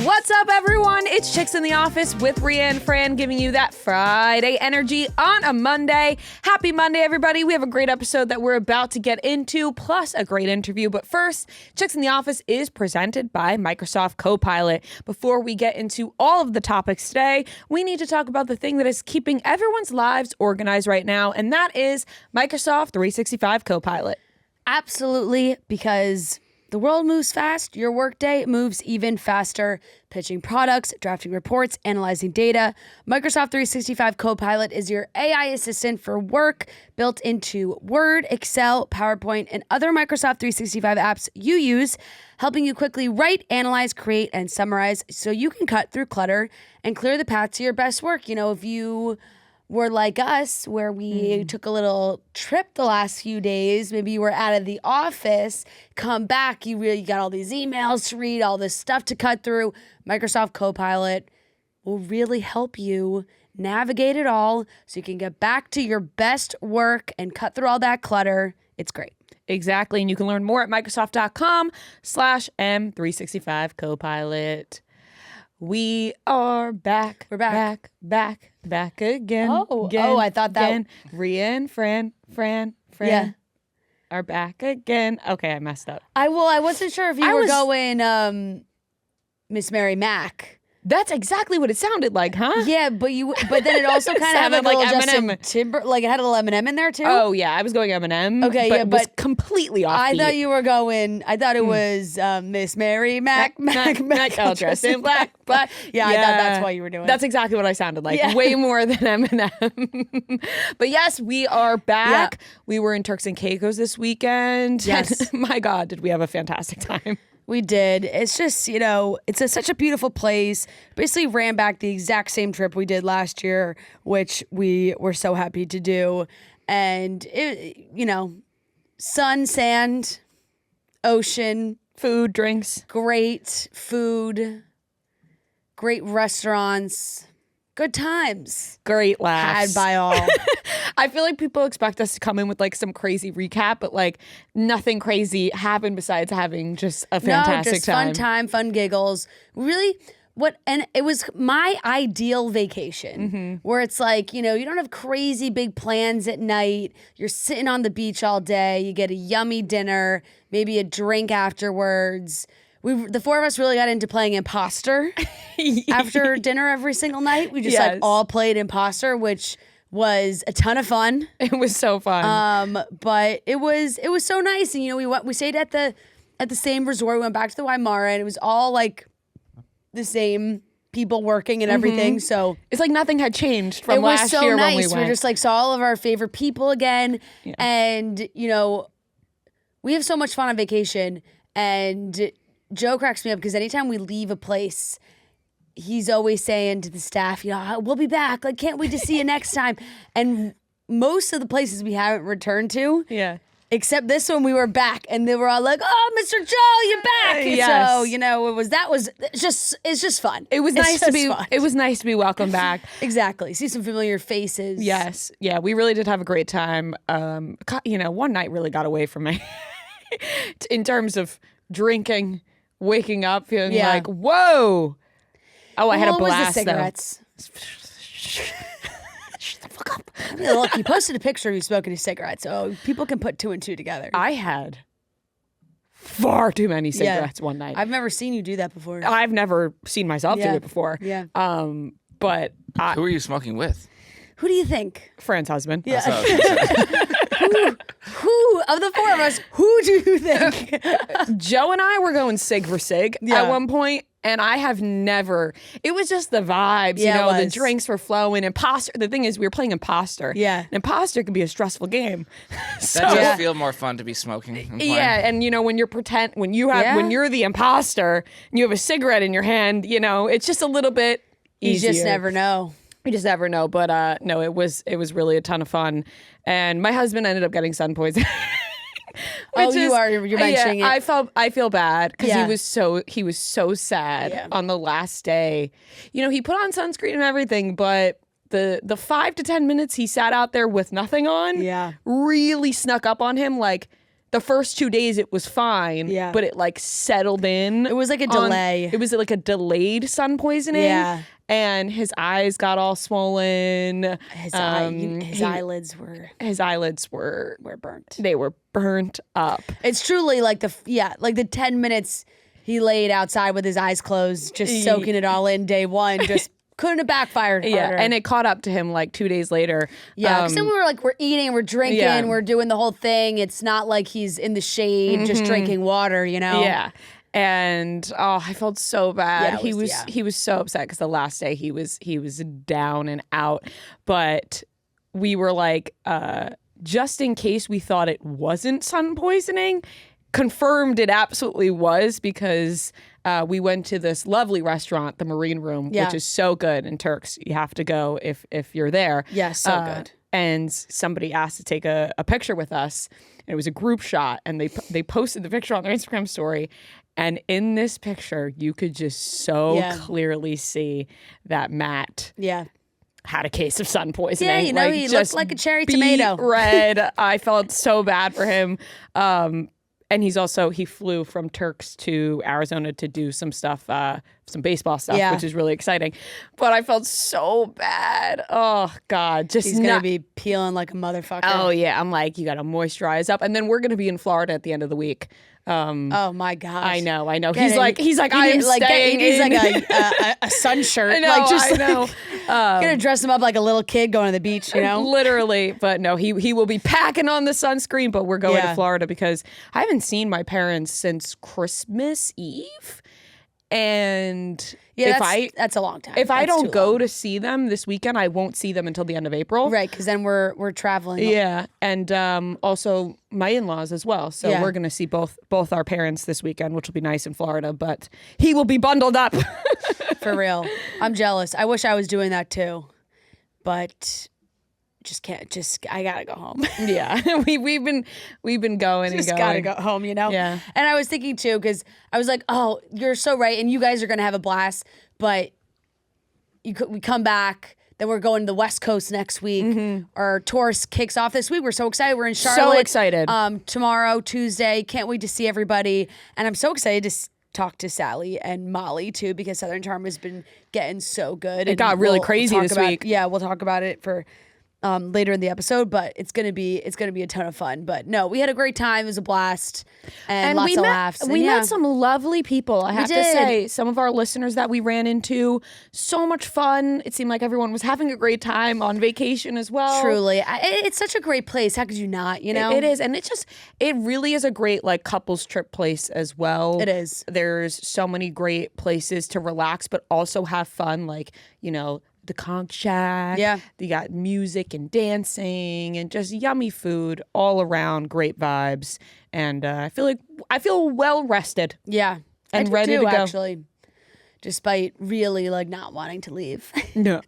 What's up, everyone? It's Chicks in the Office with Ria Fran giving you that Friday energy on a Monday. Happy Monday, everybody. We have a great episode that we're about to get into, plus a great interview. But first, Chicks in the Office is presented by Microsoft Copilot. Before we get into all of the topics today, we need to talk about the thing that is keeping everyone's lives organized right now, and that is Microsoft 365 Copilot. Absolutely, because the world moves fast, your workday moves even faster. Pitching products, drafting reports, analyzing data. Microsoft 365 Copilot is your AI assistant for work, built into Word, Excel, PowerPoint, and other Microsoft 365 apps you use, helping you quickly write, analyze, create, and summarize so you can cut through clutter and clear the path to your best work. You know, if you were like us, where we took a little trip the last few days, maybe you were out of the office, come back, you really got all these emails to read, all this stuff to cut through. Microsoft Copilot will really help you navigate it all so you can get back to your best work and cut through all that clutter. It's great. Exactly, and you can learn more at Microsoft.com/M365 Copilot. We are back. We're back. Back again. Oh, I thought that. Again. Ria and Fran Yeah. are back again. Okay, I messed up. I wasn't sure if you were going Miss Mary Mac. That's exactly what it sounded like, huh? Yeah, but then it also kind of had like a little Justin Timber, like it had a little Eminem in there too. Oh yeah, I was going Eminem. Okay, but yeah, but was completely off. I thought you were going. I thought it was Miss Mary Mac. All dressed in black. But yeah, I thought that's why you were doing. That's exactly what I sounded like. Yeah. Way more than Eminem. But yes, we are back. Yeah. We were in Turks and Caicos this weekend. Yes. My God, did we have a fantastic time. We did. It's just, it's such a beautiful place. Basically ran back the exact same trip we did last year, which we were so happy to do. And, sun, sand, ocean. Food, drinks. Great food. Great restaurants. Good times. Great laughs. Had by all. I feel like people expect us to come in with like some crazy recap, but like nothing crazy happened besides having just a fantastic time. Fun time, fun giggles. Really, and it was my ideal vacation where it's like, you don't have crazy big plans at night. You're sitting on the beach all day. You get a yummy dinner, maybe a drink afterwards. The four of us really got into playing imposter after dinner every single night. We just all played imposter, which was a ton of fun. It was so fun. But it was so nice. And we stayed at the same resort. We went back to the Waimara, and it was all like the same people working and everything. So it's like nothing had changed from last year when we went. We just like saw all of our favorite people again. Yeah. And we have so much fun on vacation. And Joe cracks me up because anytime we leave a place, he's always saying to the staff, we'll be back. Like, can't wait to see you next time. And most of the places we haven't returned to, except this one, we were back, and they were all like, "Oh, Mr. Joe, you're back!" Yes. So it's just fun. It was nice to be. Fun. It was nice to be welcome back. Exactly. See some familiar faces. Yes. Yeah. We really did have a great time. One night really got away from me in terms of drinking. Waking up feeling like, whoa. Oh, I had a blast, the cigarettes? Shut the fuck up. Look, you posted a picture of you smoking a cigarette, so people can put two and two together. I had far too many cigarettes one night. I've never seen you do that before. I've never seen myself do it before. Yeah. But who are you smoking with? Who do you think? Fran's husband. Yeah. Who of the four of us, who do you think? Joe and I were going sig for sig at one point, and I have never. It was just the vibes, the drinks were flowing. Imposter. The thing is, we were playing imposter. Yeah. And imposter can be a stressful game. That does feel more fun to be smoking. And and when you're when you're the imposter and you have a cigarette in your hand, it's just a little bit easier. You just never know. You just never know, but no, it was really a ton of fun, and my husband ended up getting sun poisoning. You're mentioning it. I feel bad because he was so sad on the last day. He put on sunscreen and everything, but the 5 to 10 minutes he sat out there with nothing on really snuck up on him. Like the first 2 days it was fine, but it like settled in. It was like a delay. It was like a delayed sun poisoning. Yeah. And his eyes got all swollen. His eyelids were burnt. They were burnt up. It's truly like the 10 minutes he laid outside with his eyes closed, just soaking it all in day one, just couldn't have backfired harder. Yeah, and it caught up to him like 2 days later. Yeah, because then we were like, we're eating, we're drinking, we're doing the whole thing. It's not like he's in the shade just drinking water, you know? Yeah. And I felt so bad. Yeah, he was so upset because the last day he was down and out. But we were like, just in case we thought it wasn't sun poisoning, confirmed it absolutely was, because we went to this lovely restaurant, the Marine Room, which is so good in Turks. You have to go if you're there. Yeah, so good. And somebody asked to take a picture with us. It was a group shot, and they posted the picture on their Instagram story. And in this picture, you could just so clearly see that Matt had a case of sun poisoning. Yeah, you know, he looked like a cherry tomato. Red. I felt so bad for him. And he flew from Turks to Arizona to do some stuff, some baseball stuff, which is really exciting. But I felt so bad. Oh, God. He's going to be peeling like a motherfucker. Oh, yeah. I'm like, you got to moisturize up. And then we're going to be in Florida at the end of the week. Oh my gosh! I know. He's like, I'm staying. He's like a sun shirt. I know. Like just I know. Gonna dress him up like a little kid going to the beach. You know, literally. But no, he will be packing on the sunscreen. But we're going to Florida because I haven't seen my parents since Christmas Eve. And that's a long time. If I don't go to see them this weekend, I won't see them until the end of April. Right, because then we're traveling. Yeah, and also my in-laws as well. So we're going to see both our parents this weekend, which will be nice in Florida. But he will be bundled up. For real. I'm jealous. I wish I was doing that too, but I gotta go home. Yeah, we've been going just and going. Gotta go home, you know. Yeah. And I was thinking too, because I was like, oh, you're so right, and you guys are gonna have a blast, but we come back. Then we're going to the West Coast next week. Mm-hmm. Our tour kicks off this week. We're so excited. We're in Charlotte. So excited. Tomorrow, Tuesday. Can't wait to see everybody. And I'm so excited to talk to Sally and Molly too, because Southern Charm has been getting so good. It got really crazy this week. Yeah, we'll talk about it for later in the episode, but it's gonna be a ton of fun. But no, we had a great time. It was a blast and lots of laughs. We met some lovely people. I have to say, some of our listeners that we ran into, so much fun. It seemed like everyone was having a great time on vacation as well. Truly, it's such a great place. How could you not? You know, it is, and it really is a great like couples trip place as well. It is. There's so many great places to relax, but also have fun. Like, you know, the Conch Shack. Yeah. You got music and dancing and just yummy food all around, great vibes. And I feel well rested. Yeah. And ready to go. Actually, despite really like not wanting to leave. No.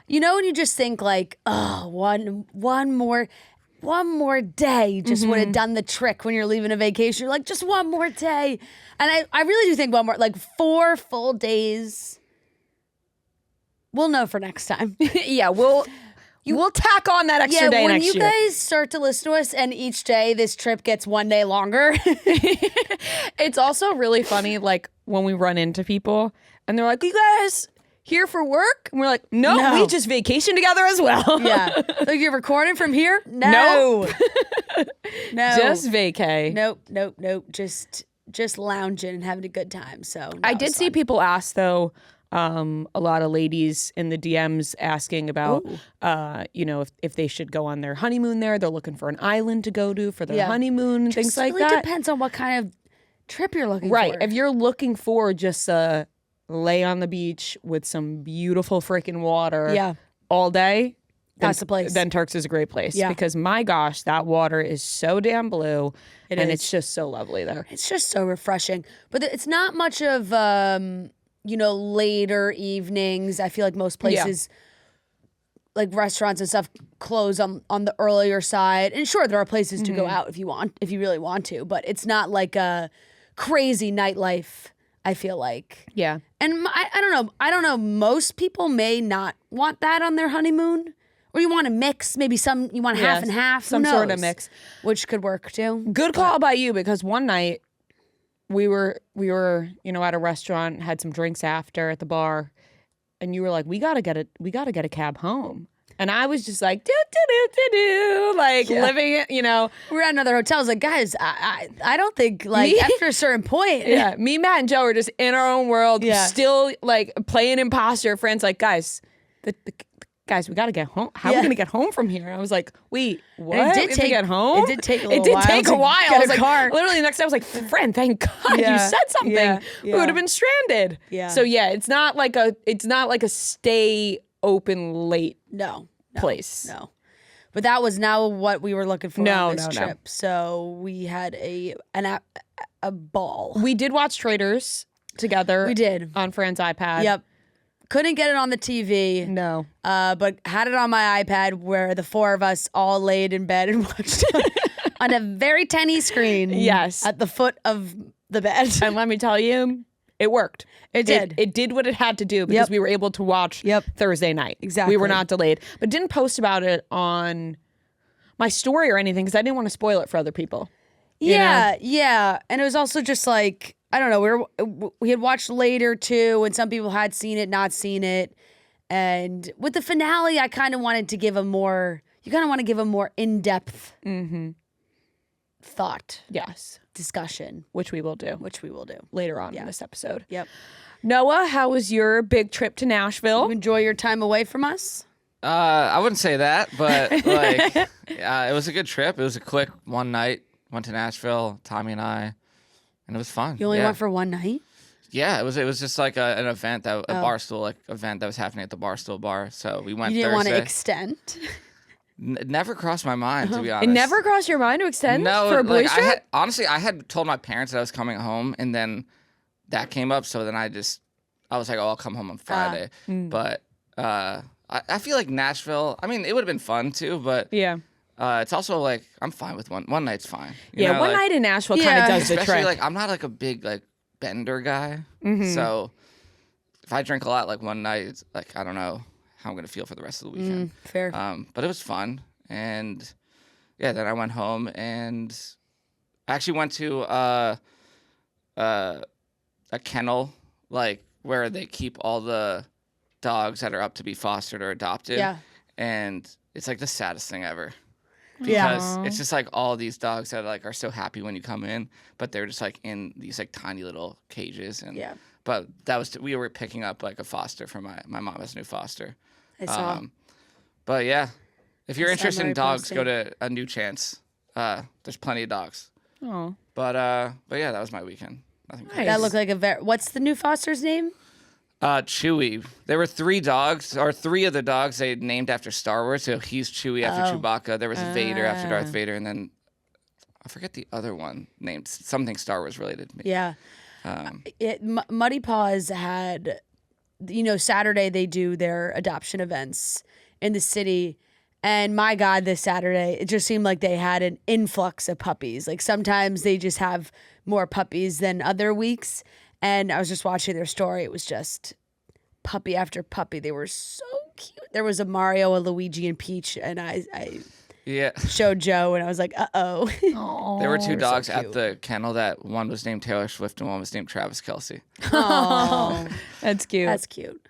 You know, when you just think like, oh, one more day just would have done the trick when you're leaving a vacation. You're like, just one more day. And I really do think one more, like 4 full days. We'll know for next time. Yeah, we'll tack on that extra day next year. When you guys start to listen to us and each day this trip gets 1 day longer. It's also really funny, like, when we run into people and they're like, you guys here for work? And we're like, no, we just vacation together as well. Yeah. Like, you're recording from here? No. No. Just vacay. Nope. Just lounging and having a good time. So I did see people ask, though, a lot of ladies in the DMs asking about, you know, if they should go on their honeymoon there. They're looking for an island to go to for their honeymoon and things like that. It really depends on what kind of trip you're looking for. Right. If you're looking for just a lay on the beach with some beautiful freaking water all day, that's the place. Then Turks is a great place. Yeah. Because my gosh, that water is so damn blue. It's just so lovely there. It's just so refreshing. But it's not much of you know, later evenings. I feel like most places, like restaurants and stuff, close on the earlier side. And sure, there are places to go out if you really want to, but it's not like a crazy nightlife, I feel like. Yeah. And I don't know. Most people may not want that on their honeymoon, Or you want to mix, maybe you want half and half. Some sort of mix. Which could work too. Good call by you, because one night we were, at a restaurant, had some drinks after at the bar, and you were like, we gotta get a cab home. And I was just like, living it, We're at another hotel. I was like, guys, I don't think, after a certain point. Yeah, me, Matt, and Joe are just in our own world, still, playing imposter. Friends like, guys, guys, we got to get home. How are we going to get home from here? I was like, wait, what? And it did to get home? It did take a while. I was like, literally the next day I was like, friend, thank God you said something. Yeah. We would have been stranded. Yeah. So it's not like a stay open late place. No. But that was now what we were looking for on this trip. No. So we had a ball. We did watch Traitors together. We did. On Fran's iPad. Yep. Couldn't get it on the TV. No. But had it on my iPad where the four of us all laid in bed and watched it on a very tiny screen. Yes. At the foot of the bed. And let me tell you, it worked. It did. It did what it had to do, because we were able to watch Thursday night. Exactly. We were not delayed. But didn't post about it on my story or anything, because I didn't want to spoil it for other people. Yeah. And it was also just like, I don't know, we had watched later too, and some people had seen it, not seen it. And with the finale, I kind of wanted to give you kind of want to give a more in-depth thought. Yes. Discussion. Which we will do. Later on in this episode. Yep. Noah, how was your big trip to Nashville? You enjoy your time away from us? I wouldn't say that, but it was a good trip. It was a quick one night. Went to Nashville, Tommy and I, and it was fun. You only went for one night? Yeah, it was just like an event, a Barstool event that was happening at the Barstool bar. So we went. You didn't Thursday. want to extend? It never crossed my mind, to be honest. It never crossed your mind to extend for a boys trip? I had told my parents that I was coming home, and then that came up. So then I was like, I'll come home on Friday. But I feel like Nashville, I mean, it would have been fun too, but it's also like, I'm fine with one night's fine. One night in Nashville kind of does the trick. Especially I'm not like a big bender guy. So if I drink a lot one night, it's I don't know how I'm going to feel for the rest of the weekend. Fair. But it was fun. And then I went home and I actually went to a kennel, where they keep all the dogs that are up to be fostered or adopted. Yeah. And it's the saddest thing ever. Because it's just all these dogs that are so happy when you come in, but they're just in these tiny little cages. And but we were picking up a foster for my mom as a new foster. I saw. But yeah, if you're interested in dogs, go to A New Chance. There's plenty of dogs. Oh. But yeah, that was my weekend. Nothing crazy. That looked like what's the new foster's name? Chewie. There were three of the dogs they named after Star Wars. So he's Chewie after Chewbacca. There was Vader after Darth Vader, and then I forget the other one named something Star Wars related. Yeah. Muddy Paws had, Saturday they do their adoption events in the city. And my God, this Saturday, it just seemed like they had an influx of puppies. Sometimes they just have more puppies than other weeks. And I was just watching their story. It was just puppy after puppy. They were so cute. There was a Mario, a Luigi, and Peach. And I showed Joe, and I was like, uh-oh. There were two dogs at the kennel that one was named Taylor Swift and one was named Travis Kelce. Oh, that's cute. That's cute.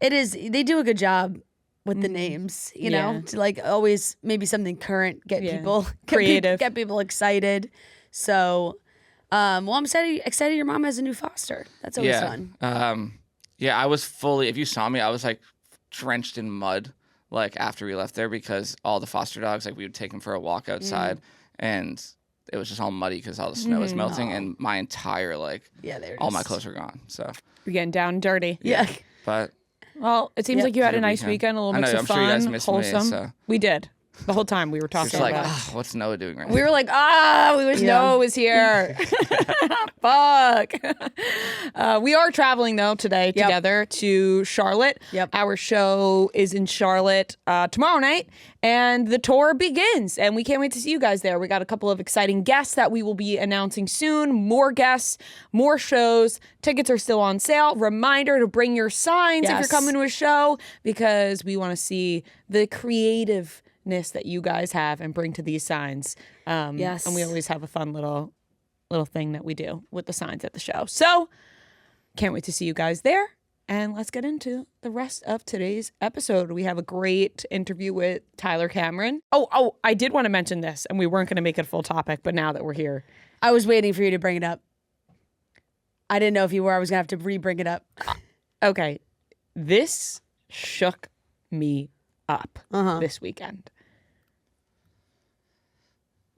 It is. They do a good job with the names, you know, to always maybe something current, get people creative, get people excited. So, well, I'm excited your mom has a new foster. That's always fun. I was fully, if you saw me, I was drenched in mud after we left there, because all the foster dogs, we would take them for a walk outside and it was just all muddy because all the snow was melting and my entire all my clothes were gone. So you're getting down and dirty. But well, it seems like you had a nice weekend, a little mix of fun, sure you guys missed wholesome. me, so. We did. The whole time we were talking It's like, about. what's Noah doing right now? We were like, we wish Noah was here. Fuck. We are traveling, though, today together to Charlotte. Yep. Our show is in Charlotte tomorrow night, and the tour begins. And we can't wait to see you guys there. We got a couple of exciting guests that we will be announcing soon. More guests, more shows. Tickets are still on sale. Reminder to bring your signs if you're coming to a show, because we want to see the creativeness that you guys have and bring to these signs. Yes. And we always have a fun little thing that we do with the signs at the show. So can't wait to see you guys there. And let's get into the rest of today's episode. We have a great interview with Tyler Cameron. Oh, I did want to mention this, and we weren't going to make it a full topic, but now that we're here. I was waiting for you to bring it up. I didn't know if you were. I was going to have to re-bring it up. Okay. This shook me up this weekend.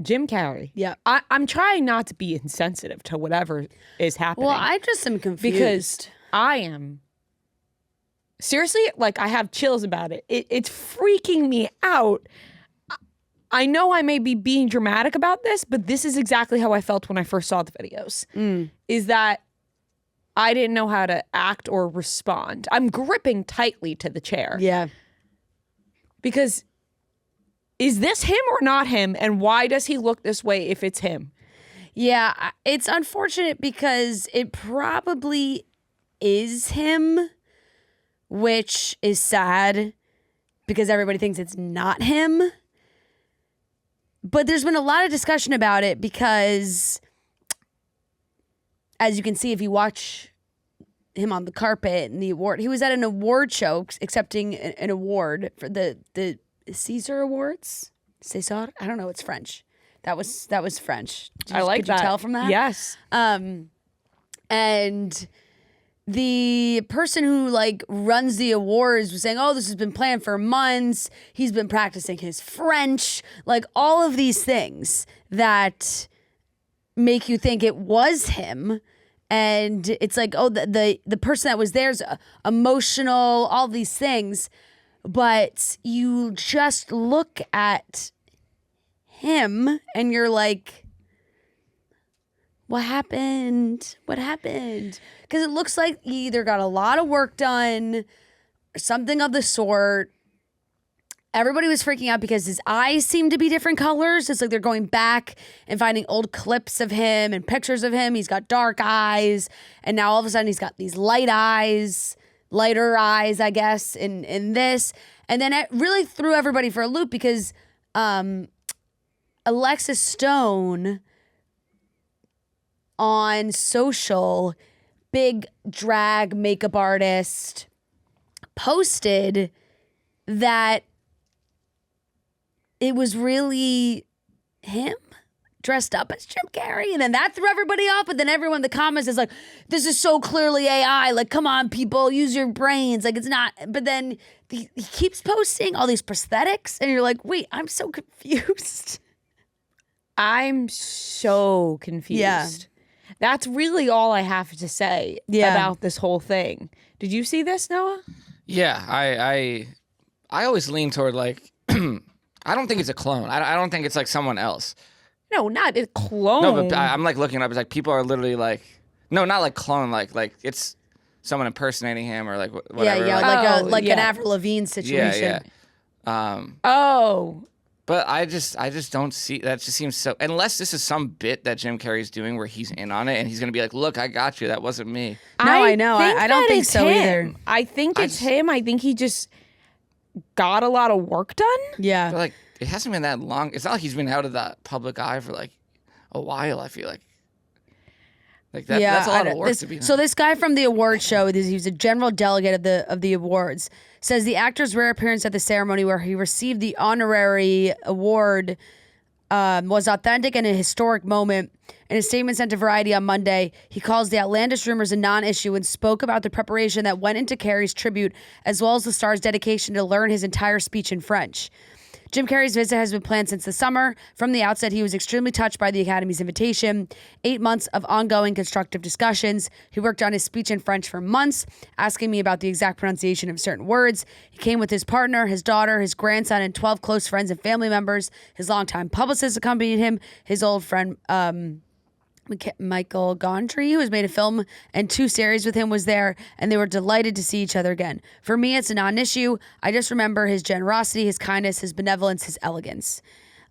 Jim Carrey. Yeah. I'm trying not to be insensitive to whatever is happening. Well, I just am confused. Because I am. Seriously, like, I have chills about it. It's freaking me out. I know I may be being dramatic about this, but this is exactly how I felt when I first saw the videos. Is that I didn't know how to act or respond. I'm gripping tightly to the chair. Yeah. Because is this him or not him? And why does he look this way if it's him? Yeah, it's unfortunate because it probably is him, which is sad because everybody thinks it's not him. But there's been a lot of discussion about it because, as you can see, if you watch him on the carpet and the award, he was at an award show accepting an award for the Caesar Awards. César? I don't know. It's French. That was French. I like could that. you tell from that? Yes. And the person who like runs the awards was saying, "Oh, this has been planned for months. He's been practicing his French." Like all of these things that make you think it was him. And it's like, oh, the person that was there's emotional, all these things. But you just look at him and you're like, what happened? What happened? Because it looks like he either got a lot of work done or something of the sort. Everybody was freaking out because his eyes seem to be different colors. It's like they're going back and finding old clips of him and pictures of him. He's got dark eyes. And now all of a sudden he's got these lighter eyes, I guess, in this. And then it really threw everybody for a loop because Alexis Stone on social, big drag makeup artist, posted that it was really him dressed up as Jim Carrey. And then that threw everybody off. But then everyone in the comments is like, this is so clearly AI. Like, come on, people, use your brains. Like, it's not. But then he keeps posting all these prosthetics. And you're like, wait, I'm so confused. I'm so confused. Yeah. That's really all I have to say about this whole thing. Did you see this, Noah? Yeah, I always lean toward like, I don't think it's a clone. I don't think it's like someone else. No, not a clone. No, but I'm like looking up. It's like people are literally like, no, not like clone. Like it's someone impersonating him or like whatever. Yeah, like, an Avril Lavigne situation. Yeah. But I just don't see that. Just seems so. Unless this is some bit that Jim Carrey's doing where he's in on it and he's gonna be like, "Look, I got you. That wasn't me." No, I know. I don't think so either. I think it's him. I think he just got a lot of work done. Yeah. But like, it hasn't been that long. It's not like he's been out of the public eye for like a while. I feel like that's a lot of work to be done. So this guy from the award show, he was a general delegate of the awards, says the actor's rare appearance at the ceremony where he received the honorary award was authentic and a historic moment. In a statement sent to Variety on Monday, he calls the outlandish rumors a non-issue and spoke about the preparation that went into Carey's tribute, as well as the star's dedication to learn his entire speech in French. Jim Carrey's visit has been planned since the summer. From the outset, he was extremely touched by the Academy's invitation. 8 months of ongoing constructive discussions. He worked on his speech in French for months, asking me about the exact pronunciation of certain words. He came with his partner, his daughter, his grandson, and 12 close friends and family members. His longtime publicist accompanied him. His old friend, Michael Gondry, who has made a film and 2 series with him, was there, and they were delighted to see each other again. For me, it's a non-issue. I just remember his generosity, his kindness, his benevolence, his elegance.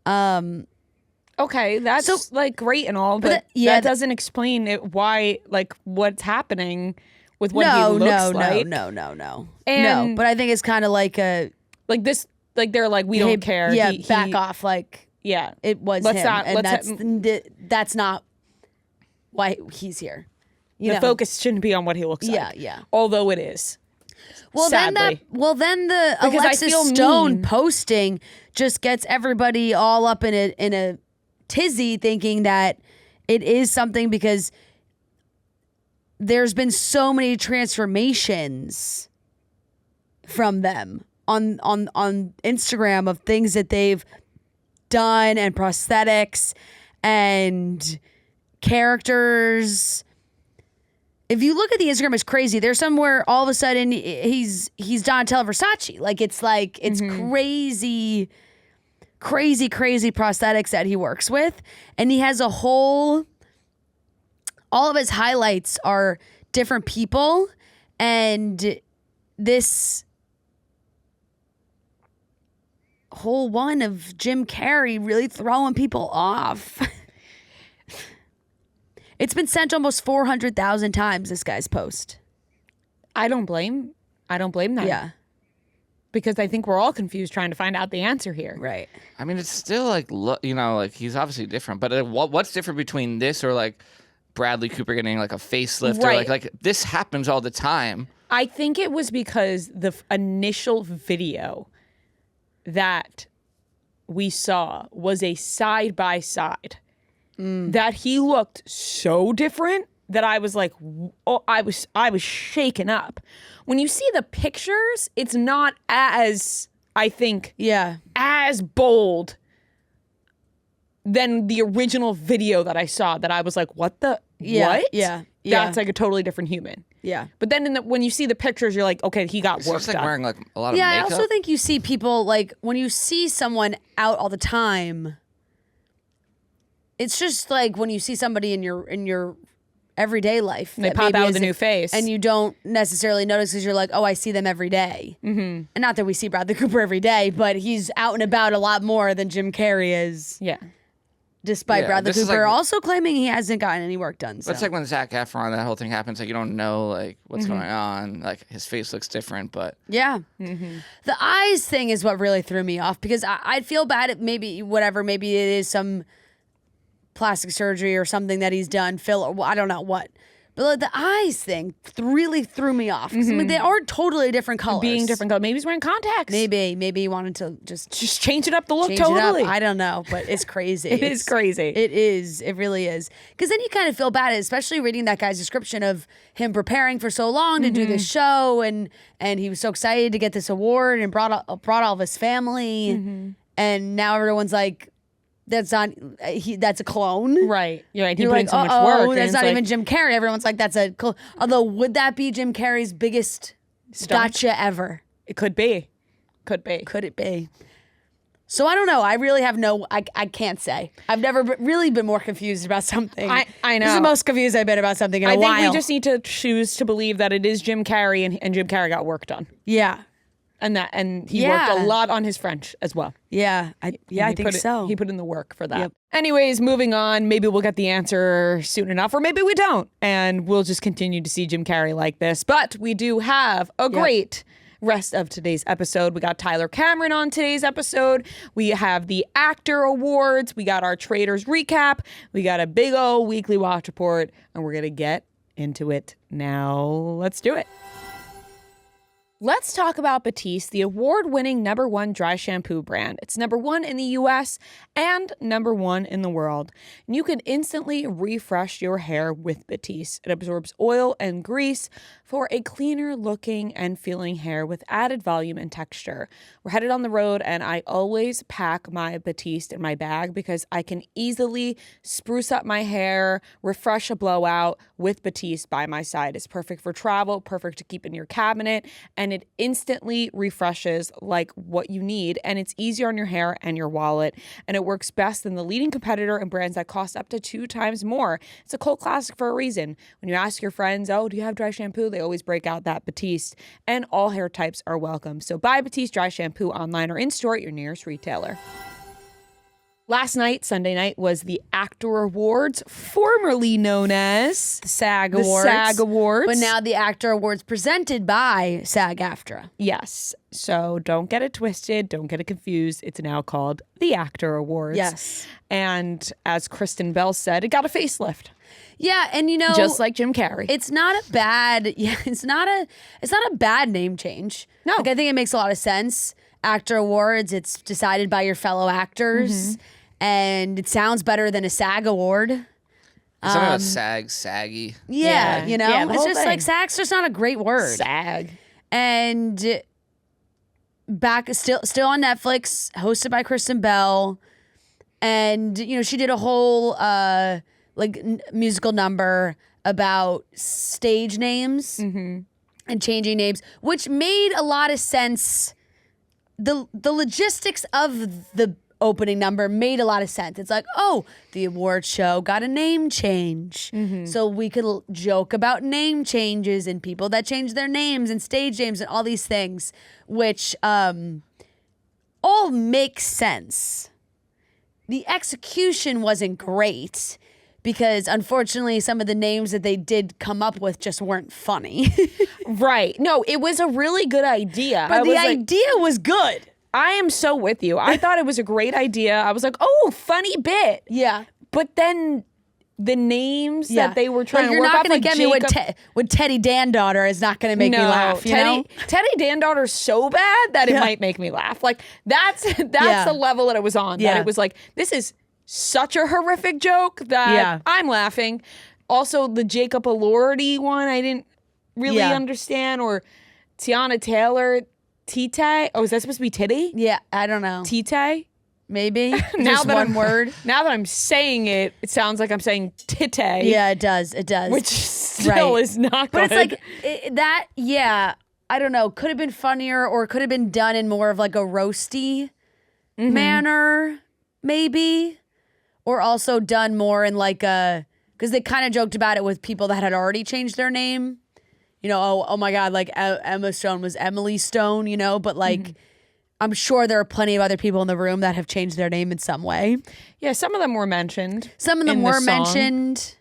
Okay, that's like great and all, but that doesn't explain why, like, what's happening with what he looks like. No. And but I think it's kind of like a this, like they're like, we don't care. Yeah, back off. Like, yeah, it was him, and that's not why he's here. The focus shouldn't be on what he looks like. Yeah. Although it is. Well, sadly. then the Alexis Stone posting just gets everybody all up in a tizzy, thinking that it is something because there's been so many transformations from them on Instagram of things that they've done and prosthetics and characters. If you look at the Instagram, it's crazy. There's somewhere all of a sudden he's Donatella Versace. It's crazy prosthetics that he works with, and he has all of his highlights are different people, and this whole one of Jim Carrey really throwing people off. It's been sent almost 400,000 times, this guy's post. I don't blame that. Yeah. Because I think we're all confused trying to find out the answer here. Right. I mean, it's still like, like he's obviously different, but what's different between this or like Bradley Cooper getting like a facelift, right, or like this happens all the time? I think it was because the initial video that we saw was a side-by-side. That he looked so different that I was like, I was shaken up. When you see the pictures, it's not as, I think, as bold than the original video that I saw, that I was like, what? Yeah. That's like a totally different human. Yeah. But then when you see the pictures, you're like, okay, he got work He's like done. wearing like a lot of Yeah, makeup. I also think you see people, like, when you see someone out all the time, it's just like when you see somebody in your everyday life. And they pop out with a new face. And you don't necessarily notice because you're like, oh, I see them every day. Mm-hmm. And not that we see Bradley Cooper every day, but he's out and about a lot more than Jim Carrey is. Yeah. Despite Bradley Cooper also claiming he hasn't gotten any work done. So. It's like when Zac Efron, that whole thing happens, like you don't know like what's going on. Like his face looks different, but yeah. Mm-hmm. The eyes thing is what really threw me off because I'd feel bad at maybe it is some plastic surgery or something that he's done, filler, I don't know what. But like, the eyes thing really threw me off. I mean, they are totally different colors. Being different colors. Maybe he's wearing contacts. Maybe he wanted to just changing up the look totally. I don't know, but it's crazy. It is crazy. It is. It really is. Because then you kind of feel bad, especially reading that guy's description of him preparing for so long to do this show, and he was so excited to get this award and brought all of his family, and now everyone's like, that's a clone. Right. You're right. He You're put like, in so much work. That's not even Jim Carrey. Everyone's like, that's a clone. Although, would that be Jim Carrey's biggest gotcha ever? It could be. Could it be? So I don't know. I really have I can't say. I've never really been more confused about something. I know. This is the most confused I've been about something in a while. I think we just need to choose to believe that it is Jim Carrey and Jim Carrey got work done. Yeah. And he worked a lot on his French as well. Yeah, I think so. He put in the work for that. Yep. Anyways, moving on. Maybe we'll get the answer soon enough, or maybe we don't. And we'll just continue to see Jim Carrey like this. But we do have a great rest of today's episode. We got Tyler Cameron on today's episode. We have the actor awards. We got our Traitors recap. We got a big old weekly watch report. 'Report, and we're going to get into it now. Let's do it. Let's talk about Batiste, the award-winning #1 dry shampoo brand. It's #1 in the US and #1 in the world. And you can instantly refresh your hair with Batiste. It absorbs oil and grease for a cleaner looking and feeling hair with added volume and texture. We're headed on the road and I always pack my Batiste in my bag because I can easily spruce up my hair, refresh a blowout with Batiste by my side. It's perfect for travel, perfect to keep in your cabinet, and it instantly refreshes like what you need, and it's easier on your hair and your wallet, and it works best than the leading competitor and brands that cost up to 2 times more. It's a cult classic for a reason. When you ask your friends, oh, do you have dry shampoo? They always break out that Batiste, and all hair types are welcome. So buy Batiste Dry Shampoo online or in-store at your nearest retailer. Last night, Sunday night, was the Actor Awards, formerly known as The SAG the Awards. SAG Awards. But now the Actor Awards presented by SAG-AFTRA. Yes. So don't get it twisted. Don't get it confused. It's now called the Actor Awards. Yes. And as Kristen Bell said, it got a facelift. Yeah, and you know, Just like Jim Carrey. it's not a bad it's not a bad name change. No. Like, I think it makes a lot of sense. Actor Awards, it's decided by your fellow actors. And it sounds better than a SAG award. Something about saggy. Yeah, Yeah. you know? Yeah, the it's whole just thing. like SAG's just not a great word. SAG. And back still on Netflix, hosted by Kristen Bell. And you know, she did a whole musical number about stage names and changing names, which made a lot of sense. The logistics of the opening number made a lot of sense. It's like, oh, the award show got a name change. So we could joke about name changes and people that change their names and stage names and all these things, which all make sense. The execution wasn't great because unfortunately some of the names that they did come up with just weren't funny. Right. No, it was a really good idea. But I the was like, idea was good. I am so with you. I thought it was a great idea. I was like, oh, funny bit. Yeah. But then the names that they were trying like, to you're work not up, gonna like get Jacob, me with Teddy Dandaughter is not gonna make me laugh. You know? Teddy Dandaughter's so bad that it might make me laugh. Like that's the level that it was on. Yeah. That it was like, this is such a horrific joke that I'm laughing. Also, the Jacob Elordi one, I didn't really understand. Or Tiana Taylor, Tate. Oh, is that supposed to be titty? Yeah, I don't know. Tate? Maybe Now just that one I'm- word. Now that I'm saying it, it sounds like I'm saying tite. Yeah, it does. It does. Which still Right. is not but good. it's like that. Yeah, I don't know. Could have been funnier, or could have been done in more of like a roasty manner, maybe, or also done more in like a, because they kind of joked about it with people that had already changed their name. You know, oh my God, like Emma Stone was Emily Stone, you know, but like I'm sure there are plenty of other people in the room that have changed their name in some way. Yeah, some of them were mentioned. Some of them in the were song. mentioned,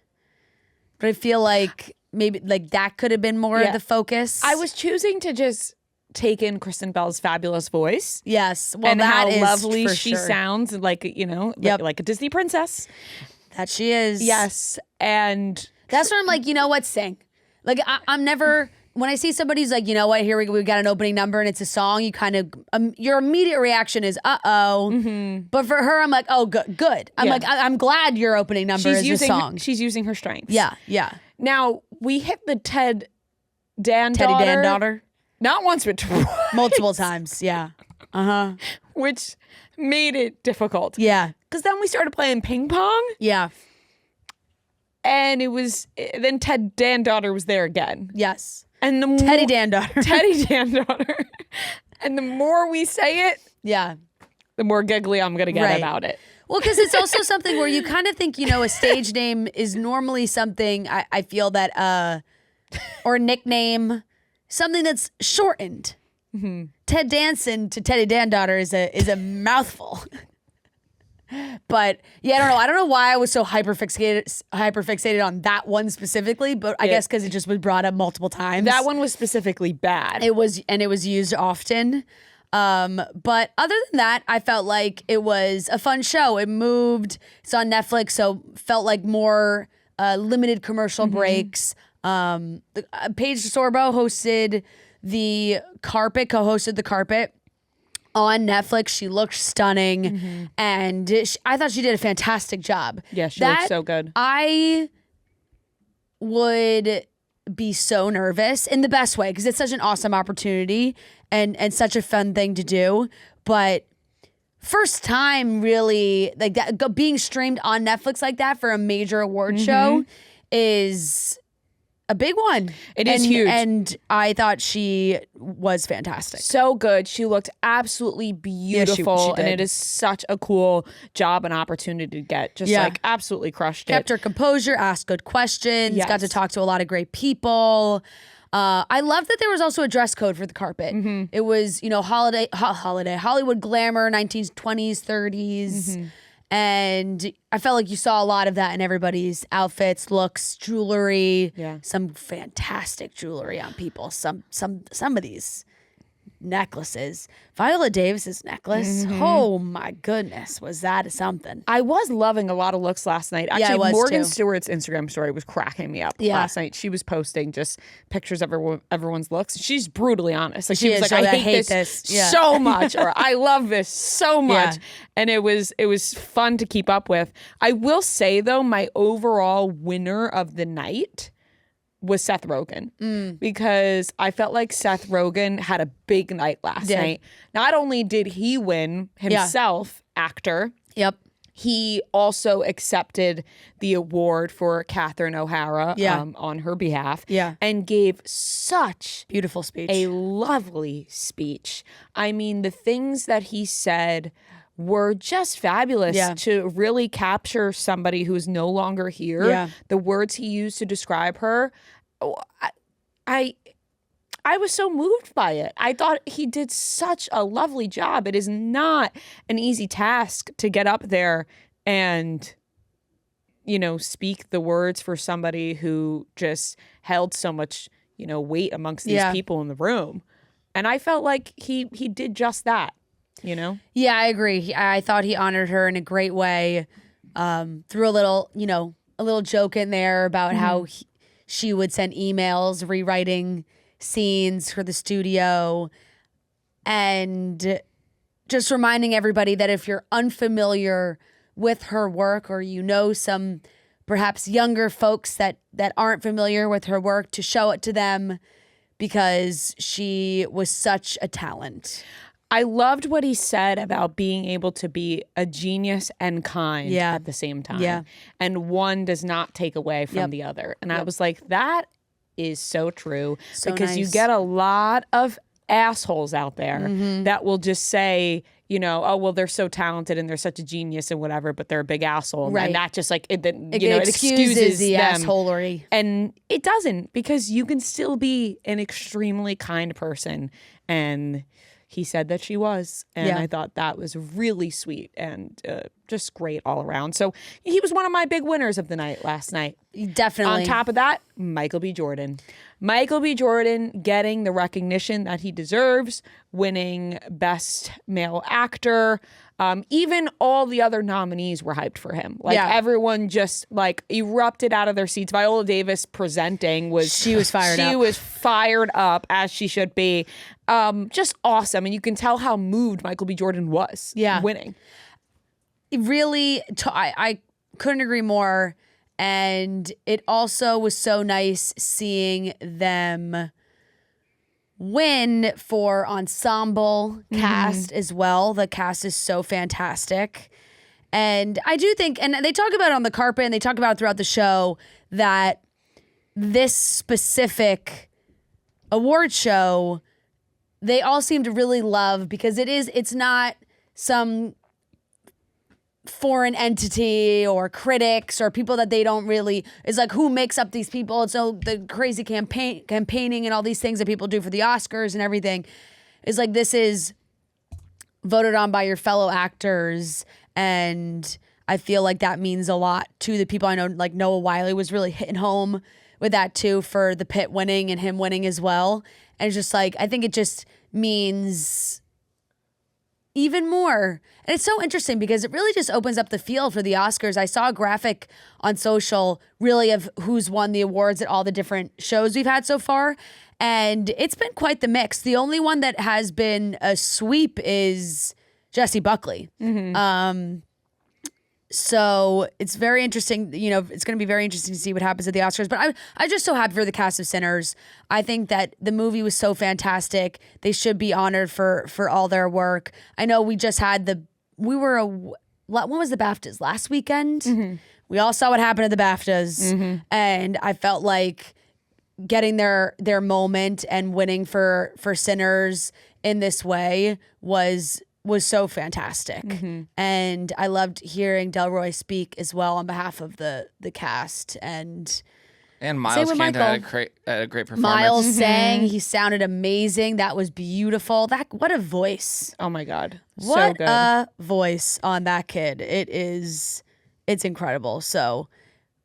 but I feel like maybe like that could have been more of the focus. I was choosing to just take in Kristen Bell's fabulous voice. Yes, well, And that how is lovely for she sure. sounds, like, you know, Yep. like a Disney princess. That she is. Yes. And That's where I'm like, you know what, sing. Like I'm never, when I see somebody who's like, you know what, here we got an opening number and it's a song, you kind of, your immediate reaction is, uh-oh. But for her, I'm like, oh, good. I'm Yeah. like, I'm glad your opening number is a song. she's using her strengths. Yeah. Now, we hit the Teddy Teddy Dandaughter. not once but twice, Multiple times. Yeah. Uh-huh. which made it difficult. Yeah. Because then we started playing ping pong, Yeah. and then Ted Dandaughter was there again. Yes. And the Teddy more, Dandaughter. Teddy Dandaughter. And the more we say it, Yeah. the more giggly I'm going to get Right. about it. Well, because it's also something where you kind of think, you know, a stage name is normally something I feel that, or a nickname, something that's shortened. Ted Danson to Teddy Dandaughter is a mouthful. But yeah, I don't know why I was so hyperfixated on that one specifically, but I guess because it just was brought up multiple times. That one was specifically bad. It was used often. But other than that, I felt like it was a fun show. It moved. It's on Netflix, so felt like more limited commercial breaks. Paige Sorbo hosted the carpet, co-hosted the carpet on Netflix. She looked stunning, and I thought she did a fantastic job. Yeah, she looked so good. I would be so nervous in the best way because it's such an awesome opportunity and such a fun thing to do. But first time really like that being streamed on Netflix like that for a major award show is a big one. It is huge. And I thought she was fantastic. So good. She looked absolutely beautiful. she did. And it is such a cool job and opportunity to get. Just like absolutely crushed Kept it. her composure, asked good questions, Yes. got to talk to a lot of great people. I love that there was also a dress code for the carpet. It was, holiday Hollywood glamour, 1920s, 30s. And I felt like you saw a lot of that in everybody's outfits, looks, jewelry. Yeah. Some fantastic jewelry on people. Some of these necklaces. Viola Davis's necklace. Oh my goodness, was that something? I was loving a lot of looks last night. Actually, I was Morgan too. Stewart's Instagram story was cracking me up last night. She was posting just pictures of everyone's looks. She's brutally honest. Like she was is. like, So I hate this so much, or I love this so much. Yeah. And it was fun to keep up with. I will say though, my overall winner of the night was Seth Rogen, because I felt like Seth Rogen had a big night last night. Not only did he win himself, actor, Yep. he also accepted the award for Catherine O'Hara on her behalf and gave such Beautiful speech. a lovely speech. I mean, the things that he said were just fabulous to really capture somebody who's no longer here. Yeah. The words he used to describe her, I was so moved by it. I thought he did such a lovely job. It is not an easy task to get up there and, speak the words for somebody who just held so much, weight amongst these people in the room. And I felt like he did just that. Yeah, I agree. I thought he honored her in a great way. Threw a little joke in there about how she would send emails rewriting scenes for the studio, and just reminding everybody that if you're unfamiliar with her work, or some perhaps younger folks that aren't familiar with her work, to show it to them, because she was such a talent. I loved what he said about being able to be a genius and kind at the same time. Yeah. And one does not take away from the other. And I was like, that is so true. So because you nice. get a lot of assholes out there that will just say, oh, well, they're so talented and they're such a genius and whatever, but they're a big asshole. Right. And that just like, it excuses the them. assholery. And it doesn't, because you can still be an extremely kind person. And he said that she was. And I thought that was really sweet and just great all around. So he was one of my big winners of the night last night. Definitely. On top of that, Michael B. Jordan. Michael B. Jordan getting the recognition that he deserves, winning Best Male Actor. Even all the other nominees were hyped for him. Everyone just erupted out of their seats. Viola Davis presenting She was fired up. She was fired up, as she should be. Just awesome. And you can tell how moved Michael B. Jordan was winning. Really, I couldn't agree more. And it also was so nice seeing them win for ensemble cast as well. The cast is so fantastic. And I do think, and they talk about it on the carpet and they talk about it throughout the show, that this specific award show, they all seem to really love, because it's not some foreign entity or critics or people that they don't really, it's like, who makes up these people? And so the crazy campaigning and all these things that people do for the Oscars and everything is like, this is voted on by your fellow actors. And I feel like that means a lot to the people. I know like Noah Wyle was really hitting home with that too, for the Pit winning and him winning as well. And it's just like, I think it just means, even more. And it's so interesting because it really just opens up the field for the Oscars. I saw a graphic on social really of who's won the awards at all the different shows we've had so far. And it's been quite the mix. The only one that has been a sweep is Jessie Buckley. So it's very interesting. You know, it's going to be very interesting to see what happens at the Oscars. But I'm just so happy for the cast of Sinners. I think that the movie was so fantastic. They should be honored for all their work. I know we just had when was the BAFTAs? Last weekend? We all saw what happened at the BAFTAs. And I felt like getting their moment and winning for Sinners in this way was so fantastic. And I loved hearing Delroy speak as well on behalf of the cast. And Miles Canton had a great performance. Miles sang. He sounded amazing. That was beautiful. What a voice. Oh my God. What so good. a voice on that kid. It's incredible. So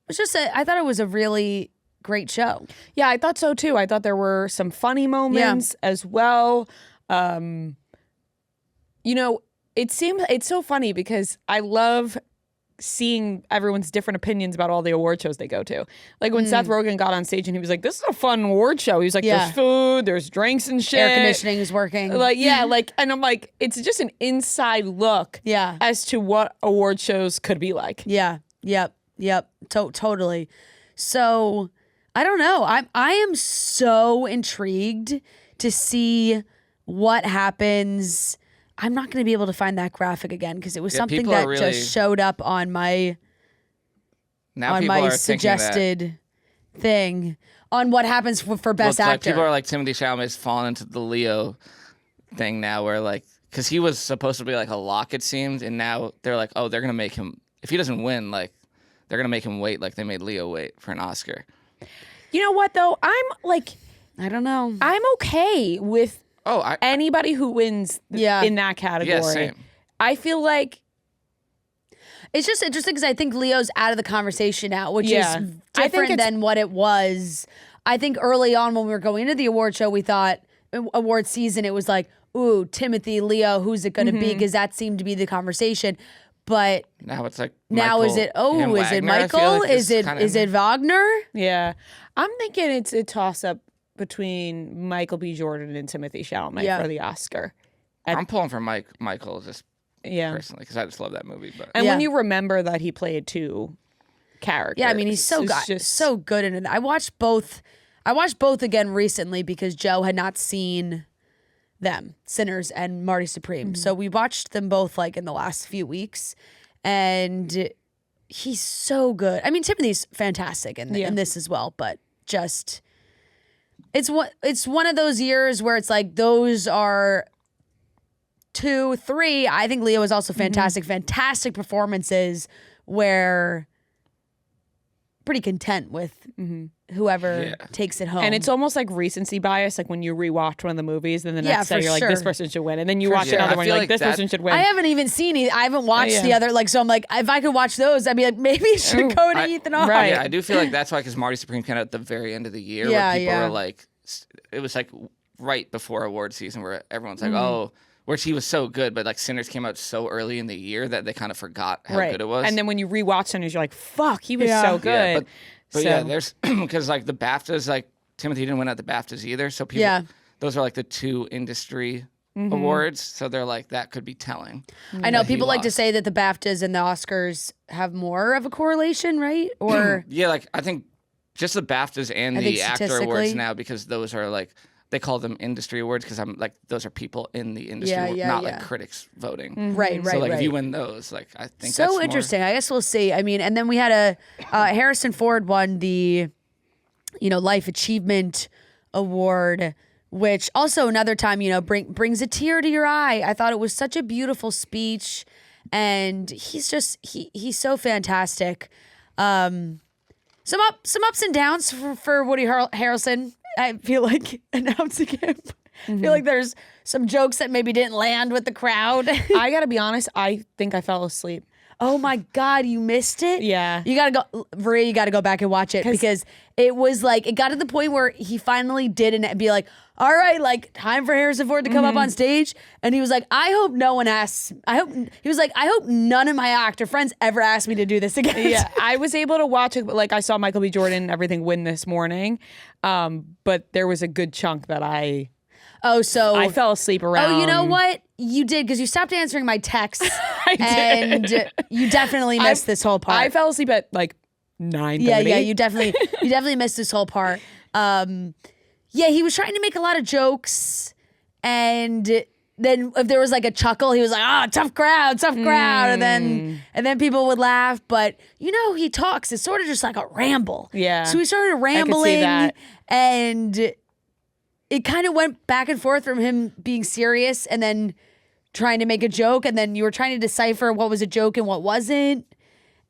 I thought it was a really great show. Yeah, I thought so too. I thought there were some funny moments as well. You know, it's so funny because I love seeing everyone's different opinions about all the award shows they go to. Like when Seth Rogen got on stage and he was like, "This is a fun award show." He was like, "There's food, there's drinks and shit. Air conditioning is working." Like, yeah, and I'm like, it's just an inside look as to what award shows could be like. Yeah. Yep. Totally. So I don't know. I am so intrigued to see what happens. I'm not going to be able to find that graphic again because it was something that just showed up on my suggested thing on what happens for Best Actor. Like, people are like, Timothée Chalamet's fallen into the Leo thing now where like, because he was supposed to be like a lock, it seemed, and now they're like, oh, they're going to make him, if he doesn't win, like, they're going to make him wait like they made Leo wait for an Oscar. You know what, though? I'm like, I don't know. I'm okay with anybody who wins in that category. Yeah, same. I feel like it's just interesting because I think Leo's out of the conversation now, which is different than what it was. I think early on when we were going into the award show, we thought award season, it was like, ooh, Timothy, Leo, who's it going to be? Because that seemed to be the conversation. But now it's like now Michael is it Michael? Like is it Wagner? Yeah, I'm thinking it's a toss up between Michael B. Jordan and Timothée Chalamet for the Oscar. I'm pulling for Michael just personally because I just love that movie. But when you remember that he played two characters, I mean he's so good in it. I watched both again recently because Joe had not seen them, Sinners and Marty Supreme. So we watched them both like in the last few weeks, and he's so good. I mean, Timothy's fantastic in this as well, but just it's one of those years where it's like those are 2, 3. I think Leo is also fantastic, fantastic performances where pretty content with whoever takes it home. And it's almost like recency bias, like when you rewatch one of the movies, then the next day you're like, this person should win. And then you watch another one, you're like, this person should win. I haven't even seen it. I haven't watched the other, like, so I'm like, if I could watch those, I'd be like, maybe it should go to Ethan Hawke. Right. Yeah, I do feel like that's why, because Marty Supreme came out at the very end of the year where people were like, it was like right before award season where everyone's like, oh, which he was so good, but like Sinners came out so early in the year that they kind of forgot how good it was. And then when you rewatch Sinners, you're like, fuck, he was so good. Yeah, but yeah, there's because like the BAFTAs, like Timothy didn't win at the BAFTAs either, so people, those are like the two industry awards, so they're like that could be telling. I know people like to say that the BAFTAs and the Oscars have more of a correlation, right? Or yeah, like I think just the BAFTAs and the actor awards now, because those are like, they call them industry awards because I'm like, those are people in the industry, not like critics voting. Right. So like if you win those, like I think so that's interesting. More... I guess we'll see. I mean, and then we had Harrison Ford won the, Life Achievement Award, which also another time, brings a tear to your eye. I thought it was such a beautiful speech, and he's just he's so fantastic. Some ups and downs for Woody Harrelson. I feel like announcing him. I feel like there's some jokes that maybe didn't land with the crowd. I gotta be honest, I think I fell asleep. Oh my God, you missed it? Yeah. You gotta go, Ria, you gotta go back and watch it because it was like, it got to the point where he finally did and be like, all right, like time for Harrison Ford to come up on stage. And he was like, I hope no one asks. I hope none of my actor friends ever ask me to do this again. Yeah, I was able to watch it. Like I saw Michael B. Jordan and everything win this morning. But there was a good chunk that I fell asleep around. Oh, you know what? You did because you stopped answering my texts. And you definitely missed this whole part. I fell asleep at like 9:30. Yeah, you definitely missed this whole part. Yeah, he was trying to make a lot of jokes, and then if there was like a chuckle, he was like, "Ah, tough crowd," and then people would laugh. But he talks. It's sort of just like a ramble. Yeah. So he started rambling, that. and it kind of went back and forth from him being serious and then trying to make a joke, and then you were trying to decipher what was a joke and what wasn't.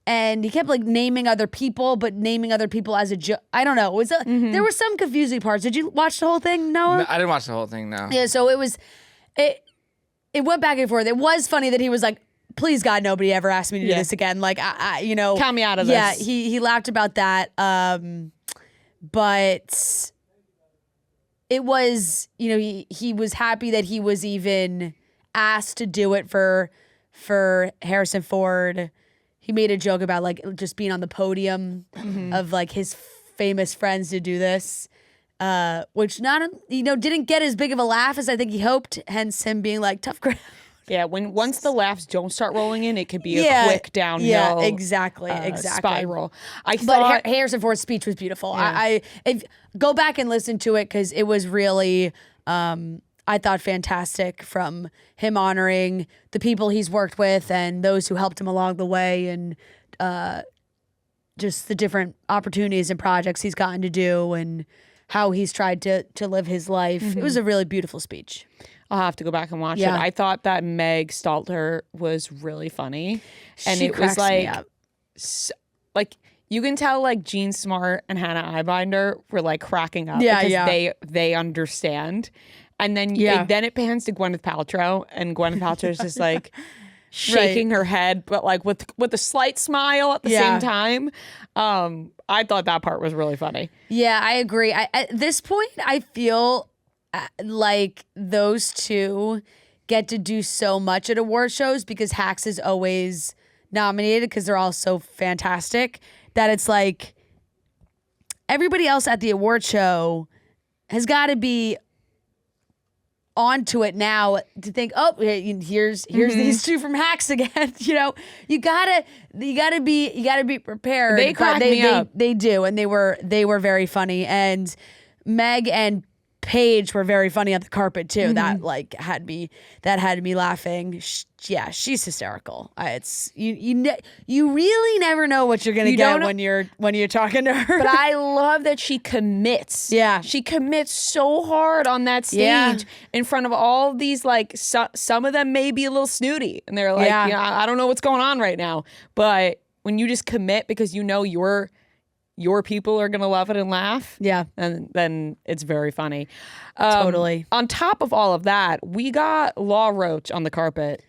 And he kept like naming other people, but naming other people as a joke. I don't know. It was there were some confusing parts. Did you watch the whole thing, Noah? No, I didn't watch the whole thing, no. Yeah, so it went back and forth. It was funny that he was like, please God, nobody ever asked me to do this again. Like, count me out of yeah, this. he laughed about that. But it was, he was happy that he was even asked to do it for Harrison Ford. He made a joke about like just being on the podium of like his famous friends to do this, which didn't get as big of a laugh as I think he hoped. Hence him being like tough crowd. Yeah, once the laughs don't start rolling in, it could be a quick downhill. Yeah, exactly. Spiral. But Harrison Ford's speech was beautiful. Yeah. If go back and listen to it because it was really. I thought fantastic from him honoring the people he's worked with and those who helped him along the way and just the different opportunities and projects he's gotten to do and how he's tried to live his life. It was a really beautiful speech. I'll have to go back and watch it. I thought that Meg Stalter was really funny. And She it was cracks me up. like you can tell like Jean Smart and Hannah Eyebinder were like cracking up because they understand. And then then it pans to Gwyneth Paltrow, and Gwyneth Paltrow's just like shaking her head, but like with a slight smile at the same time. I thought that part was really funny. Yeah, I agree. At this point, I feel like those two get to do so much at award shows because Hacks is always nominated because they're all so fantastic that it's like everybody else at the award show has got to be onto it now to think, oh, here's these two from Hacks again. You gotta be prepared. They crack me up. They do, and they were very funny. And Meg and Paige were very funny on the carpet too. That like had me laughing. She's hysterical. It's you really never know what you're gonna get when you're talking to her. But I love that she commits. Yeah, she commits so hard on that stage in front of all these like some of them may be a little snooty and they're like, I don't know what's going on right now. But when you just commit because your people are going to love it and laugh. Yeah. And then it's very funny. Totally. On top of all of that, we got Law Roach on the carpet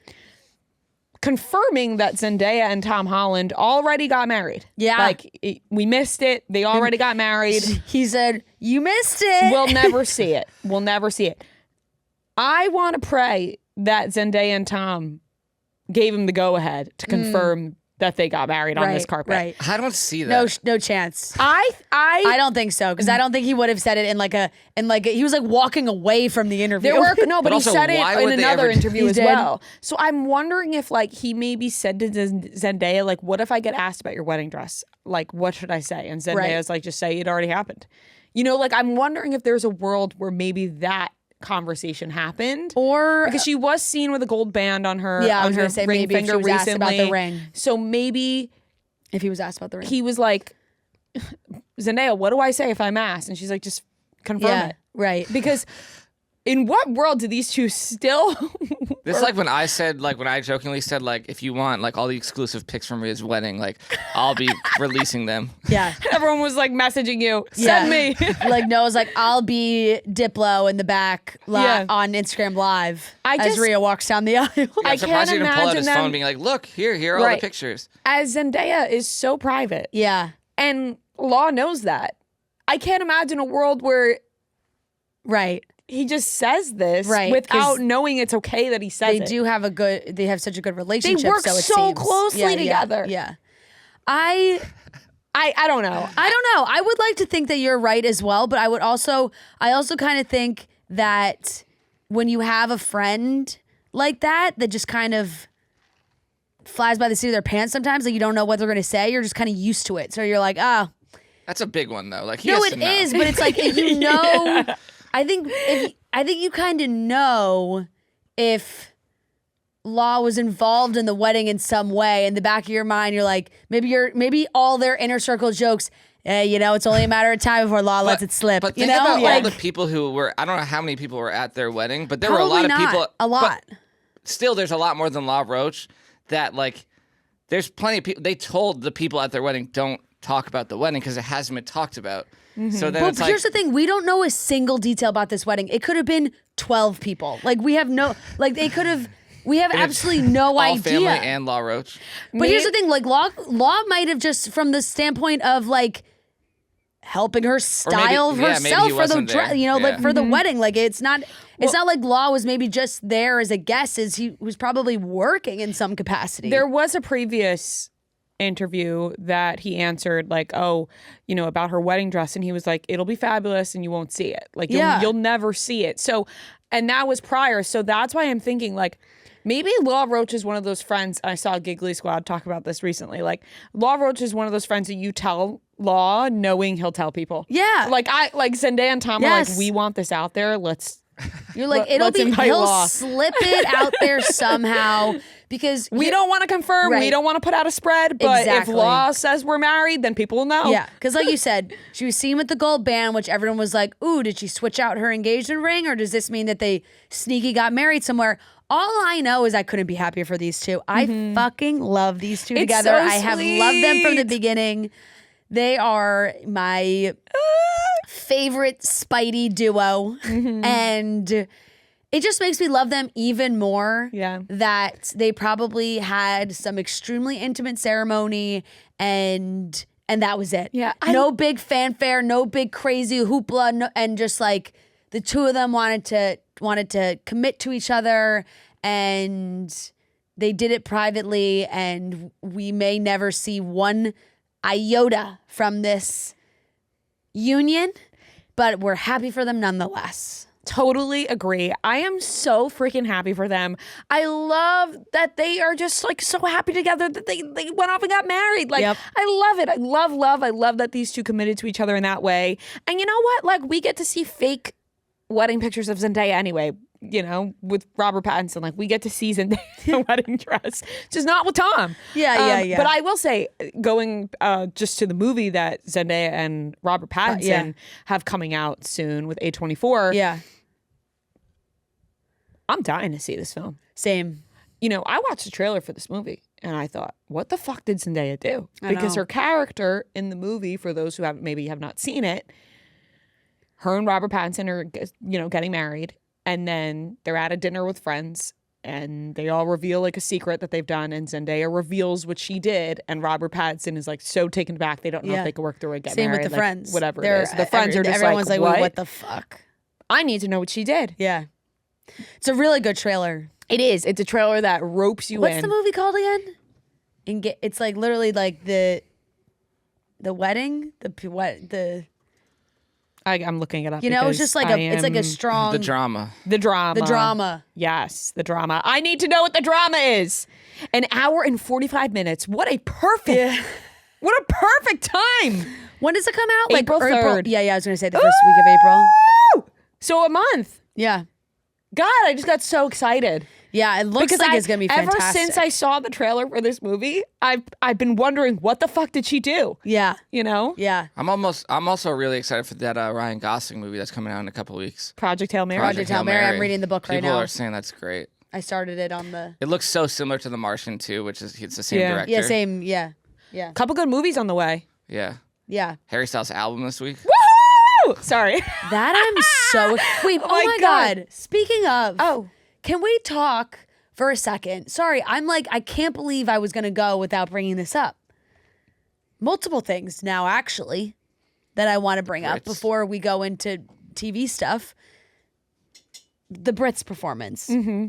confirming that Zendaya and Tom Holland already got married. Yeah. Like, we missed it. They already got married. He said, you missed it. We'll never see it. We'll never see it. I want to pray that Zendaya and Tom gave him the go-ahead to confirm that they got married on this carpet. Right. I don't see that. No chance. I don't think so because I don't think he would have said it in like he was like walking away from the interview. But he also, said it why in would they another ever- interview He as did. well. So I'm wondering if like he maybe said to Zendaya like, what if I get asked about your wedding dress? Like, what should I say? And Zendaya's like, just say it already happened. Like I'm wondering if there's a world where maybe that conversation happened, or because she was seen with a gold band on her I was her gonna say ring maybe if finger she was asked recently. about the ring. So maybe If he was asked about the ring, he was like, Zendaya, what do I say if I'm asked? And she's like, just confirm it. Right. Because in what world do these two still? This is like when I jokingly said, like, if you want, like, all the exclusive pics from Ria's wedding, like, I'll be releasing them. Yeah. Everyone was like messaging you, send me. Like Noah's like, I'll be Diplo in the back on Instagram Live as Ria walks down the aisle. I'm surprised he didn't pull out his them, phone being like, look, here are all the pictures. As Zendaya is so private. Yeah. And Law knows that. I can't imagine a world where he just says this without knowing it's okay that he says it. They have such a good relationship. They work so closely together. Yeah. I don't know. I would like to think that you're right as well, but I also kind of think that when you have a friend like that just kind of flies by the seat of their pants sometimes, like you don't know what they're going to say, you're just kind of used to it. So you're like, That's a big one though. Like it is, but it's like if you know, I think you kind of know if Law was involved in the wedding in some way. In the back of your mind, you're like, maybe all their inner circle jokes. It's only a matter of time before Law lets it slip. But think about all the people who were. I don't know how many people were at their wedding, but there were a lot of people. A lot. Still, there's a lot more than Law Roach. That like, there's plenty of people. They told the people at their wedding, don't talk about the wedding because it hasn't been talked about. Mm-hmm. So then but here's the thing: we don't know a single detail about this wedding. It could have been 12 people. Like we have they could have. We have absolutely no idea. All family and Law Roach. But here's the thing: like Law might have just from the standpoint of like helping her style herself for the for the wedding. Like it's not like Law was maybe just there as a guest, as he was probably working in some capacity. There was a previous interview that he answered like, about her wedding dress, and he was like, it'll be fabulous and you won't see it. Like you'll never see it. So, and that was prior. So that's why I'm thinking like, maybe Law Roach is one of those friends. I saw Giggly Squad talk about this recently. Like Law Roach is one of those friends that you tell Law knowing he'll tell people. Yeah. Like Zendaya and Tom are like, we want this out there. You're like, he'll slip it out there somehow because we don't want to confirm. Right. We don't want to put out a spread. But if Law says we're married, then people will know. Yeah. Because like you said, she was seen with the gold band, which everyone was like, ooh, did she switch out her engagement ring? Or does this mean that they sneaky got married somewhere? All I know is I couldn't be happier for these two. I fucking love these two together. So I have loved them from the beginning. They are my favorite Spidey duo. And it just makes me love them even more. Yeah. That they probably had some extremely intimate ceremony and that was it. Yeah. No big fanfare, no big crazy hoopla, and just like the two of them wanted to commit to each other, and they did it privately, and we may never see one iota from this union, but we're happy for them nonetheless. Totally agree. I am so freaking happy for them. I love that they are just like so happy together that they went off and got married. Like, I love it. I love that these two committed to each other in that way. And you know what? Like, we get to see fake wedding pictures of Zendaya anyway, with Robert Pattinson. Like, we get to see Zendaya's wedding dress, just not with Tom. Yeah. But I will say, going just to the movie that Zendaya and Robert Pattinson have coming out soon with A24. Yeah. I'm dying to see this film. Same. I watched the trailer for this movie and I thought, what the fuck did Zendaya do? Because know. her character in the movie, for those who have not seen it, her and Robert Pattinson are, getting married, and then they're at a dinner with friends, and they all reveal like a secret that they've done, and Zendaya reveals what she did, and Robert Pattinson is like so taken aback they don't know if they can work through it, get Same married. with the friends. Whatever it is. The friends are just everyone's like, what? What the fuck? I need to know what she did. Yeah. It's a really good trailer. It is. It's a trailer that ropes you in. What's the movie called again? It's like literally like the wedding, I'm looking it up. It's just like it's like a strong the drama. The drama. Yes, the drama. I need to know what the drama is. An hour and 45 minutes. What a perfect time. When does it come out? April 3rd. Yeah, I was gonna say the first week of April. So a month. Yeah. God, I just got so excited. Yeah, it looks like it's gonna be fantastic. Ever since I saw the trailer for this movie, I've been wondering what the fuck did she do? Yeah. You know? Yeah. I'm also really excited for that Ryan Gosling movie that's coming out in a couple weeks. Project Hail Mary. Project Hail Mary. I'm reading the book right now. People are saying that's great. I started it on the. It looks so similar to The Martian too, which is it's the same director. Yeah, same. Yeah. Yeah. Couple good movies on the way. Yeah. Yeah. Harry Styles' album this week. Woo! Sorry. That I'm so. Wait. Oh my God. Speaking of. Oh. Can we talk for a second? Sorry, I can't believe I was going to go without bringing this up. Multiple things now, actually, that I want to bring up before we go into TV stuff. The Brits performance. Mm-hmm.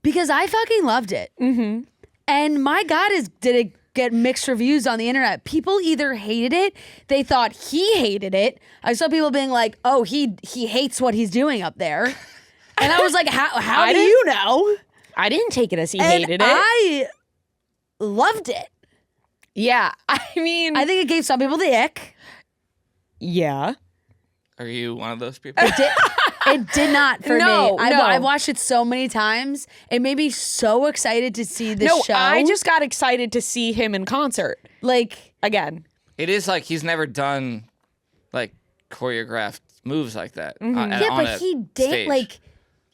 Because I fucking loved it. Mm-hmm. And my God, did it get mixed reviews on the internet. People either hated it, they thought he hated it. I saw people being like, oh, he hates what he's doing up there. And I was like, how do you know? I didn't take it as he hated it. I loved it. Yeah. I mean. I think it gave some people the ick. Yeah. Are you one of those people? It did not for me. No. I watched it so many times. It made me so excited to see the show. I just got excited to see him in concert. Like. Again. It is like he's never done like choreographed moves like that. Yeah, but he did like.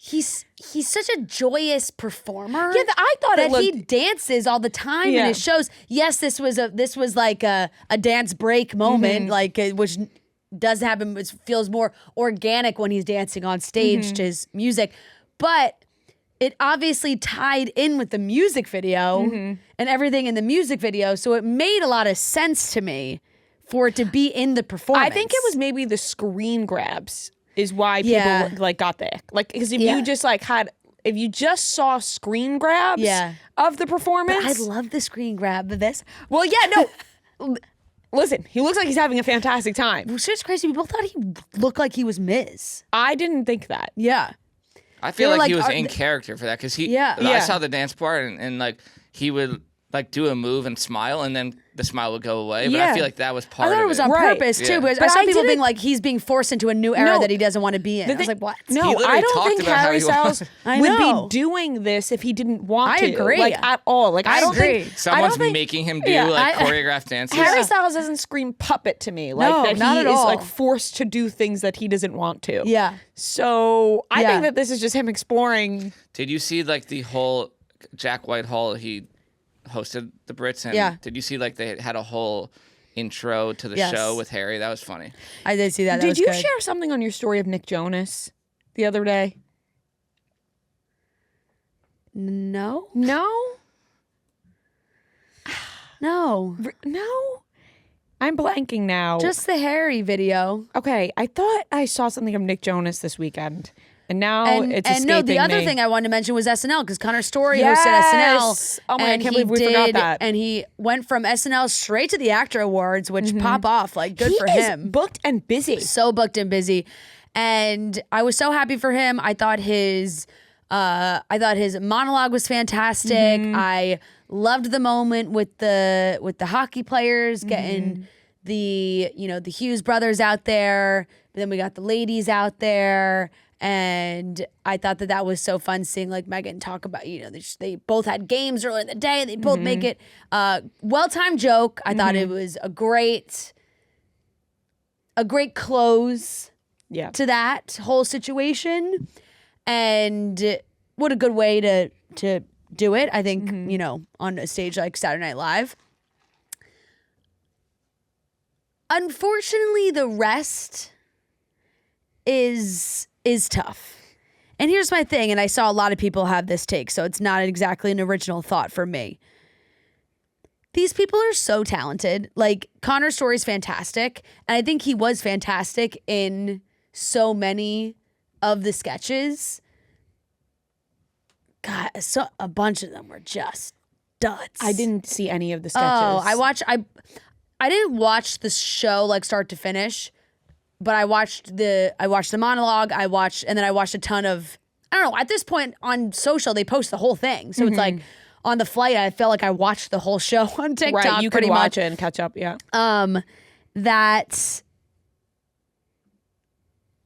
He's such a joyous performer. Yeah, I thought that he dances all the time in his shows. Yes, this was like a dance break moment, like which does happen. It feels more organic when he's dancing on stage to his music, but it obviously tied in with the music video and everything in the music video, so it made a lot of sense to me for it to be in the performance. I think it was maybe the screen grabs. Is why people like got the ick. Like, because if you just if you just saw screen grabs of the performance. But I love the screen grab of this. Well, yeah, no. Listen, he looks like he's having a fantastic time. It was just crazy. People thought he looked like he was Miz. I didn't think that. Yeah. I feel like he was in character for that because I saw the dance part and like he would like do a move and smile and then the smile would go away. But I feel like that was part of it. I thought it was on purpose too, because I saw people being like, he's being forced into a new era that he doesn't want to be in. I was like, what? No, I don't think Harry Styles would be doing this if he didn't want to. I agree. Like, at all. Like, I don't agree. think... Someone's making him do like choreographed dances. Harry Styles doesn't scream puppet to me. Like, no, that not he at is all. like forced to do things that he doesn't want to. Yeah. So I think that this is just him exploring. Did you see like the whole Jack Whitehall, he hosted the Brits, and did you see like they had a whole intro to the show with Harry? That was funny. I did see that. Did you share something on your story of Nick Jonas the other day? No. No? No. No? I'm blanking now. Just the Harry video. Okay, I thought I saw something of Nick Jonas this weekend. And now it's escaping no, the other me. thing I wanted to mention was SNL, because Connor Storrie hosted SNL. Oh my God, I can't believe we forgot that. And he went from SNL straight to the Actor Awards, which pop off, like good for He him. is booked and busy. So booked and busy. And I was so happy for him. I thought his monologue was fantastic. I loved the moment with the hockey players getting the Hughes brothers out there. But then we got the ladies out there. And I thought that was so fun seeing like Megan talk about, they both had games earlier in the day. They both make it well-timed joke. I thought it was a great close to that whole situation. And what a good way to do it. I think, on a stage like Saturday Night Live. Unfortunately, the rest is tough. And here's my thing, and I saw a lot of people have this take, so it's not exactly an original thought for me. These people are so talented. Like, Connor Storrie's fantastic, and I think he was fantastic in so many of the sketches. God, a bunch of them were just duds. I didn't see any of the sketches. Oh, I didn't watch the show like start to finish. But I watched the monologue, and then I watched a ton of, I don't know, at this point on social, they post the whole thing. So it's like on the flight, I felt like I watched the whole show on TikTok. Right, you could watch it and catch up, yeah. That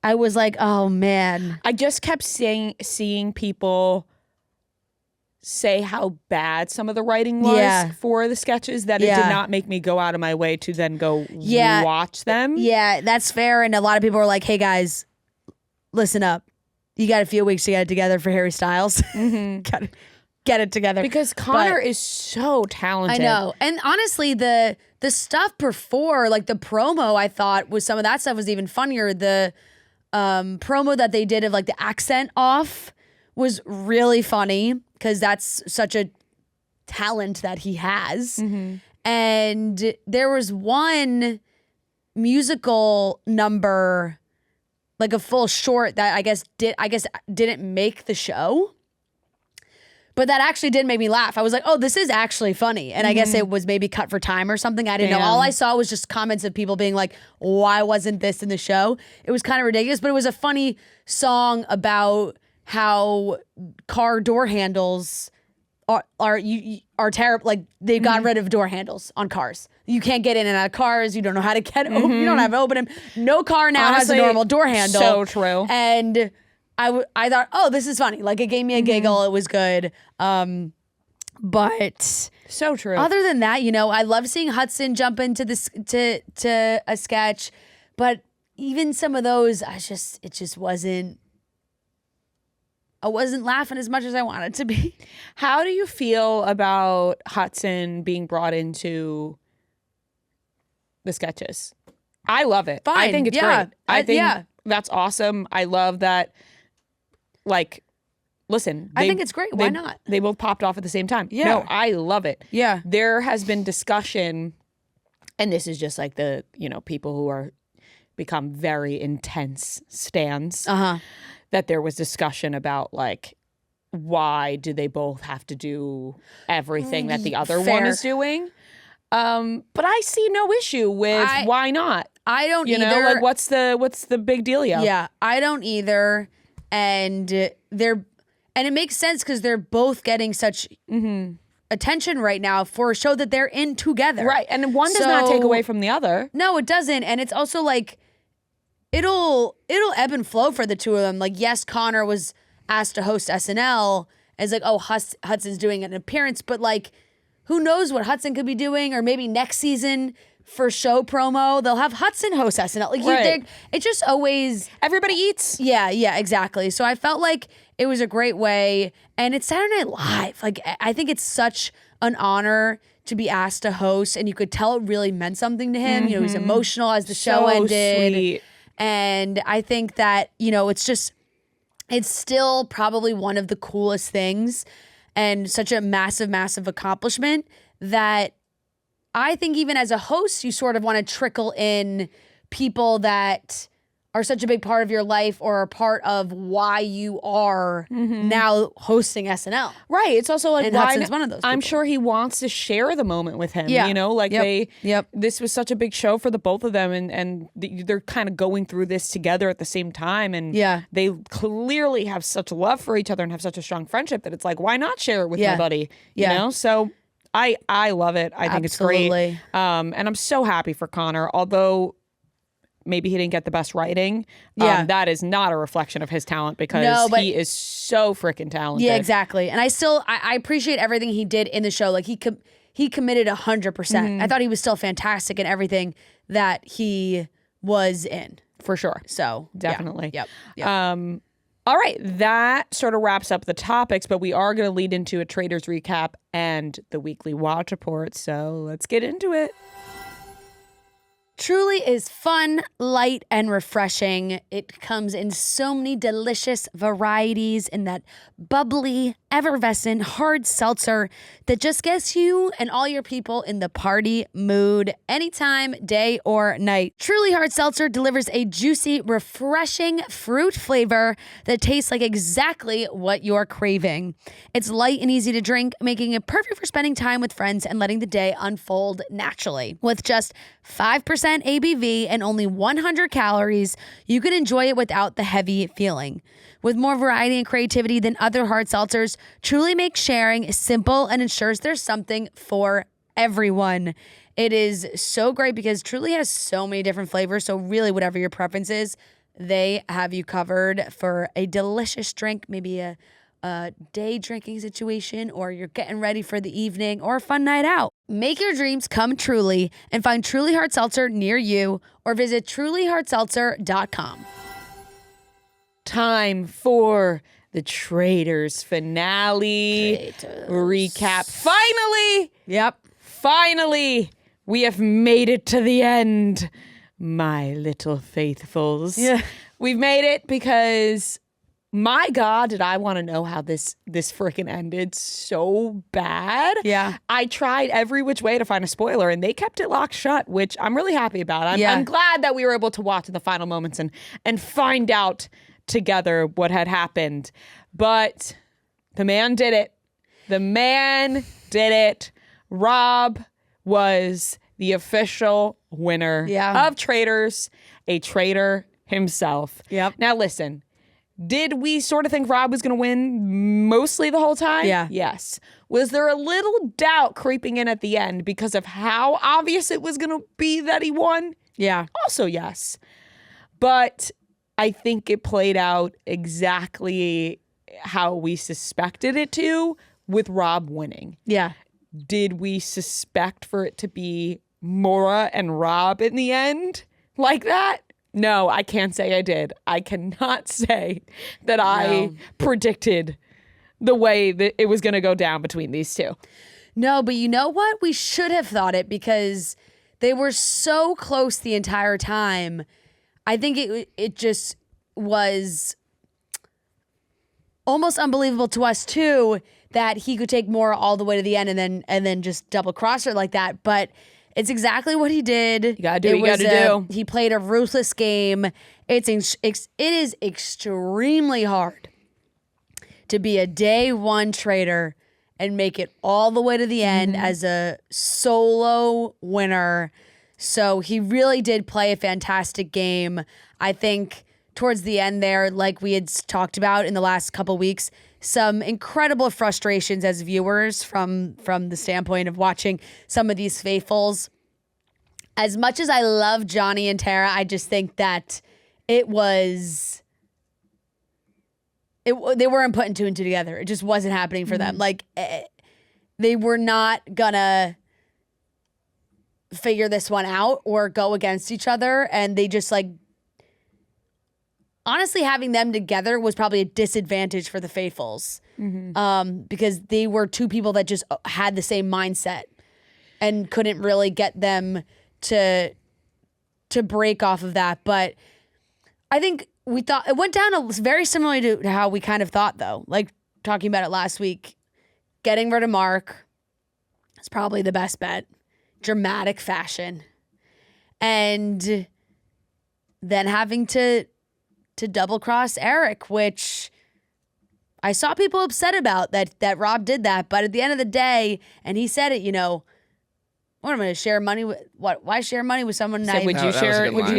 I was like, oh man. I just kept seeing people say how bad some of the writing was for the sketches that it did not make me go out of my way to then go watch them. Yeah, that's fair. And a lot of people are like, hey guys, listen up. You got a few weeks to get it together for Harry Styles. Gotta get it together. Because Connor is so talented. I know. And honestly, the stuff before, like the promo, I thought was some of that stuff was even funnier. The promo that they did of like the accent off was really funny because that's such a talent that he has. And there was one musical number, like a full short that I guess didn't make the show. But that actually did make me laugh. I was like, oh, this is actually funny. And I guess it was maybe cut for time or something. I didn't know. All I saw was just comments of people being like, why wasn't this in the show? It was kind of ridiculous, but it was a funny song about how car door handles are terrible. Like they've gotten rid of door handles on cars. You can't get in and out of cars. You don't know how to get open. You don't have to open them. No car now Honestly, has a normal door handle. So true. And I thought, oh, this is funny. Like it gave me a giggle. It was good. But so true. Other than that, you know, I love seeing Hudson jump into this to a sketch. But even some of those, it just wasn't. I wasn't laughing as much as I wanted to be. How do you feel about Hudson being brought into the sketches? I love it. Fine. I think it's great. I think yeah. that's awesome. I love that. Like, listen. I think it's great. Why not? They both popped off at the same time. Yeah. No, I love it. Yeah. There has been discussion, and this is just like the, people who are become very intense stans. That there was discussion about like, why do they both have to do everything that the other one is doing? But I see no issue with why not. I don't either. Like what's the big dealio? Yeah, I don't either. And it makes sense because they're both getting such attention right now for a show that they're in together. Right. And one does not take away from the other. No, it doesn't. And it's also like it'll ebb and flow for the two of them. Like, yes, Connor was asked to host SNL as like, oh, Hudson's doing an appearance, but like, who knows what Hudson could be doing? Or maybe next season for show promo, they'll have Hudson host SNL. Like, it's just always everybody eats. Yeah, exactly. So I felt like it was a great way, and it's Saturday Night Live. Like, I think it's such an honor to be asked to host, and you could tell it really meant something to him. He's emotional as the show ended. Sweet. And I think that, it's still probably one of the coolest things and such a massive, massive accomplishment that I think even as a host, you sort of want to trickle in people that are such a big part of your life or are part of why you are now hosting SNL. Right. It's also like, and Hudson's one of those people. I'm sure he wants to share the moment with him. Yeah. This was such a big show for the both of them, and they're kind of going through this together at the same time. And they clearly have such love for each other and have such a strong friendship that it's like, why not share it with my buddy? You know? So I love it. I think it's great. And I'm so happy for Connor, although maybe he didn't get the best writing. That is not a reflection of his talent because he is so freaking talented. Yeah, exactly. And I appreciate everything he did in the show. Like he committed 100%. I thought he was still fantastic in everything that he was in. For sure. So definitely. Yep. All right, that sort of wraps up the topics, but we are going to lead into a Traitors recap and the weekly watch report. So let's get into it. Truly is fun, light, and refreshing. It comes in so many delicious varieties in that bubbly, effervescent, hard seltzer that just gets you and all your people in the party mood anytime, day or night. Truly Hard Seltzer delivers a juicy, refreshing fruit flavor that tastes like exactly what you're craving. It's light and easy to drink, making it perfect for spending time with friends and letting the day unfold naturally. With just 5% ABV and only 100 calories, you can enjoy it without the heavy feeling. With more variety and creativity than other hard seltzers, Truly makes sharing simple and ensures there's something for everyone. It is so great because Truly has so many different flavors, so really whatever your preference is, they have you covered for a delicious drink, maybe a a day drinking situation, or you're getting ready for the evening or a fun night out. Make your dreams come truly and find Truly Hard Seltzer near you or visit trulyhardseltzer.com. Time for the Traitors finale recap. Finally! Yep. Finally, we have made it to the end, my little faithfuls. Yeah. We've made it because, my God, did I want to know how this freaking ended so bad. Yeah. I tried every which way to find a spoiler, and they kept it locked shut, which I'm really happy about. I'm glad that we were able to watch in the final moments and find out together what had happened. But the man did it. The man did it. Rob was the official winner of Traitors, a traitor himself. Yep. Now listen, did we sort of think Rob was going to win mostly the whole time? Yeah. Yes. Was there a little doubt creeping in at the end because of how obvious it was going to be that he won? Yeah. Also yes. But I think it played out exactly how we suspected it to, with Rob winning. Yeah. Did we suspect for it to be Maura and Rob in the end like that? No, I can't say I did. I cannot say that I predicted the way that it was going to go down between these two. No, but you know what? We should have thought it because they were so close the entire time. I think it just was almost unbelievable to us too that he could take Maura all the way to the end and then just double cross her like that. But it's exactly what he did. You gotta do what you gotta do. He played a ruthless game. It is extremely hard to be a day one traitor and make it all the way to the end as a solo winner. So he really did play a fantastic game. I think towards the end there, like we had talked about in the last couple weeks, some incredible frustrations as viewers from the standpoint of watching some of these faithfuls. As much as I love Johnny and Tara, I just think that they weren't putting two and two together. It just wasn't happening for them. Like, they were not gonna figure this one out or go against each other. And they just honestly, having them together was probably a disadvantage for the faithfuls. Because they were two people that just had the same mindset and couldn't really get them to break off of that. But I think we thought it went down very similarly to how we kind of thought, though. Like talking about it last week, getting rid of Mark is probably the best bet. Dramatic fashion. And then having to double cross Eric, which I saw people upset about that Rob did that. But at the end of the day, and he said it, what am I going to share money with? What? Why share money with someone? So would you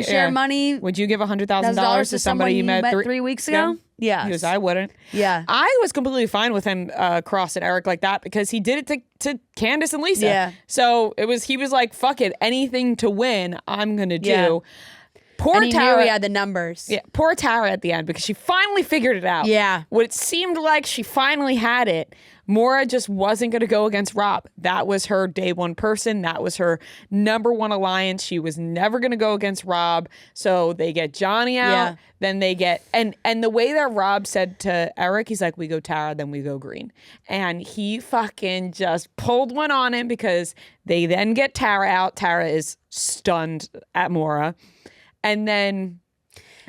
share money? Would you give $100,000 to somebody you met 3 weeks ago? Yeah. He goes, I wouldn't. Yeah. I was completely fine with him crossing Eric like that because he did it to Candace and Lisa. Yeah. So he was like, fuck it, anything to win, I'm going to do. Yeah. Poor and Tara. Knew he had the numbers. Yeah, poor Tara at the end because she finally figured it out. Yeah. What it seemed like she finally had it. Maura just wasn't going to go against Rob. That was her day one person. That was her number one alliance. She was never going to go against Rob. So they get Johnny out. Yeah. Then they get, and the way that Rob said to Eric, he's like, we go Tara, then we go Green. And he fucking just pulled one on him because they then get Tara out. Tara is stunned at Maura. And then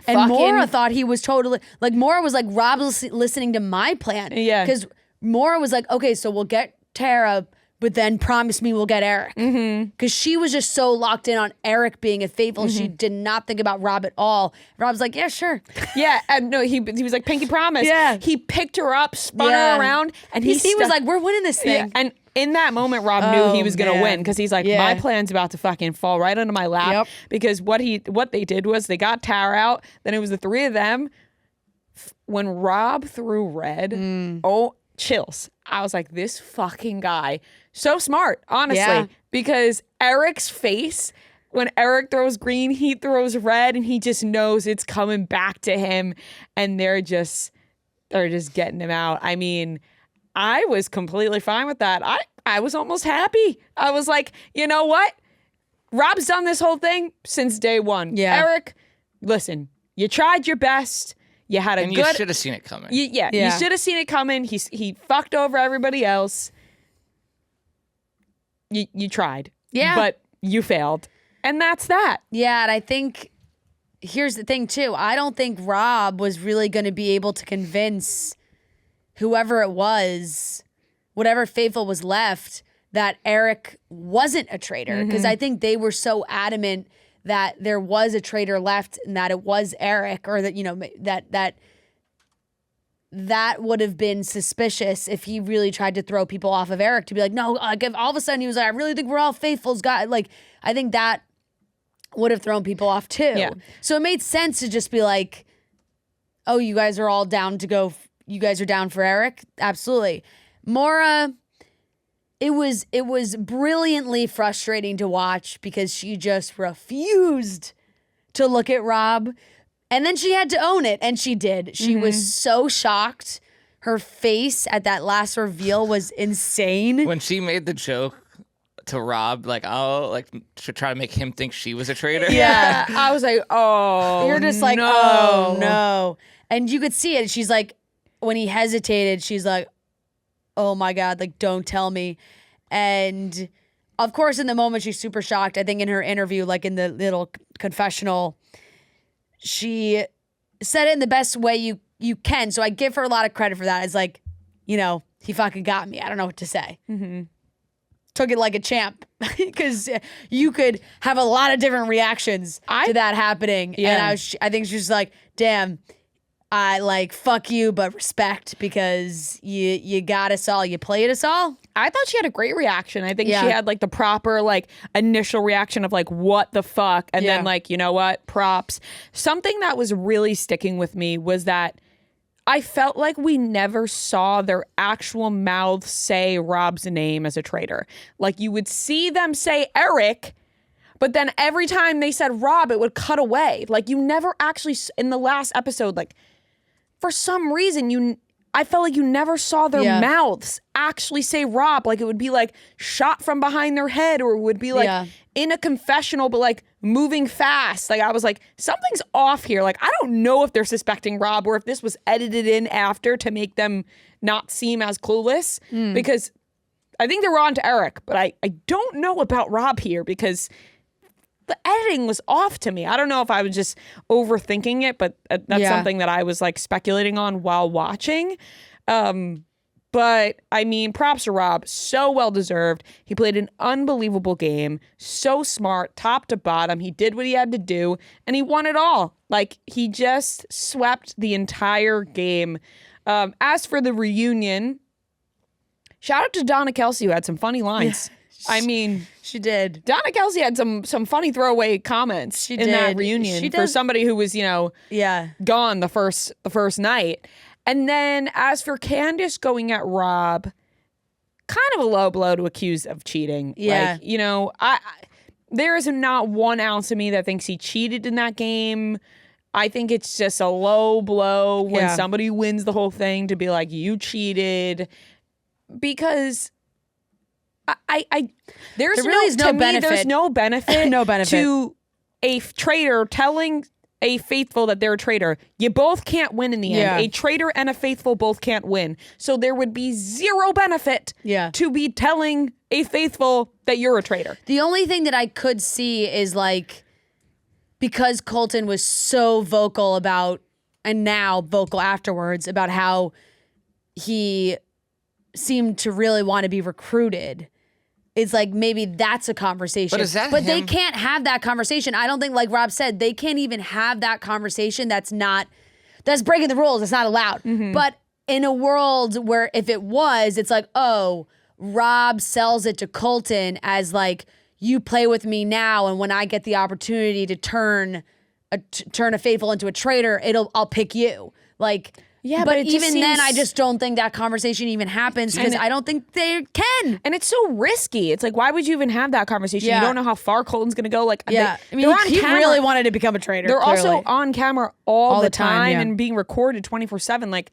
and Maura thought he was totally, Maura was like, Rob's listening to my plan. Yeah. Because Maura was like, okay, so we'll get Tara, but then promise me we'll get Eric. Because she was just so locked in on Eric being a faithful. She did not think about Rob at all. Rob's like, yeah, sure. Yeah, and no, he was like, pinky promise. Yeah. He picked her up, spun her around, and he was like, we're winning this thing. Yeah, and in that moment, Rob knew he was going to win because he's like, my plan's about to fucking fall right onto my lap. Yep. Because what they did was they got Tara out. Then it was the three of them. When Rob threw red, chills. I was like, this fucking guy, so smart, honestly. Because Eric's face, when Eric throws green, he throws red, and he just knows it's coming back to him. And they're just are just getting him out. I mean, I was completely fine with that. I was almost happy. I was like, you know what? Rob's done this whole thing since day one. Yeah. Eric, listen, you tried your best. You had a and good... you should have seen it coming. You should have seen it coming. He fucked over everybody else. You tried. Yeah. But you failed. And that's that. Yeah, and I think here's the thing too. I don't think Rob was really going to be able to convince whoever it was, whatever faithful was left, that Eric wasn't a traitor. Because I think they were so adamant that there was a traitor left and that it was Eric, or that, you know, that would have been suspicious if he really tried to throw people off of Eric, to be like, no, like if all of a sudden he was like, I really think we're all faithfuls, guys. Like, I think that would have thrown people off too. Yeah. So it made sense to just be like, oh, you guys are all down to go. You guys are down for Eric? Absolutely. Maura, it was brilliantly frustrating to watch because she just refused to look at Rob. And then she had to own it, and she did. She was so shocked. Her face at that last reveal was insane. When she made the joke to Rob, like, oh, like to try to make him think she was a traitor. Yeah. I was like, oh, You're just like, no. oh, no. And you could see it. She's like, when he hesitated, she's like, oh my God, like, don't tell me. And of course, in the moment, she's super shocked. I think in her interview, like in the little confessional, she said it in the best way you can. So I give her a lot of credit for that. It's like, you know, he fucking got me. I don't know what to say. Took it like a champ, because you could have a lot of different reactions to that happening. Yeah. And I think she's like, damn, I like, fuck you, but respect, because you got us all. You played us all. I thought she had a great reaction. I think Yeah. she had like the proper like initial reaction of like, what the fuck? And Yeah. then like, you know what? Props. Something that was really sticking with me was that I felt like we never saw their actual mouths say Rob's name as a traitor. Like you would see them say Eric, but then every time they said Rob, it would cut away. Like you never actually, in the last episode, like for some reason, I felt like you never saw their mouths actually say Rob. Like it would be like shot from behind their head, or it would be like in a confessional, but like moving fast. Like I was like, something's off here. Like I don't know if they're suspecting Rob or if this was edited in after to make them not seem as clueless, because I think they were on to Eric, but I don't know about Rob here because the editing was off to me. I don't know if I was just overthinking it, but that's something that I was like speculating on while watching. But I mean, props to Rob. So well deserved. He played an unbelievable game. So smart, top to bottom. He did what he had to do, and he won it all. Like he just swept the entire game. As for the reunion, shout out to Donna Kelsey, who had some funny lines. I mean, She did. Donna Kelsey had some funny throwaway comments in that reunion She for does- somebody who was, you know, gone the first night. And then as for Candace going at Rob, kind of a low blow to accuse of cheating. Yeah. Like, you know, I there is not 1 ounce of me that thinks he cheated in that game. I think it's just a low blow when somebody wins the whole thing to be like, you cheated, because there really is no benefit. There's no benefit, No benefit. to a traitor telling a faithful that they're a traitor. You both can't win in the end. Yeah. A traitor and a faithful both can't win. So there would be zero benefit to be telling a faithful that you're a traitor. The only thing that I could see is like, because Colton was so vocal about, and now vocal afterwards, about how he seemed to really want to be recruited. It's like, maybe that's a conversation. But is that they him? can't have that conversation. I don't think, like Rob said, they can't even have that conversation. That's breaking the rules. It's not allowed. But in a world where if it was, it's like, oh, Rob sells it to Colton as like, you play with me now, and when I get the opportunity to turn a faithful into a traitor, I'll pick you. Like, Yeah, but but it just even then, seems- I just don't think that conversation even happens, because I don't think they can. And it's so risky. It's like, why would you even have that conversation? Yeah. You don't know how far Colton's going to go. Like, I mean, they're on he camera. really wanted to become a traitor. They're clearly. also on camera all the time yeah. and being recorded 24/7. Like,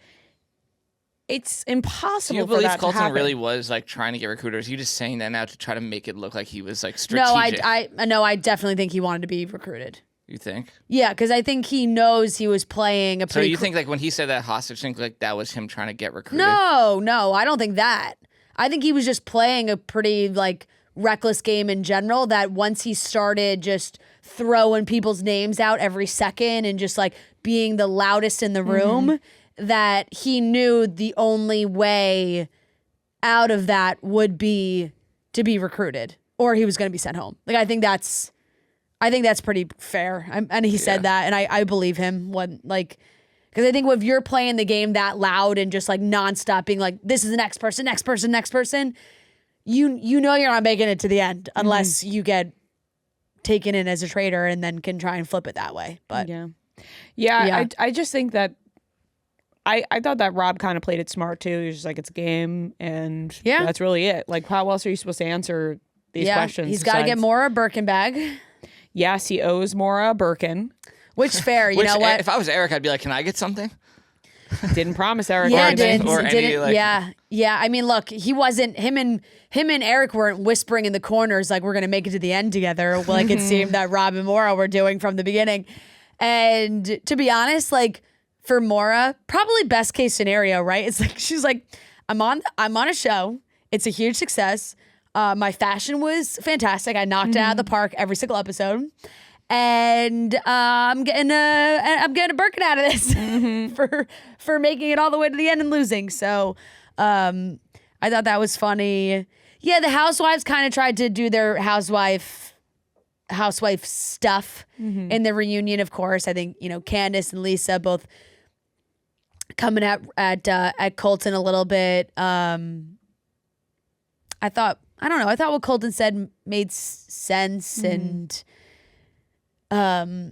it's Do impossible you for believe that to Colton happen. really was like trying to get recruiters? You just saying that now to try to make it look like he was like No, strategic? I definitely think he wanted to be recruited. You think? Yeah, because I think he knows he was playing a So pretty. you think like when he said that hostage thing, like that was him trying to get recruited? No, I don't think that. I think he was just playing a pretty like reckless game in general. That once he started just throwing people's names out every second and just like being the loudest in the room, that he knew the only way out of that would be to be recruited, or he was going to be sent home. Like I think that's pretty fair. And he said that, and I believe him when like. Because I think if you're playing the game that loud and just like nonstop being like, this is the next person, you know you're not making it to the end unless you get taken in as a traitor and then can try and flip it that way. But Yeah. I just think that I thought that Rob kind of played it smart too. He was just like, it's a game, and that's really it. Like, how else are you supposed to answer these questions? He's got to get Maura a Birkin bag. Yes, he owes Maura a Birkin. Which fair, you know what? If I was Eric, I'd be like, can I get something? Didn't promise Eric. Yeah, anything. yeah. I mean, look, he wasn't him and Eric weren't whispering in the corners like we're gonna make it to the end together. Like it seemed that Rob and Maura were doing from the beginning. And to be honest, like for Maura, probably best case scenario, right? It's like she's like, I'm on a show. It's a huge success. My fashion was fantastic. I knocked it out of the park every single episode. And I'm getting a Birkin out of this for making it all the way to the end and losing. So I thought that was funny. Yeah, the housewives kind of tried to do their housewife stuff in the reunion. Of course, I think Candace and Lisa both coming at Colton a little bit. I thought what Colton said made sense and. In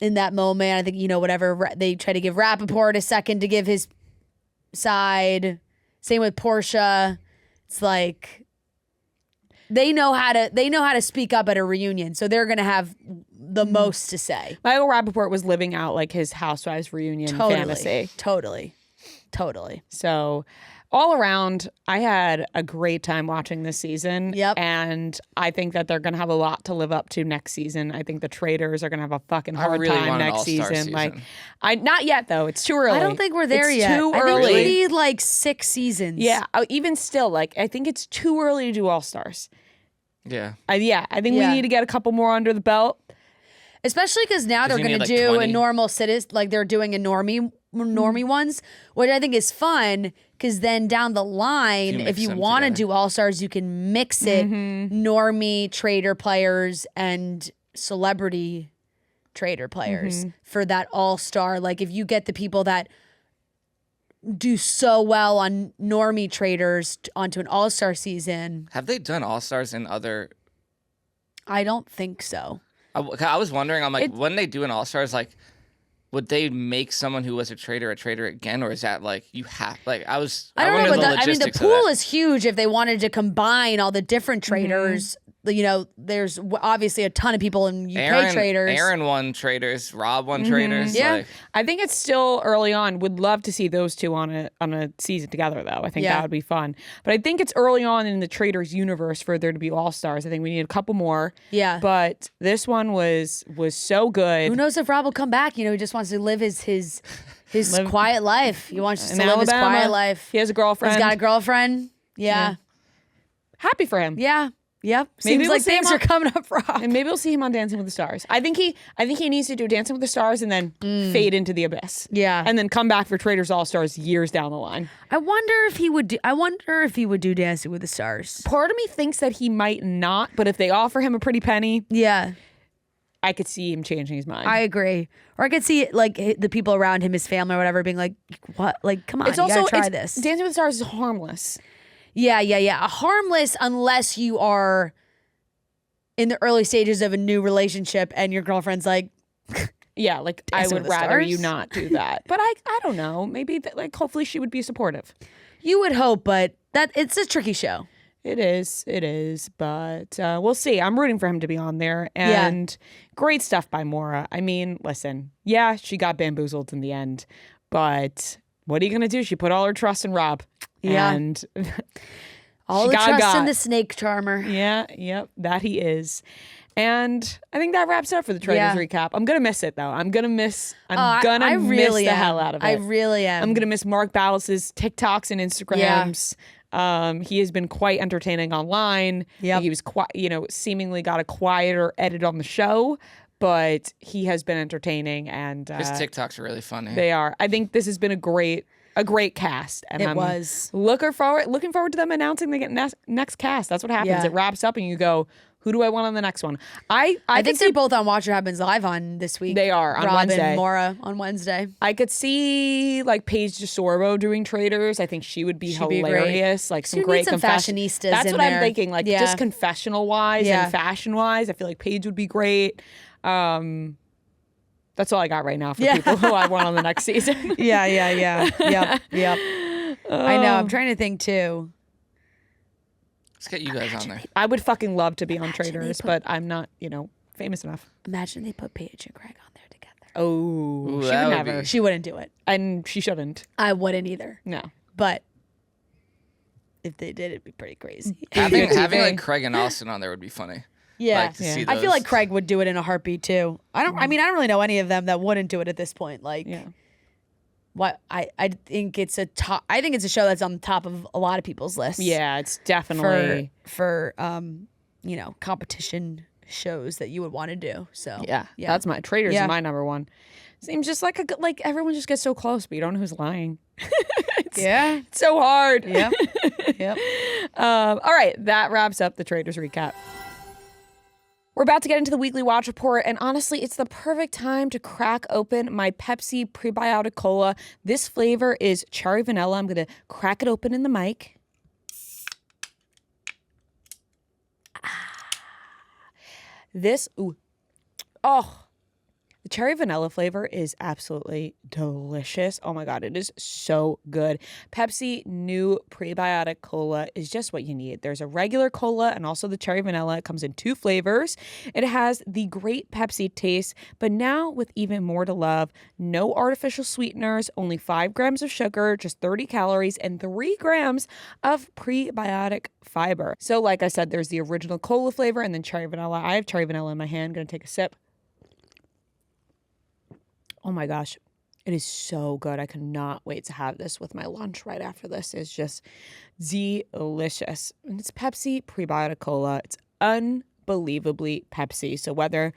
that moment, I think, whatever, they try to give Rappaport a second to give his side. Same with Portia. It's like they know how to speak up at a reunion, so they're gonna have the most to say. Michael Rappaport was living out like his Housewives reunion fantasy. Totally. So all around, I had a great time watching this season. Yep. And I think that they're going to have a lot to live up to next season. I think the Traitors are going to have a fucking hard really time want an next all-star season. Like, not yet though. It's too early. I don't think we're there it's yet. Too I early. think we need like 6 seasons. Yeah. Even still, like, I think it's too early to do All Stars. Yeah. I think we need to get a couple more under the belt. Especially because now they're you going to need, like, do 20. a normal citizen, like they're doing a normie ones, which I think is fun because then down the line, if you want to do All Stars, you can mix it normie traitor players and celebrity traitor players for that All Star. Like if you get the people that do so well on normie traitors onto an All Star season. Have they done All Stars in other? I don't think so. I was wondering. I'm like, when they do an All Stars, like, would they make someone who was a traitor again, or is that like you have? Like, I don't know, but the logistics pool is huge. If they wanted to combine all the different traitors, there's obviously a ton of people in UK traitors. Aaron won Traitors. Rob won Traitors. Yeah. Like, I think it's still early on. Would love to see those two on a season together, though. I think that would be fun. But I think it's early on in the Traitors universe for there to be All Stars. I think we need a couple more. Yeah. But this one was so good. Who knows if Rob will come back? He just wants to live his quiet life. He wants to live his quiet life. He has a girlfriend. He's got a girlfriend. Yeah. Happy for him. Yeah. Yep. Maybe Seems we'll like see him things are coming up for Rob. And maybe we'll see him on Dancing with the Stars. I think he needs to do Dancing with the Stars and then fade into the abyss. Yeah. And then come back for Traitors All Stars years down the line. I wonder if he would do Dancing with the Stars. Part of me thinks that he might not, but if they offer him a pretty penny, Yeah. I could see him changing his mind. I agree. Or I could see like the people around him, his family or whatever, being like, what? Like, come on, it's you also gotta try this. Dancing with the Stars is harmless. Yeah. Harmless unless you are in the early stages of a new relationship and your girlfriend's like, yeah, like I Dancing would with the rather Stars? you not do that. But I don't know. Maybe hopefully she would be supportive. you would hope, but it's a tricky show. It is, but we'll see. I'm rooting for him to be on there, and great stuff by Maura. I mean, listen, yeah, she got bamboozled in the end, but what are you gonna do? She put all her trust in Rob. Yeah. And All she the got trust in got. the snake charmer. Yep, that he is. And I think that wraps up for the Traitors recap. I'm gonna miss it though. I'm gonna miss the hell out of it. I really am. I'm gonna miss Mark Ballas's TikToks and Instagrams. He has been quite entertaining online. Yep. He was seemingly got a quieter edit on the show, but he has been entertaining, and His TikToks are really funny. they are. I think this has been a great cast, and It I'm was. looking forward to them announcing the next cast. That's what happens. Yeah. It wraps up, and you go, who do I want on the next one? I think they're both on Watch What Happens Live on this week. They are, on Rob Wednesday. and Maura on Wednesday. I could see like Paige DeSorbo doing Traitors. I think she would be She'd be hilarious. Like some She'd great need some fashionistas That's in what there. I'm thinking. Like Yeah. just confessional wise Yeah. and fashion wise. I feel like Paige would be great. That's all I got right now for people who I want on the next season. Yeah. Yep. I know. I'm trying to think too. Let's get you guys on there. I would fucking love to be on Imagine they Traitors, put- but I'm not, famous enough. Imagine they put Paige and Craig on there together. Oh, Ooh, she that would would never. be- She wouldn't do it. And she shouldn't. I wouldn't either. No. But if they did, it'd be pretty crazy. Having TV. like Craig and Austin on there would be funny. Yeah. Like, to see I feel those. like Craig would do it in a heartbeat too. I don't really know any of them that wouldn't do it at this point. Like Yeah. what I think it's a show that's on the top of a lot of people's lists. Yeah, it's definitely. for competition shows that you would want to do. So Yeah, that's my Traitors Yeah. is my number one. Seems just like everyone just gets so close, but you don't know who's lying. yeah. It's so hard. Yep. Yep. All right, that wraps up the Traitors recap. We're about to get into the weekly watch report, and honestly, it's the perfect time to crack open my Pepsi Prebiotic Cola. This flavor is cherry vanilla. I'm going to crack it open in the mic. The cherry vanilla flavor is absolutely delicious. Oh my God, it is so good. Pepsi new prebiotic cola is just what you need. There's a regular cola and also the cherry vanilla. It comes in 2 flavors. It has the great Pepsi taste, but now with even more to love. No artificial sweeteners, only 5 grams of sugar, just 30 calories, and 3 grams of prebiotic fiber. So like I said, there's the original cola flavor and then cherry vanilla. I have cherry vanilla in my hand. Gonna take a sip. Oh my gosh, it is so good. I cannot wait to have this with my lunch right after this. It's just delicious. And it's Pepsi Prebiotic Cola. It's unbelievably Pepsi. So whether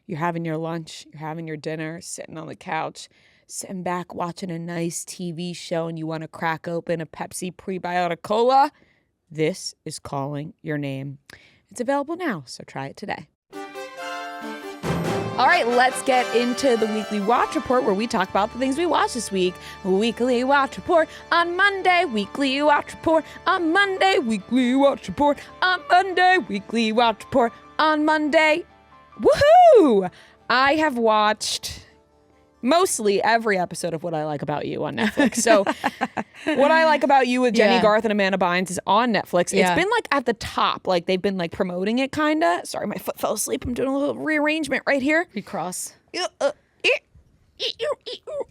you're having your lunch, you're having your dinner, sitting on the couch, sitting back watching a nice TV show and you want to crack open a Pepsi Prebiotic Cola, this is calling your name. It's available now, so try it today. All right, let's get into the weekly watch report where we talk about the things we watched this week. Weekly watch report on Monday, weekly watch report on Monday, weekly watch report on Monday, weekly watch report on Monday. Woohoo! I have watched mostly every episode of What I Like About You on Netflix. So What I Like About You with Jenny Yeah. Garth and Amanda Bynes is on Netflix. Yeah. It's been like at the top. Like they've been like promoting it kind of. Sorry, my foot fell asleep. I'm doing a little rearrangement right here. Recross.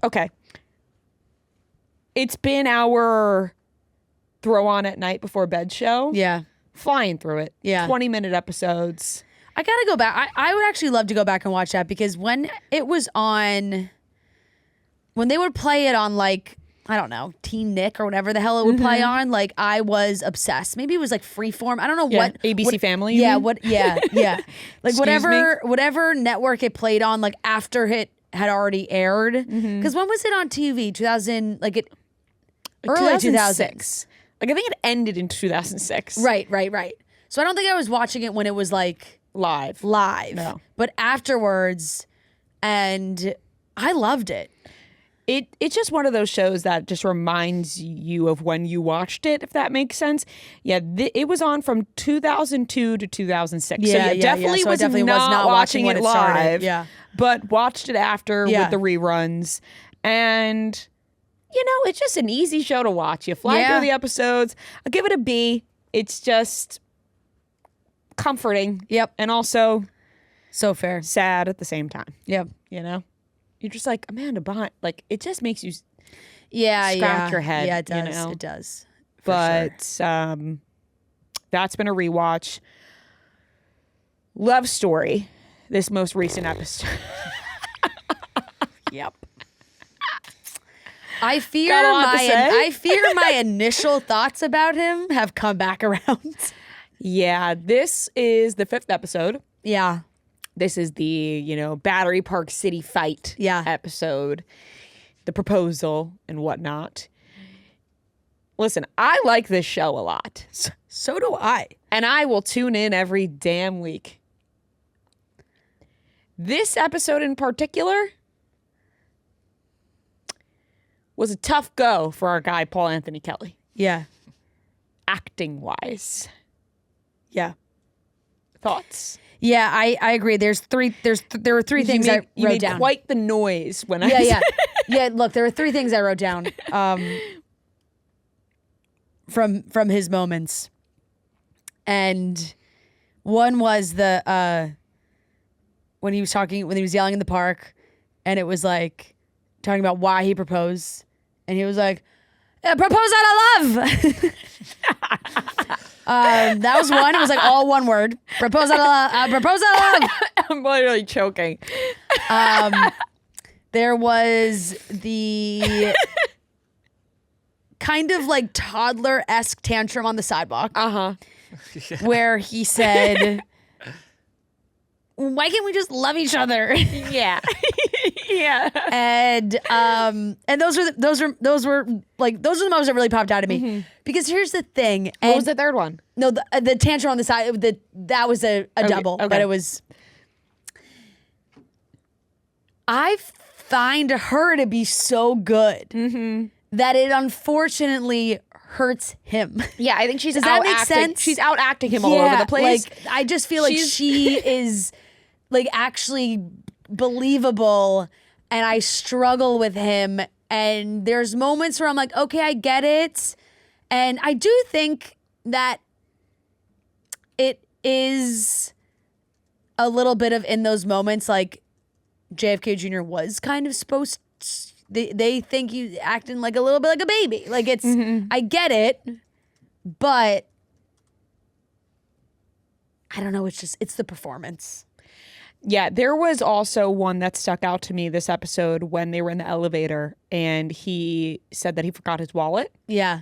Okay. It's been our throw on at night before bed show. Yeah. Flying through it. Yeah. 20-minute episodes. I gotta go back. I would actually love to go back and watch that because when it was on, when they would play it on like, I don't know, Teen Nick or whatever the hell it would play on, like I was obsessed. Maybe it was like Freeform. I don't know Yeah, what ABC Family, you mean? Yeah. Like Excuse whatever network it played on, like after it had already aired. Because when was it on TV? 2000, like it early 2006. Like I think it ended in 2006. Right. So I don't think I was watching it when it was like Live. No. but afterwards, and I loved it. It's just one of those shows that just reminds you of when you watched it, if that makes sense. Yeah, it was on from 2002 to 2006. So Yeah, you definitely, So I was, definitely not was not watching when it started. live. Yeah. But watched it after Yeah. with the reruns. And, it's just an easy show to watch. You fly Yeah. through the episodes. I'll give it a B. It's just comforting. Yep. And also So fair. sad at the same time. Yep. You're just like, Amanda Bynes. Like, it just makes you... scratch your head. Yeah, it does. You know? It does. But that's been a rewatch. Love Story, this most recent episode. Yep. I fear Got a lot to say? my initial thoughts about him have come back around. Yeah, this is the 5th episode. Yeah. This is the, Battery Park City fight episode, the proposal and whatnot. Listen, I like this show a lot. So do I. And I will tune in every damn week. This episode in particular was a tough go for our guy, Paul Anthony Kelly. Yeah. Acting-wise. Yeah. Thoughts? Yeah, I agree. There were three things I you wrote made down. quite the noise when I Yeah. Yeah, look, there were 3 things I wrote down from his moments. And one was the when he was yelling in the park, and it was like talking about why he proposed, and he was like, propose out of love. That was one. It was like all one word. Propose out of love. Propose out of love. I'm literally choking. There was the kind of like toddler-esque tantrum on the sidewalk. Where he said, why can't we just love each other? Yeah. Yeah. And those were the moments that really popped out at me. Because here's the thing. What was the third one? No, the tantrum on the side, that was a double. Okay. But it was, I find her to be so good that it unfortunately hurts him. Yeah, I think she's Does that make out-acting. sense? She's out acting him all over the place. Like, I just feel like she is like actually believable, and I struggle with him. And there's moments where I'm like, okay, I get it. And I do think that it is a little bit of, in those moments, like JFK Jr. was kind of supposed to, they think he's acting like a little bit like a baby. Like it's, I get it, but I don't know. It's the performance. Yeah, there was also one that stuck out to me this episode when they were in the elevator and he said that he forgot his wallet. Yeah.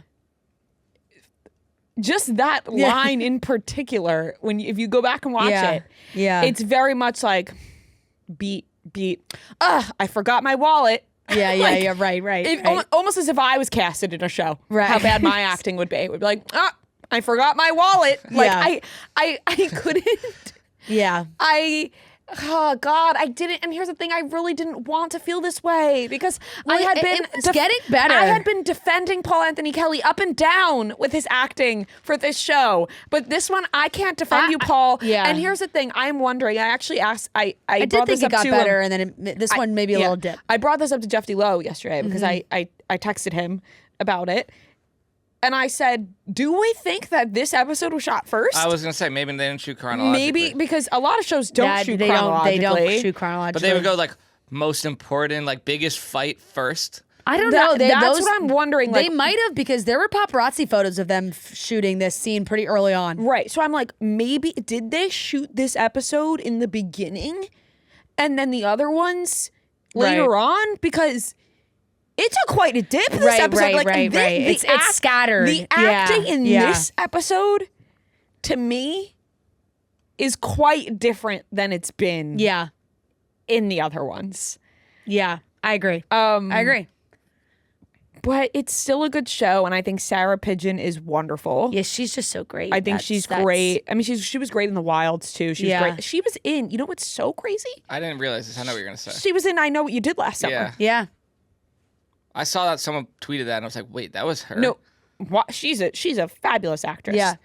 Just that line in particular, if you go back and watch it, it's very much like beat. I forgot my wallet. Yeah, like, right. Almost as if I was casted in a show. Right. How bad my acting would be. It would be like, I forgot my wallet. Like I couldn't. Yeah. Oh God, I didn't. And here's the thing: I really didn't want to feel this way because I had been it's getting better. I had been defending Paul Anthony Kelly up and down with his acting for this show, but this one I can't defend you, Paul. And here's the thing: I'm wondering. I actually asked. I did brought think this it up got to better, and then this one maybe a little dip. I brought this up to Jeff DeLoe yesterday because I texted him about it. And I said, do we think that this episode was shot first? I was going to say, maybe they didn't shoot chronologically. Maybe, because a lot of shows don't shoot chronologically. They don't shoot chronologically. But they would go like most important, like biggest fight first. I don't know. That's what I'm wondering. They might have, because there were paparazzi photos of them shooting this scene pretty early on. Right. So I'm like, maybe, did they shoot this episode in the beginning and then the other ones later on? Because it took quite a dip this episode. Right. It's scattered. The acting in this episode, to me, is quite different than it's been in the other ones. Yeah, I agree. I agree. But it's still a good show, and I think Sarah Pigeon is wonderful. Yeah, she's just so great. I think she's great. I mean, she was great in The Wilds, too. She was great. She was in, you know what's so crazy? I didn't realize this. I know what you're going to say. She was in I Know What You Did Last Summer. Yeah. I saw that someone tweeted that, and I was like, wait, that was her? No, she's a fabulous actress. Yeah.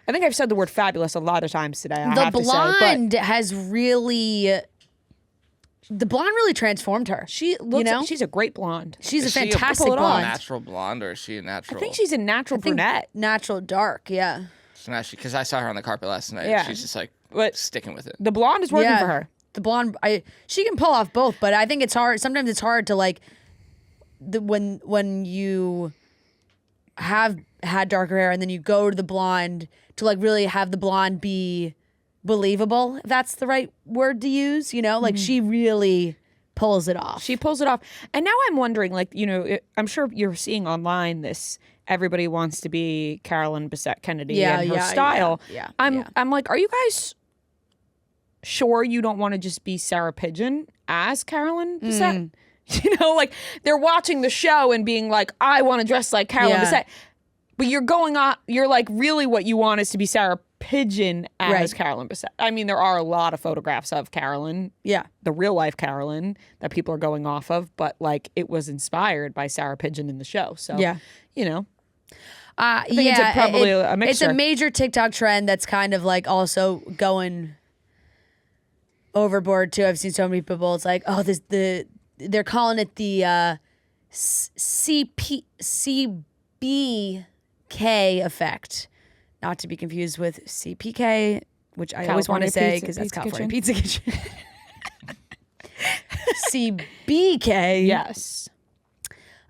I think I've said the word fabulous a lot of times today. The blonde has really... The blonde really transformed her. She looks like she's a great blonde. She's Is a fantastic she a blonde. natural blonde, or is she a natural? I think she's a natural brunette. Natural dark, yeah. Because I saw her on the carpet last night. Yeah. She's just like sticking with it. The blonde is working for her. The blonde, she can pull off both, but I think it's hard. Sometimes it's hard to like when you have had darker hair and then you go to the blonde to like really have the blonde be believable, if that's the right word to use, like she really pulls it off. She pulls it off. And now I'm wondering, like, I'm sure you're seeing online this, everybody wants to be Carolyn Bessette Kennedy and her style. Yeah. I'm like, are you guys sure you don't want to just be Sarah Pigeon as Carolyn Bessette? Like they're watching the show and being like, I want to dress like Carolyn Bessette. But you're going on, you're like, really what you want is to be Sarah Pigeon as Carolyn Bessette. I mean, there are a lot of photographs of Carolyn. Yeah. The real life Carolyn that people are going off of, but like it was inspired by Sarah Pigeon in the show. So, I think it's probably a mixture. It's a major TikTok trend that's kind of like also going overboard too. I've seen so many people. It's like, oh, they're calling it the CBK effect, not to be confused with CPK, which I always want to say because that's California Pizza Kitchen. CBK, yes.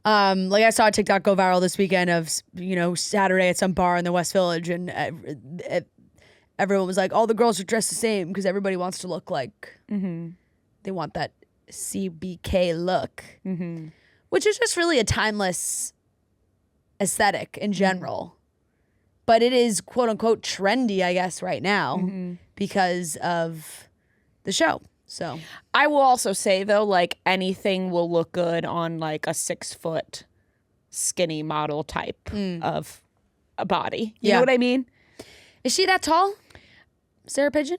Like I saw a TikTok go viral this weekend of Saturday at some bar in the West Village, and everyone was like, all the girls are dressed the same because everybody wants to look like they want that CBK look, which is just really a timeless aesthetic in general. But it is quote unquote trendy, I guess, right now because of the show. So I will also say though, like anything will look good on like a 6 foot skinny model type of a body. You know what I mean? Is she that tall, Sarah Pigeon?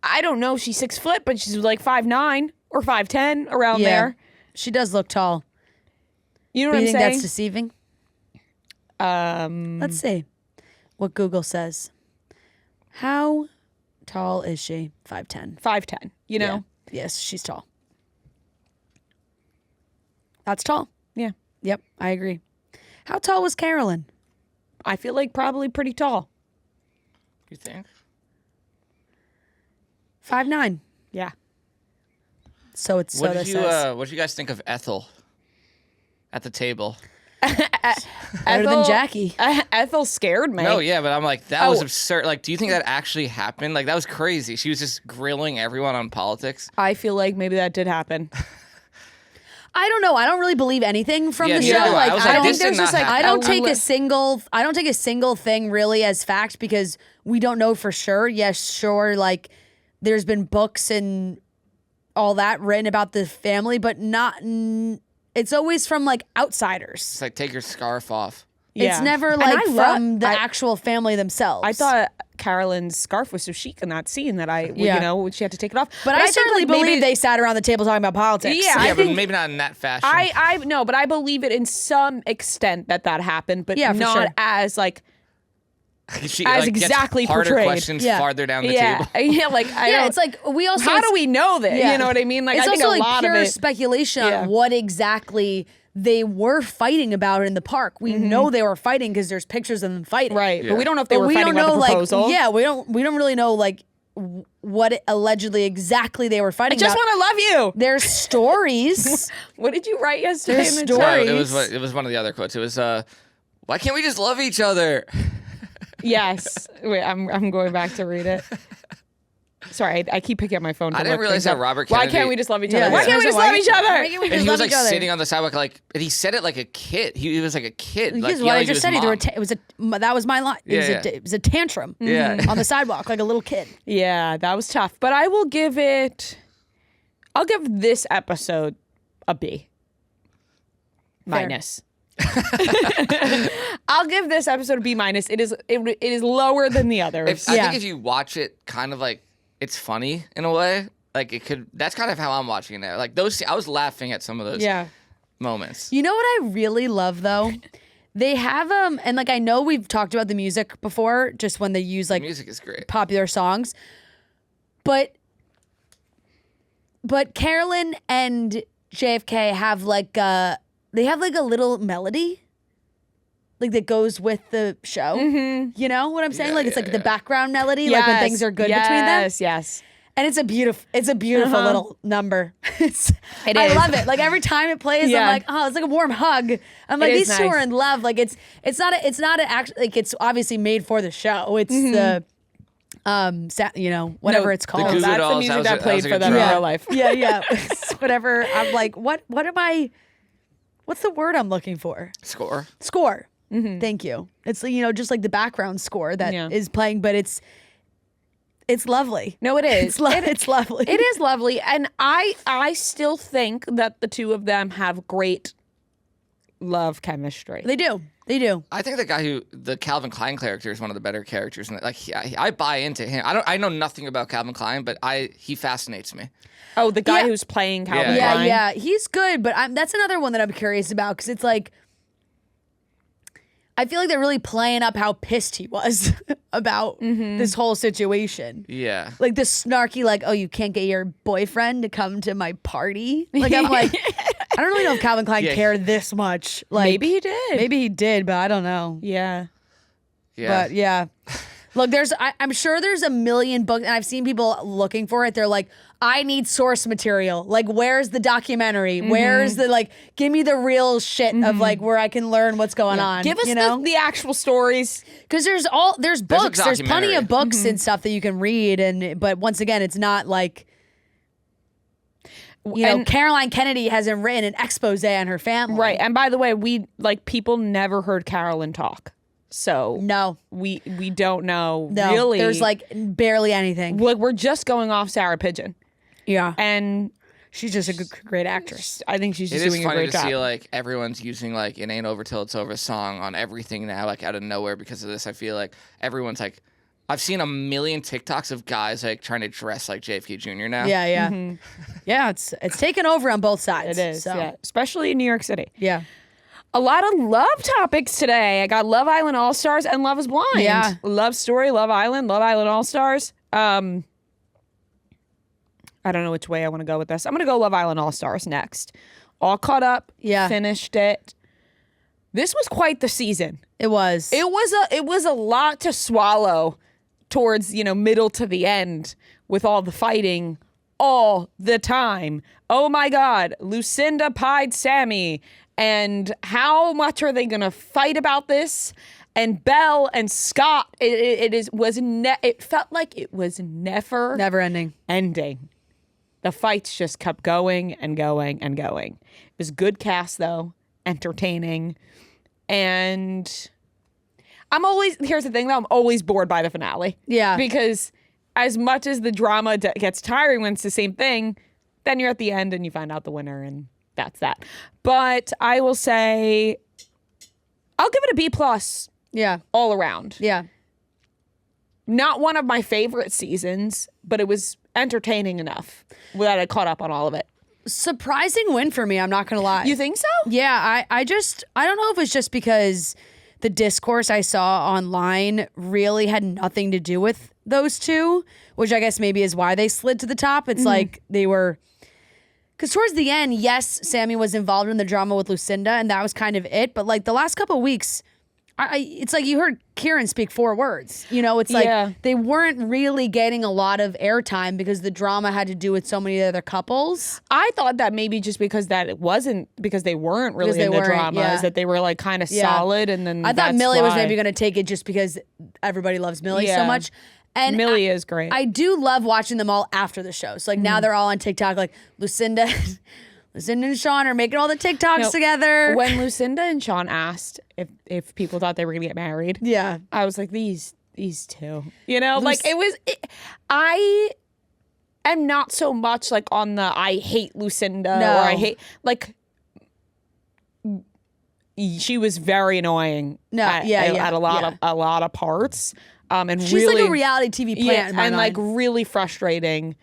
I don't know. She's 6 foot, but she's like 5'9" or 5'10" around there. She does look tall. You know But what you I'm think saying? that's deceiving? Let's see what Google says. How tall is she? 5'10". 5'10", Yeah. Yes, she's tall. That's tall. Yeah. Yep, I agree. How tall was Carolyn? I feel like probably pretty tall. You think? 5'9". Yeah. So it's What did you guys think of Ethel at the table? Better than Jackie. Ethel scared me. No, yeah, but I'm like, that was absurd. Like, do you think that actually happened? Like, that was crazy. She was just grilling everyone on politics. I feel like maybe that did happen. I don't know. I don't really believe anything from the neither show. do I. I was like, don't this think did there's not just happen. I don't take a single thing really as fact because we don't know for sure. Yes, sure, like there's been books and all that written about the family, but not it's always from like outsiders. It's like, take your scarf off. It's never like from the actual family themselves. I thought Carolyn's scarf was so chic in that scene that she had to take it off. But I certainly believe they sat around the table talking about politics. Yeah, But maybe not in that fashion. I know, but I believe it in some extent that happened, but for not sure. as like she, as like, exactly gets harder portrayed. questions farther down the table. Yeah, like it's like we also. How do we know that? You know what I mean? Like it's I think also a like lot pure of it. speculation on what exactly they were fighting about in the park. We know they were fighting because there's pictures of them fighting. Right, but we don't know if they were fighting about the proposal. We don't really know like what allegedly exactly they were fighting I just about. want to love you. There's stories. What did you write yesterday? There's in the stories. No, it was one of the other quotes. It was, why can't we just love each other? Yes. Wait, I'm going back to read it. Sorry, I keep picking up my phone. I didn't realize that Robert Why Kennedy. can't we just love each Yeah. other? Why can't we just love each other? And he was like sitting on the sidewalk, like, and he said it like a kid. He was like a kid. Like, Here's what I yelling to just his said. mom. That was my line. It was a tantrum. Yeah. On the sidewalk like a little kid. Yeah, that was tough. But I'll give this episode a B. Minus. I'll give this episode a B minus. It is lower than the others. I think if you watch it, kind of like it's funny in a way. Like it could. That's kind of how I'm watching it now. Like I was laughing at some of those moments. You know what I really love though? They have and like I know we've talked about the music before, just when they use like Music is great. popular songs, but Carolyn and JFK have like a little melody. Like that goes with the show. You know what I'm saying? Like it's like the background melody, like when things are good between them. Yes. And it's a beautiful little number. It I is. love it. Like every time it plays, Yeah. I'm like, oh, it's like a warm hug. I'm like, is these two nice. are in love. Like it's not an act. Like it's obviously made for the show. It's the whatever No, it's The called. Goo Goo That's the Dolls, music was that a- played was a for good them in drop. real life. Yeah. Whatever. I'm like, what am I? What's the word I'm looking for? Score. Score. Thank you. It's just like the background score that is Yeah. playing, but it's lovely. No, it is. It's lovely. It is lovely, and I still think that the two of them have great love chemistry. They do. I think the Calvin Klein character is one of the better characters. I buy into him. I know nothing about Calvin Klein, but he fascinates me. Oh, the guy Yeah. who's playing Calvin Yeah. Klein. Yeah, he's good, but that's another one that I'm curious about because it's like I feel like they're really playing up how pissed he was about this whole situation. Yeah. Like this snarky, like, oh, you can't get your boyfriend to come to my party. Like I'm like, I don't really know if Calvin Klein Yeah. cared this much. Like Maybe he did. maybe he did, but I don't know. Yeah. Yeah. But yeah. Look, I'm sure there's a million books, and I've seen people looking for it. They're like, I need source material. Like, where's the documentary? Where's the give me the real shit of like where I can learn what's going on. Give us you know? the actual stories. Because there's books, there's plenty of documentary. books and stuff that you can read, but once again, it's not like And- Caroline Kennedy hasn't written an expose on her family, Right. And by the way, people never heard Carolyn talk. So No, we don't know no, really. there's like barely anything. we're just going off Sarah Pigeon. Yeah, And she's just a great actress. I think she's It just is doing a funny great to job. see everyone's using "It Ain't Over Till It's Over" song on everything now, out of nowhere because of this. I feel like everyone's I've seen a million TikToks of guys trying to dress like JFK Jr. now. Yeah, yeah, it's taken over on both sides. It is, so. yeah. Especially in New York City. yeah. A lot of love topics today. I got Love Island All Stars and Love is Blind. Yeah. Love Story, Love Island All Stars. I don't know which way I want to go with this. I'm going to go Love Island All Stars next. All caught up. Yeah. Finished it. This was quite the season. It was. It was a lot to swallow towards, middle to the end with all the fighting all the time. Oh my God. Lucinda pied Sammy. And how much are they going to fight about this? And Belle and Scott, it felt like it was never never ending. ending. The fights just kept going and going and going. It was good cast though, entertaining. And here's the thing though, I'm always bored by the finale. Yeah. Because as much as the drama gets tiring when it's the same thing, then you're at the end and you find out the winner and that's that. But I will say, I'll give it a B+ Yeah. all around. Yeah. Not one of my favorite seasons, but it was entertaining enough that I caught up on all of it. Surprising win for me, I'm not going to lie. You think so? Yeah, I don't know if it's just because the discourse I saw online really had nothing to do with those two, which I guess maybe is why they slid to the top. It's like they were, because towards the end, yes, Sammy was involved in the drama with Lucinda, and that was kind of it. But like the last couple of weeks, it's like you heard Kieran speak 4 words. It's like they weren't really getting a lot of airtime because the drama had to do with so many other couples. I thought that maybe just because they weren't really in the drama, yeah. is that they were like kind of Yeah. solid, and then I thought that's Millie was why. maybe going to take it just because everybody loves Millie so Yeah. much. And Millie is great. I do love watching them all after the show. So like now they're all on TikTok. Like Lucinda and Sean are making all the TikToks No, together. When Lucinda and Sean asked if people thought they were gonna get married, yeah. I was like, these two, I am not so much like on the I hate Lucinda No. or I hate she was very annoying. No, at a lot of parts. And She's really, like a reality TV plant in my and mind. like really frustrating,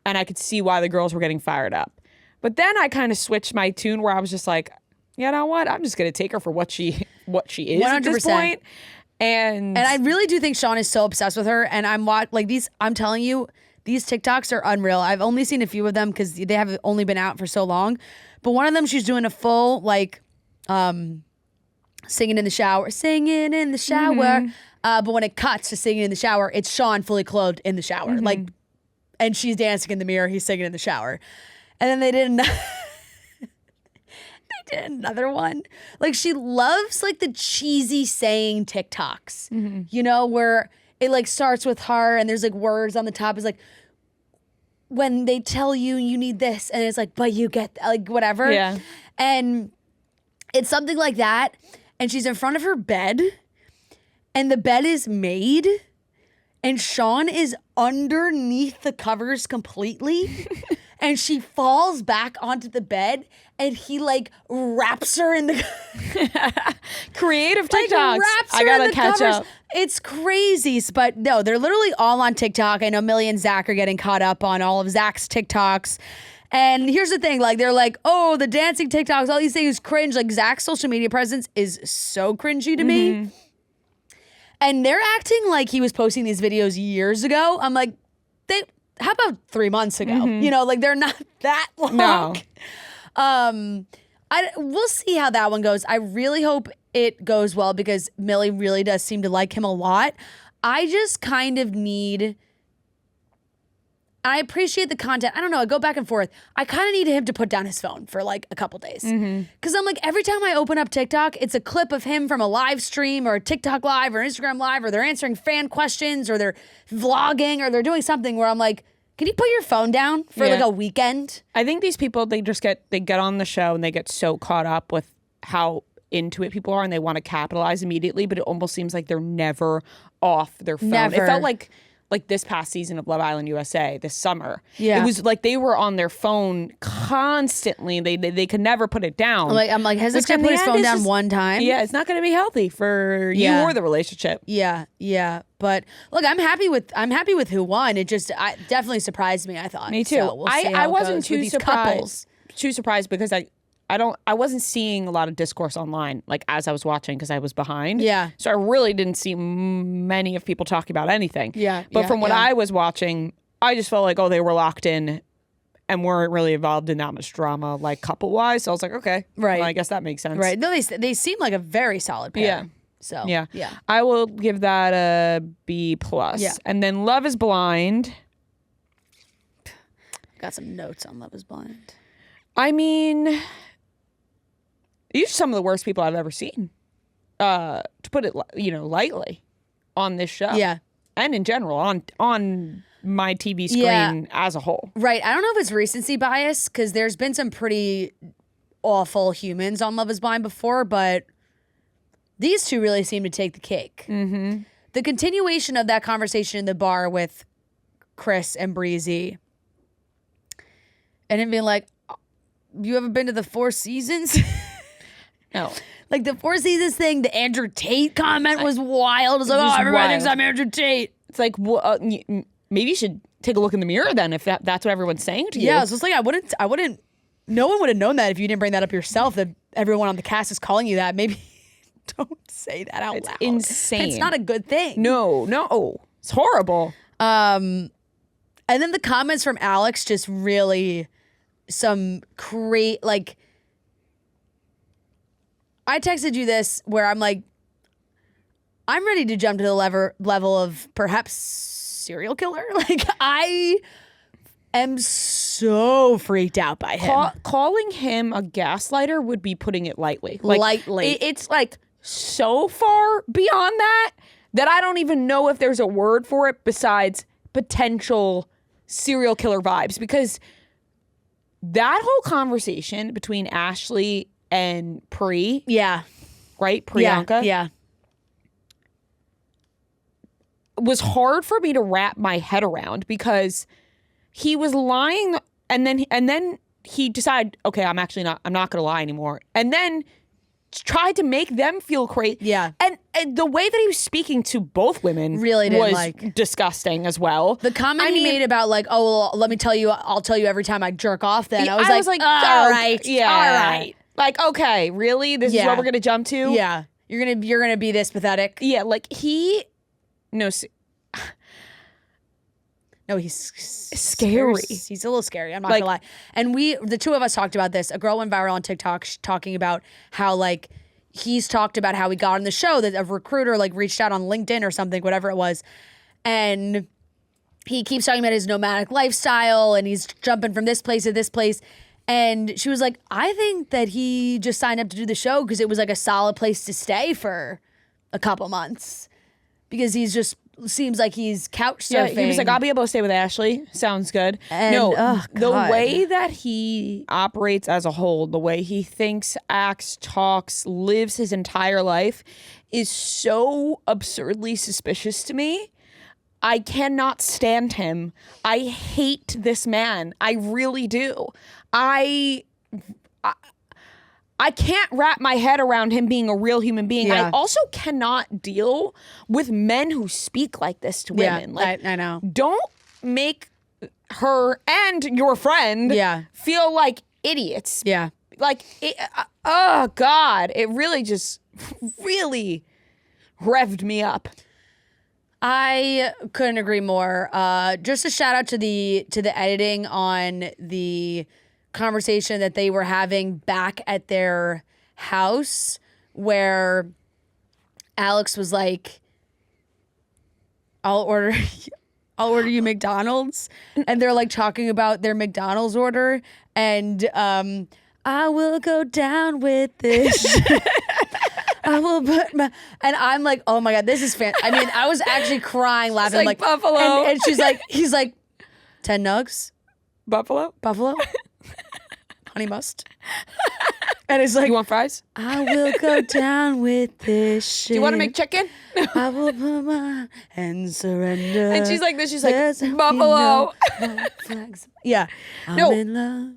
and I could see why the girls were getting fired up. But then I kind of switched my tune where I was just like, you know what? I'm just gonna take her for what she is at this 100%. point. And I really do think Sean is so obsessed with her. And I'm telling you, these TikToks are unreal. I've only seen a few of them because they have only been out for so long. But one of them, she's doing a full singing in the shower. But when it cuts to singing in the shower, it's Sean fully clothed in the shower. and she's dancing in the mirror. He's singing in the shower. And then they did another one. Like, she loves like the cheesy saying TikToks, you know, where it like starts with her and there's like words on the top. It's like, when they tell you you need this, and it's like, but you get like whatever. Yeah. And it's something like that. And she's in front of her bed, and the bed is made, and Sean is underneath the covers completely. And she falls back onto the bed, and he like wraps her in the Creative like, TikToks. wraps her I gotta in the catch covers. up. It's crazy, but no, they're literally all on TikTok. I know Millie and Zach are getting caught up on all of Zach's TikToks. And here's the thing, like, they're like, oh, the dancing TikToks, all these things cringe. Like, Zach's social media presence is so cringy to me. And they're acting like he was posting these videos years ago. I'm like, how about 3 months ago? You know, like, they're not that long. No. We'll see how that one goes. I really hope it goes well because Millie really does seem to like him a lot. I just kind of I appreciate the content. I don't know. I go back and forth. I kind of need him to put down his phone for like a couple days. Because I'm like, every time I open up TikTok, it's a clip of him from a live stream or a TikTok live or Instagram live, or they're answering fan questions or they're vlogging or they're doing something where I'm like, can you put your phone down for like a weekend? I think these people, they get on the show and they get so caught up with how into it people are and they want to capitalize immediately, but it almost seems like they're never off their phone. Never. It felt like this past season of Love Island USA this summer. Yeah. It was like they were on their phone constantly. They could never put it down. I'm like, has this guy put his phone down one time? Yeah, it's not going to be healthy for you or the relationship. Yeah. But look, I'm happy with who won. It just definitely surprised me, I thought. Me too. So we'll see how I it wasn't goes with too these surprised. couples. Too surprised because I wasn't seeing a lot of discourse online like as I was watching because I was behind. Yeah. So I really didn't see many of people talking about anything. Yeah. But from what I was watching, I just felt like, oh, they were locked in and weren't really involved in that much drama, like couple wise. So I was like, okay, right. Well, I guess that makes sense. Right. No, they seem like a very solid pair. Yeah. So Yeah. Yeah. I will give that a B+. Yeah. And then Love is Blind. Got some notes on Love is Blind. I mean, these are some of the worst people I've ever seen. To put it, lightly, on this show. Yeah. And in general, on my TV screen as a whole. Right. I don't know if it's recency bias because there's been some pretty awful humans on Love is Blind before, but these two really seem to take the cake. The continuation of that conversation in the bar with Chris and Breezy and him being like, you ever been to the Four Seasons? No. Like the Four Seasons thing, the Andrew Tate comment was wild. It's like, oh, everybody thinks I'm Andrew Tate. It's like, maybe you should take a look in the mirror then if that's what everyone's saying to you. Yeah, so it's like I wouldn't, no one would have known that if you didn't bring that up yourself, that everyone on the cast is calling you that. Maybe don't say that out loud. Insane. It's not a good thing. No. It's horrible. And then the comments from Alex just really like, I texted you this where I'm like, I'm ready to jump to the level of perhaps serial killer. Like, I am so freaked out by him. Calling him a gaslighter would be putting it lightly. Lightly. It's like so far beyond that I don't even know if there's a word for it besides potential serial killer vibes, because that whole conversation between Ashley and Pri, right? Priyanka, was hard for me to wrap my head around because he was lying, and then he decided, okay, I'm not going to lie anymore, and then tried to make them feel crazy. Yeah. And the way that he was speaking to both women really didn't was disgusting as well. The comment he made about like, oh, well, let me tell you, I'll tell you every time I jerk off then. I was like, all right. Yeah. All right. Like, okay, really? This is what we're going to jump to? Yeah. You're going to be this pathetic? Yeah, like No, he's scary. He's a little scary. I'm not gonna lie. And the two of us talked about this. A girl went viral on TikTok talking about how like he's talked about how he got on the show, that a recruiter like reached out on LinkedIn or something, whatever it was, and he keeps talking about his nomadic lifestyle and he's jumping from this place to this place. And she was like, I think that he just signed up to do the show because it was like a solid place to stay for a couple months. Because he's just seems like he's couch surfing. Yeah, he was like, I'll be able to stay with Ashley. Sounds good. And, the way that he operates as a whole, the way he thinks, acts, talks, lives his entire life is so absurdly suspicious to me. I cannot stand him. I hate this man. I really do. I can't wrap my head around him being a real human being. Yeah. I also cannot deal with men who speak like this to women. I know. Don't make her and your friend feel like idiots. Yeah. Like, oh God, it really just really revved me up. I couldn't agree more. Just a shout out to the editing on the conversation that they were having back at their house where Alex was like, I'll order you McDonald's. And they're like talking about their McDonald's order and I will go down with this. I will put my, and I'm like, oh my God, this is I mean, I was actually crying, laughing, like Buffalo. And he's like, 10 nugs, Buffalo? honey must. And it's like, You want fries? I will go down with this shit. Do you want to make chicken? I will put my and surrender. And she's like this. She's like, There's Buffalo. no flags. Yeah. No. I'm in love.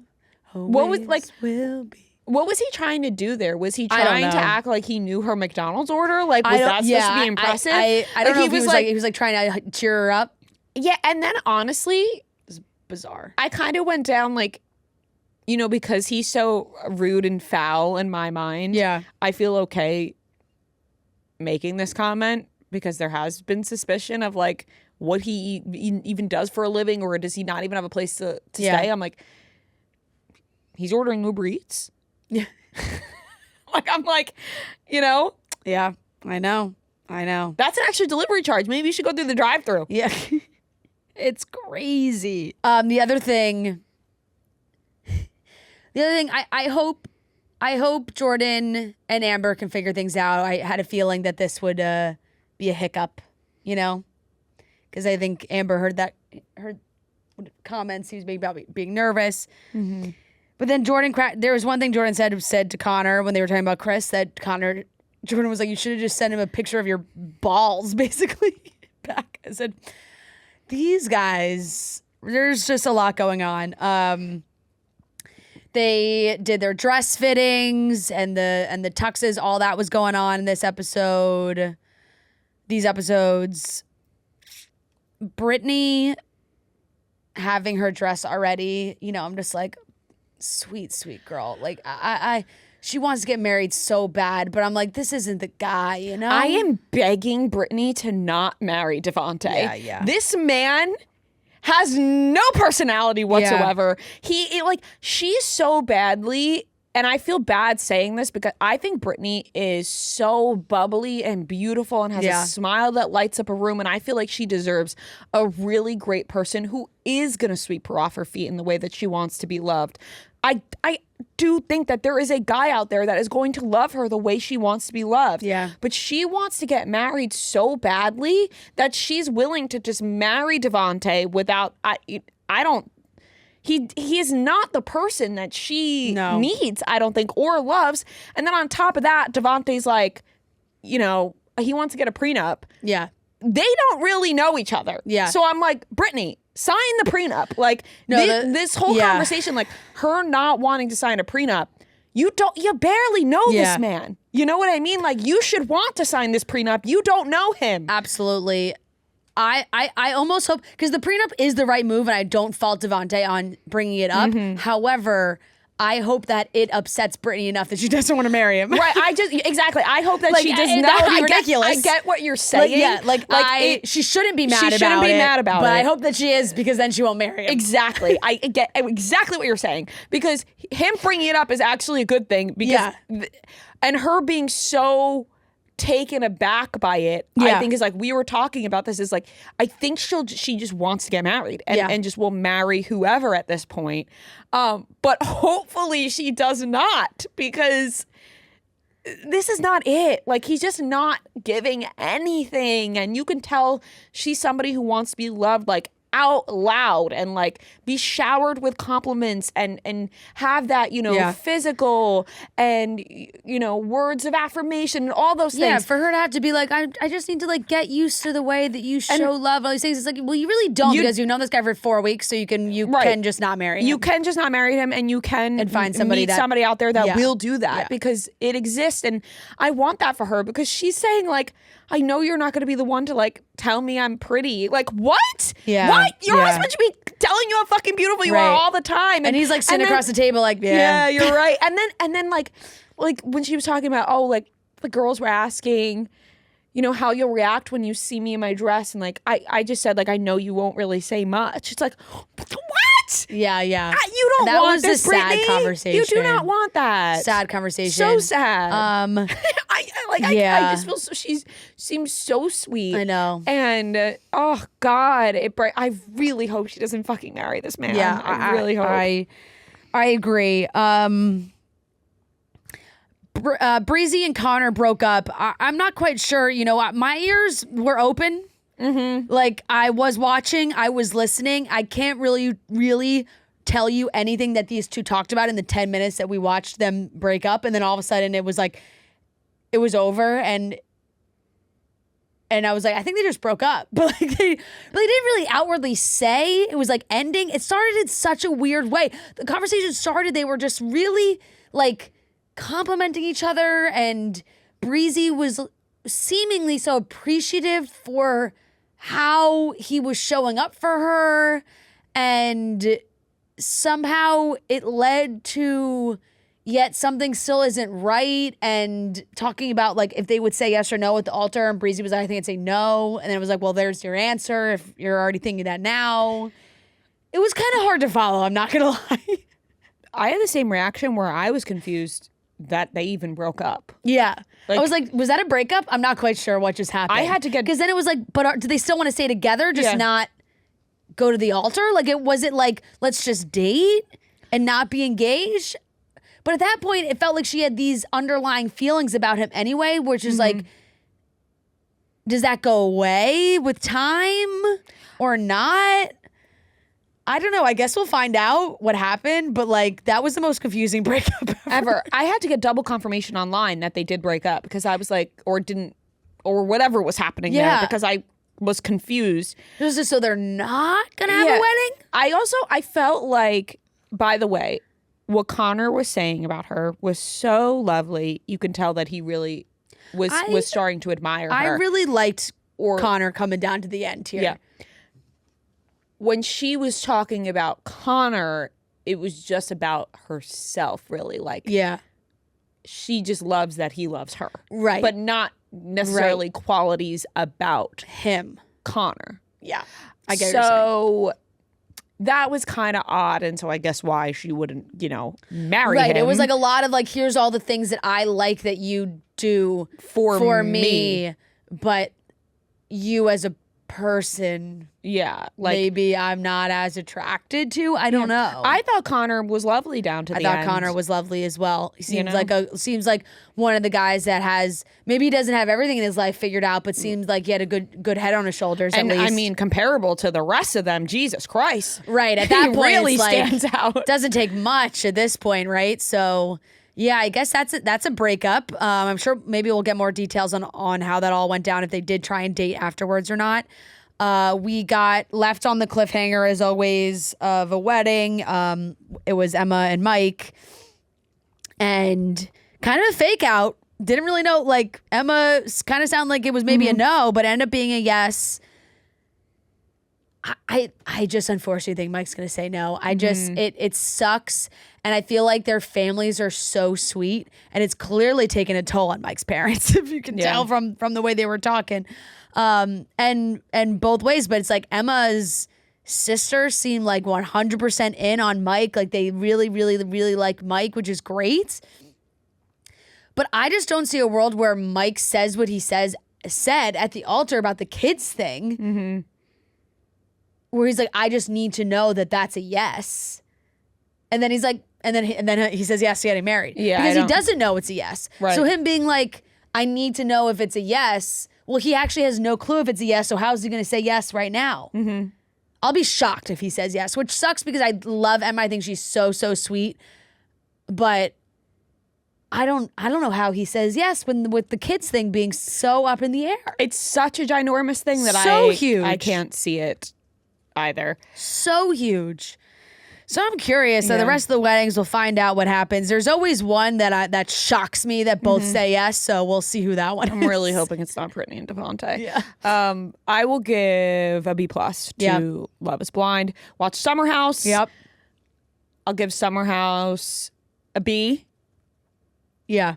What was, like- will be. What was he trying to do there? Was he I don't trying to know. act like he knew her McDonald's order? Like, was that supposed to be impressive? I don't know he if he was like trying to cheer her up. Yeah, and then honestly, It's bizarre. I kind of went down like, you know, because he's so rude and foul in my mind. Yeah. I feel okay making this comment because there has been suspicion of like what he even does for a living, or does he not even have a place to stay? I'm like, he's ordering Uber Eats. Yeah. I'm like, you know, Yeah. I know. that's an extra delivery charge. Maybe you should go through the drive-thru. Yeah. It's crazy. The other thing, I hope Jordan and Amber can figure things out. I had a feeling that this would be a hiccup, you know, because I think Amber heard comments he was making about being nervous. Mm-hmm. But then there was one thing Jordan said to Connor when they were talking about Chris, that Jordan was like, you should have just sent him a picture of your balls, basically, back. I said, these guys, there's just a lot going on. They did their dress fittings and the tuxes, all that was going on in these episodes. Brittany having her dress already, you know, I'm just like, sweet girl. Like she wants to get married so bad, but I'm like, this isn't the guy, you know? I am begging Brittany to not marry Devontae. Yeah. This man has no personality whatsoever. She's so badly, and I feel bad saying this because I think Brittany is so bubbly and beautiful and has a smile that lights up a room, and I feel like she deserves a really great person who is going to sweep her off her feet in the way that she wants to be loved. I do think that there is a guy out there that is going to love her the way she wants to be loved. Yeah. But she wants to get married so badly that she's willing to just marry Devontae without, he is not the person that she needs, I don't think, or loves. And then on top of that, Devontae's like, you know, he wants to get a prenup. Yeah. They don't really know each other. Yeah. So I'm like, Brittany, sign the prenup. Like this whole conversation, like her not wanting to sign a prenup, you barely know this man. You know what I mean? Like you should want to sign this prenup. You don't know him. Absolutely. I almost hope, because the prenup is the right move, and I don't fault Devontae on bringing it up. Mm-hmm. However, I hope that it upsets Brittany enough that she doesn't want to marry him. Right. I hope that Like, she does that not. would be ridiculous. I get what you're saying. She shouldn't be mad she about it. shouldn't be mad about but it. I hope that she is, because then she won't marry him. Exactly. I get exactly what you're saying, because him bringing it up is actually a good thing, because and her being so taken aback by it, Yeah. I think is like, we were talking about this, is like, I think she just wants to get married and just will marry whoever at this point. But hopefully she does not, because this is not it. Like, he's just not giving anything. And you can tell she's somebody who wants to be loved, like, out loud, and like be showered with compliments and have that, physical and, words of affirmation and all those things. Yeah, for her to have to be like, I just need to like get used to the way that you show love. All these things. It's like, well, you really don't, because you've known this guy for 4 weeks, so you can just not marry him. You can just not marry him, and you can find somebody out there that will do that, because it exists. And I want that for her, because she's saying like, I know you're not going to be the one to like tell me I'm pretty. Like, what? Yeah. What? Your husband should be telling you how fucking beautiful you are all the time. And he's like sitting across the table like, yeah, you're right. And then like when she was talking about, like the girls were asking, how you'll react when you see me in my dress. And like, I just said, like, I know you won't really say much. It's like, what? Yeah. You don't that want was this, a sad Brittany. conversation. You do not want that. Sad conversation. So sad. I just feel she seems so sweet. I know. And oh God, I really hope she doesn't fucking marry this man. Yeah, I really hope. I agree. Breezy and Connor broke up. I'm not quite sure. My ears were open. Mm-hmm. Like, I was watching, I was listening. I can't really tell you anything that these two talked about in the 10 minutes that we watched them break up. And then all of a sudden it was like, it was over, and I was like, I think they just broke up. But like, they didn't really outwardly say. It was like ending. It started in such a weird way. The conversation started, they were just really like complimenting each other, and Breezy was seemingly so appreciative for how he was showing up for her, and somehow it led to yet something still isn't right, and talking about like if they would say yes or no at the altar, and Breezy was like, I think I'd say no, and then it was like, well, there's your answer if you're already thinking that now. It was kind of hard to follow, I'm not gonna lie. I had the same reaction where I was confused that they even broke up. Yeah. Like, I was like, was that a breakup? I'm not quite sure what just happened. I had to get... Because then it was like, but do they still want to stay together, just not go to the altar? Like, was it like, let's just date and not be engaged? But at that point, it felt like she had these underlying feelings about him anyway, which is like, does that go away with time or not? I don't know. I guess we'll find out what happened, but like, that was the most confusing breakup ever. I had to get double confirmation online that they did break up, because I was like, or whatever was happening there, because I was confused. Just so they're not gonna have a wedding? I felt like, by the way, what Connor was saying about her was so lovely. You can tell that he really was starting to admire her. I really liked Connor coming down to the end here. Yeah. When she was talking about Connor, it was just about herself, really. Like, she just loves that he loves her. Right. But not necessarily qualities about him. Connor. Yeah. I get what you're saying. That was kind of odd, and so I guess why she wouldn't, marry him. Right. It was like a lot of like, here's all the things that I like that you do for me, but you as a person, like, maybe I'm not as attracted to. I don't know. I thought Connor was lovely down to the end. I thought Connor was lovely as well. He seems like one of the guys that has, maybe he doesn't have everything in his life figured out, but seems like he had a good head on his shoulders. And at least. I mean, comparable to the rest of them, Jesus Christ. Right. At that point, really it's stands like, out. Doesn't take much at this point, right? So yeah, I guess that's a breakup. I'm sure maybe we'll get more details on how that all went down, if they did try and date afterwards or not. We got left on the cliffhanger, as always, of a wedding. It was Emma and Mike, and kind of a fake out. Didn't really know, like, Emma kind of sounded like it was maybe a no, but ended up being a yes. I just unfortunately think Mike's going to say no. I just, it sucks. And I feel like their families are so sweet, and it's clearly taken a toll on Mike's parents, if you can tell from the way they were talking. And both ways, but it's like Emma's sister seemed like 100% in on Mike. Like, they really, really, really like Mike, which is great. But I just don't see a world where Mike says what he said at the altar about the kids thing. Mm-hmm. Where he's like, I just need to know that that's a yes. And then he's like, and then he says yes to getting married. Yeah, because he doesn't know it's a yes. Right. So him being like, I need to know if it's a yes. Well, he actually has no clue if it's a yes. So how is he going to say yes right now? Mm-hmm. I'll be shocked if he says yes, which sucks because I love Emma. I think she's so sweet. But I don't know how he says yes with the kids thing being so up in the air. It's such a ginormous thing that huge. I can't see it either. So huge. So I'm curious. So the rest of the weddings, we'll find out what happens. There's always one that shocks me that both say yes. So we'll see who that one is. I'm really hoping it's not Brittany and Devontae. Yeah. I will give a B+ to Love Is Blind. Watch Summer House. Yep. I'll give Summer House a B. Yeah.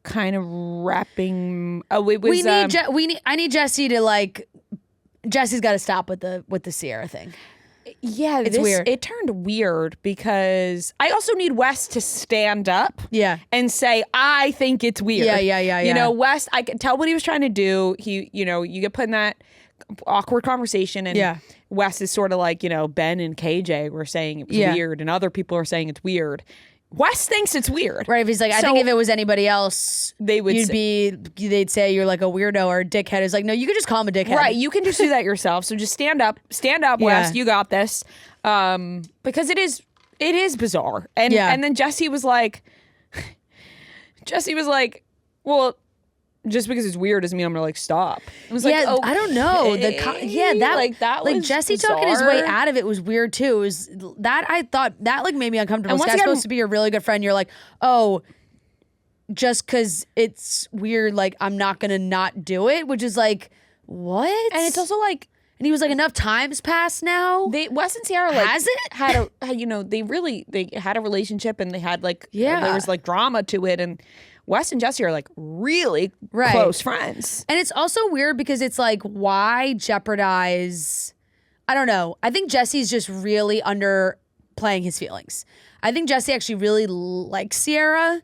Kind of wrapping. Oh, it was. I need Jesse to like. Jesse's got to stop with the Sierra thing. Yeah, it's weird. It turned weird because I also need Wes to stand up, and say, "I think it's weird." Yeah. You know, Wes, I could tell what he was trying to do. He, you get put in that awkward conversation, and Wes is sort of like, Ben and KJ were saying it was weird, and other people are saying it's weird. Wes thinks it's weird. Right. If he's like, I think if it was anybody else, they'd say you're like a weirdo or a dickhead. It's like, no, you could just call him a dickhead. Right. You can just do that yourself. So just stand up, Wes. You got this. Because it is bizarre. And then Jesse was like, well, just because it's weird doesn't mean I'm gonna like stop. I was like, okay. I don't know. That was bizarre. Jesse talking his way out of it was weird too. It was that I thought that like made me uncomfortable. This guy's supposed to be your really good friend. You're like, oh, just because it's weird, like I'm not gonna not do it, which is like, what? And it's also like, and he was like, enough time's passed now. Wes and Sierra like has it had they had a relationship and they had like there was like drama to it, and Wes and Jesse are like really close friends. And it's also weird because it's like, why jeopardize? I don't know. I think Jesse's just really underplaying his feelings. I think Jesse actually really likes Sierra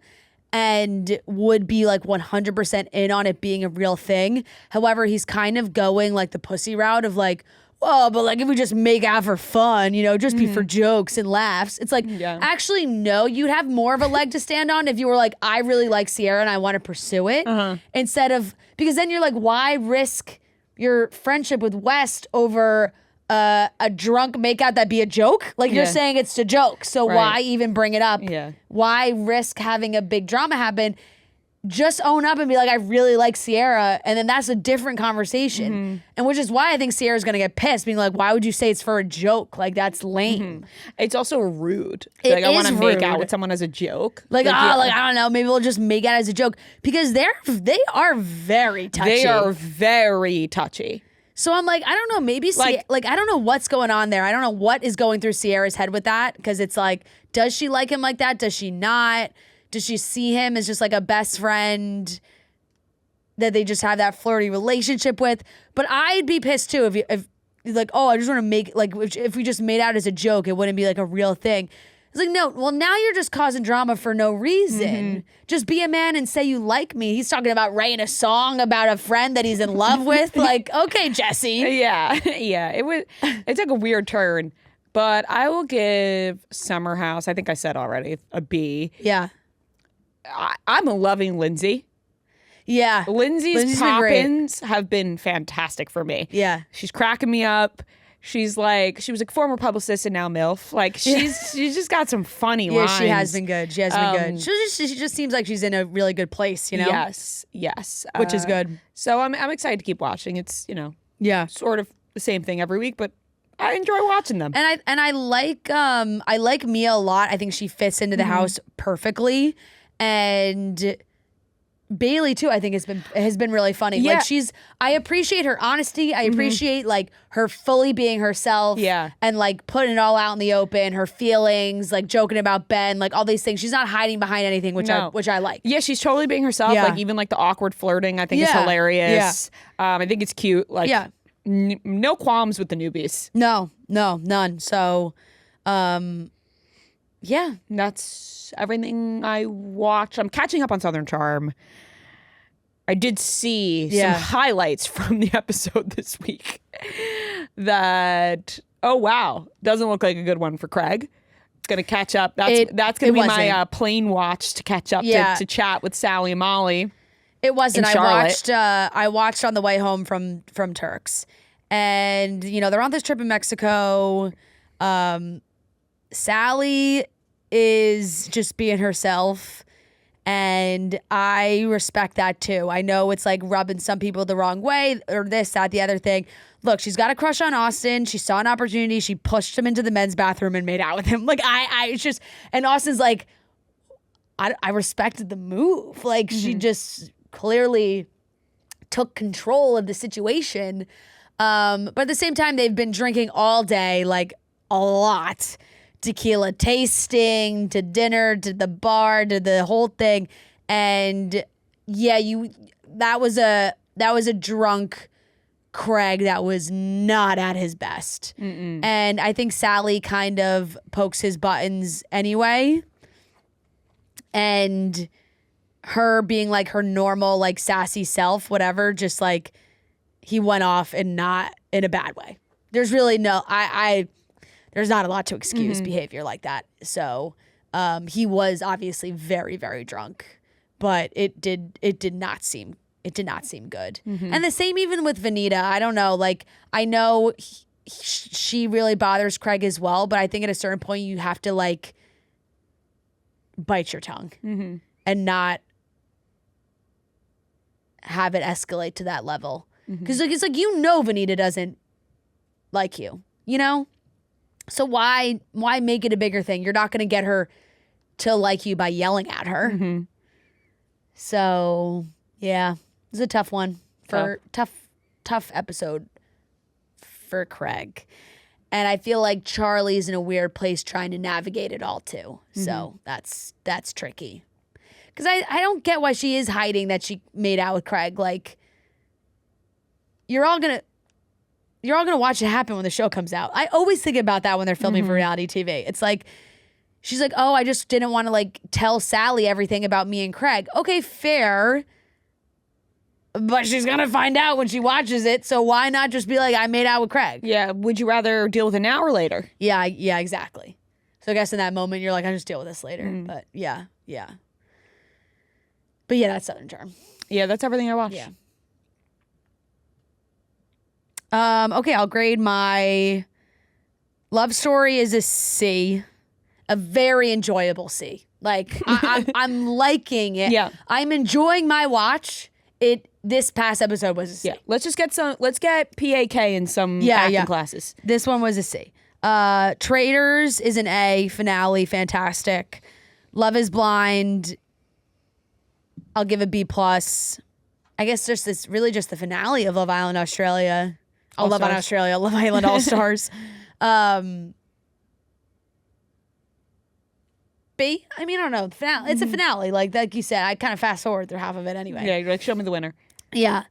and would be like 100% in on it being a real thing. However, he's kind of going like the pussy route of like, oh, but like if we just make out for fun, just be for jokes and laughs. It's like, actually, no, you'd have more of a leg to stand on if you were like, I really like Sierra and I want to pursue it. Instead of, because then you're like, why risk your friendship with West over a drunk makeout that'd be a joke? Like you're saying it's a joke. So why even bring it up? Why risk having a big drama happen? Just own up and be like, I really like Sierra. And then that's a different conversation. And which is why I think Sierra's going to get pissed, being like, why would you say it's for a joke? Like, that's lame. It's also rude. It like, I want to is make rude. out with someone as a joke. Like, I don't know. Maybe we'll just make out as a joke. Because they are very touchy. They are very touchy. So I'm like, I don't know. Maybe, I don't know what's going on there. I don't know what is going through Sierra's head with that. Because it's like, does she like him like that? Does she not? Does she see him as just like a best friend that they just have that flirty relationship with? But I'd be pissed too if like, oh, I just want to make, like, if we just made out as a joke, it wouldn't be like a real thing. It's like, no, well, now you're just causing drama for no reason. Just be a man and say you like me. He's talking about writing a song about a friend that he's in love with. Like, okay, Jesse. Yeah. It took a weird turn. But I will give Summer House, I think I said already, a B. Yeah. I'm loving Lindsay. Yeah. Lindsay's pop-ins have been fantastic for me. Yeah. She's cracking me up. She's like, she was a former publicist and now MILF. Like, she's just got some funny lines. Yeah, she has been good. She just seems like she's in a really good place, Yes. Which is good. So I'm excited to keep watching. It's, sort of the same thing every week, but I enjoy watching them. And I like Mia a lot. I think she fits into the house perfectly. And Bailey too, I think has been really funny. Yeah. Like I appreciate her honesty. I appreciate like her fully being herself. Yeah. And like putting it all out in the open, her feelings, like joking about Ben, like all these things. She's not hiding behind anything, which I like. Yeah, she's totally being herself. Yeah. Like even like the awkward flirting, I think is hilarious. Yeah. I think it's cute. Like no qualms with the newbies. No, none. So Yeah. That's everything I watched. I'm catching up on Southern Charm. I did see some highlights from the episode this week that, oh wow, doesn't look like a good one for Craig. It's going to catch up. That's going to be my plane watch to catch up to chat with Sally and Molly. It wasn't. I watched on the way home from Turks. And, you know, they're on this trip in Mexico. Sally is just being herself. And I respect that too. I know it's like rubbing some people the wrong way or this, that, the other thing. Look, she's got a crush on Austin. She saw an opportunity. She pushed him into the men's bathroom and made out with him. Like, it's just, and Austin's like, I respected the move. Like, she just clearly took control of the situation. But at the same time, they've been drinking all day, like a lot. Tequila tasting, to dinner, to the bar, to the whole thing. And yeah, that was a drunk Craig that was not at his best. And I think Sally kind of pokes his buttons anyway. And her being like her normal, like sassy self, whatever, just like he went off and not in a bad way. There's really no, there's not a lot to excuse behavior like that. So he was obviously very, very drunk, but it did not seem good. And the same even with Vanita. I don't know. Like, I know she really bothers Craig as well, but I think at a certain point you have to like bite your tongue and not have it escalate to that level. Because it's like, you know, Vanita doesn't like you, you know? So why make it a bigger thing? You're not going to get her to like you by yelling at her. So, yeah, it was a tough one tough episode for Craig. And I feel like Charlie's in a weird place trying to navigate it all too. So that's tricky. Because I don't get why she is hiding that she made out with Craig. Like, you're all gonna watch it happen when the show comes out. I always think about that when they're filming for reality TV. It's like, she's like, oh, I just didn't want to like tell Sally everything about me and Craig. Okay, fair. But she's going to find out when she watches it. So why not just be like, I made out with Craig? Yeah. Would you rather deal with it now or later? Yeah, exactly. So I guess in that moment, you're like, I'll just deal with this later. But yeah. But yeah, that's Southern Charm. Yeah, that's everything I watched. Yeah. Okay, I'll grade my love story as a C, a very enjoyable C. Like, I'm liking it. Yeah. I'm enjoying my watch. This past episode was a C. Yeah. Let's get PAK in some acting classes. This one was a C. Traitors is an A. Finale, fantastic. Love is Blind, I'll give a B+. I guess just the finale of Love Island Australia. Love Island Australia, Love Island All Stars. B? I mean, I don't know. Finale. It's a finale. Like you said, I kind of fast forward through half of it anyway. Yeah, you're like, show me the winner. Yeah.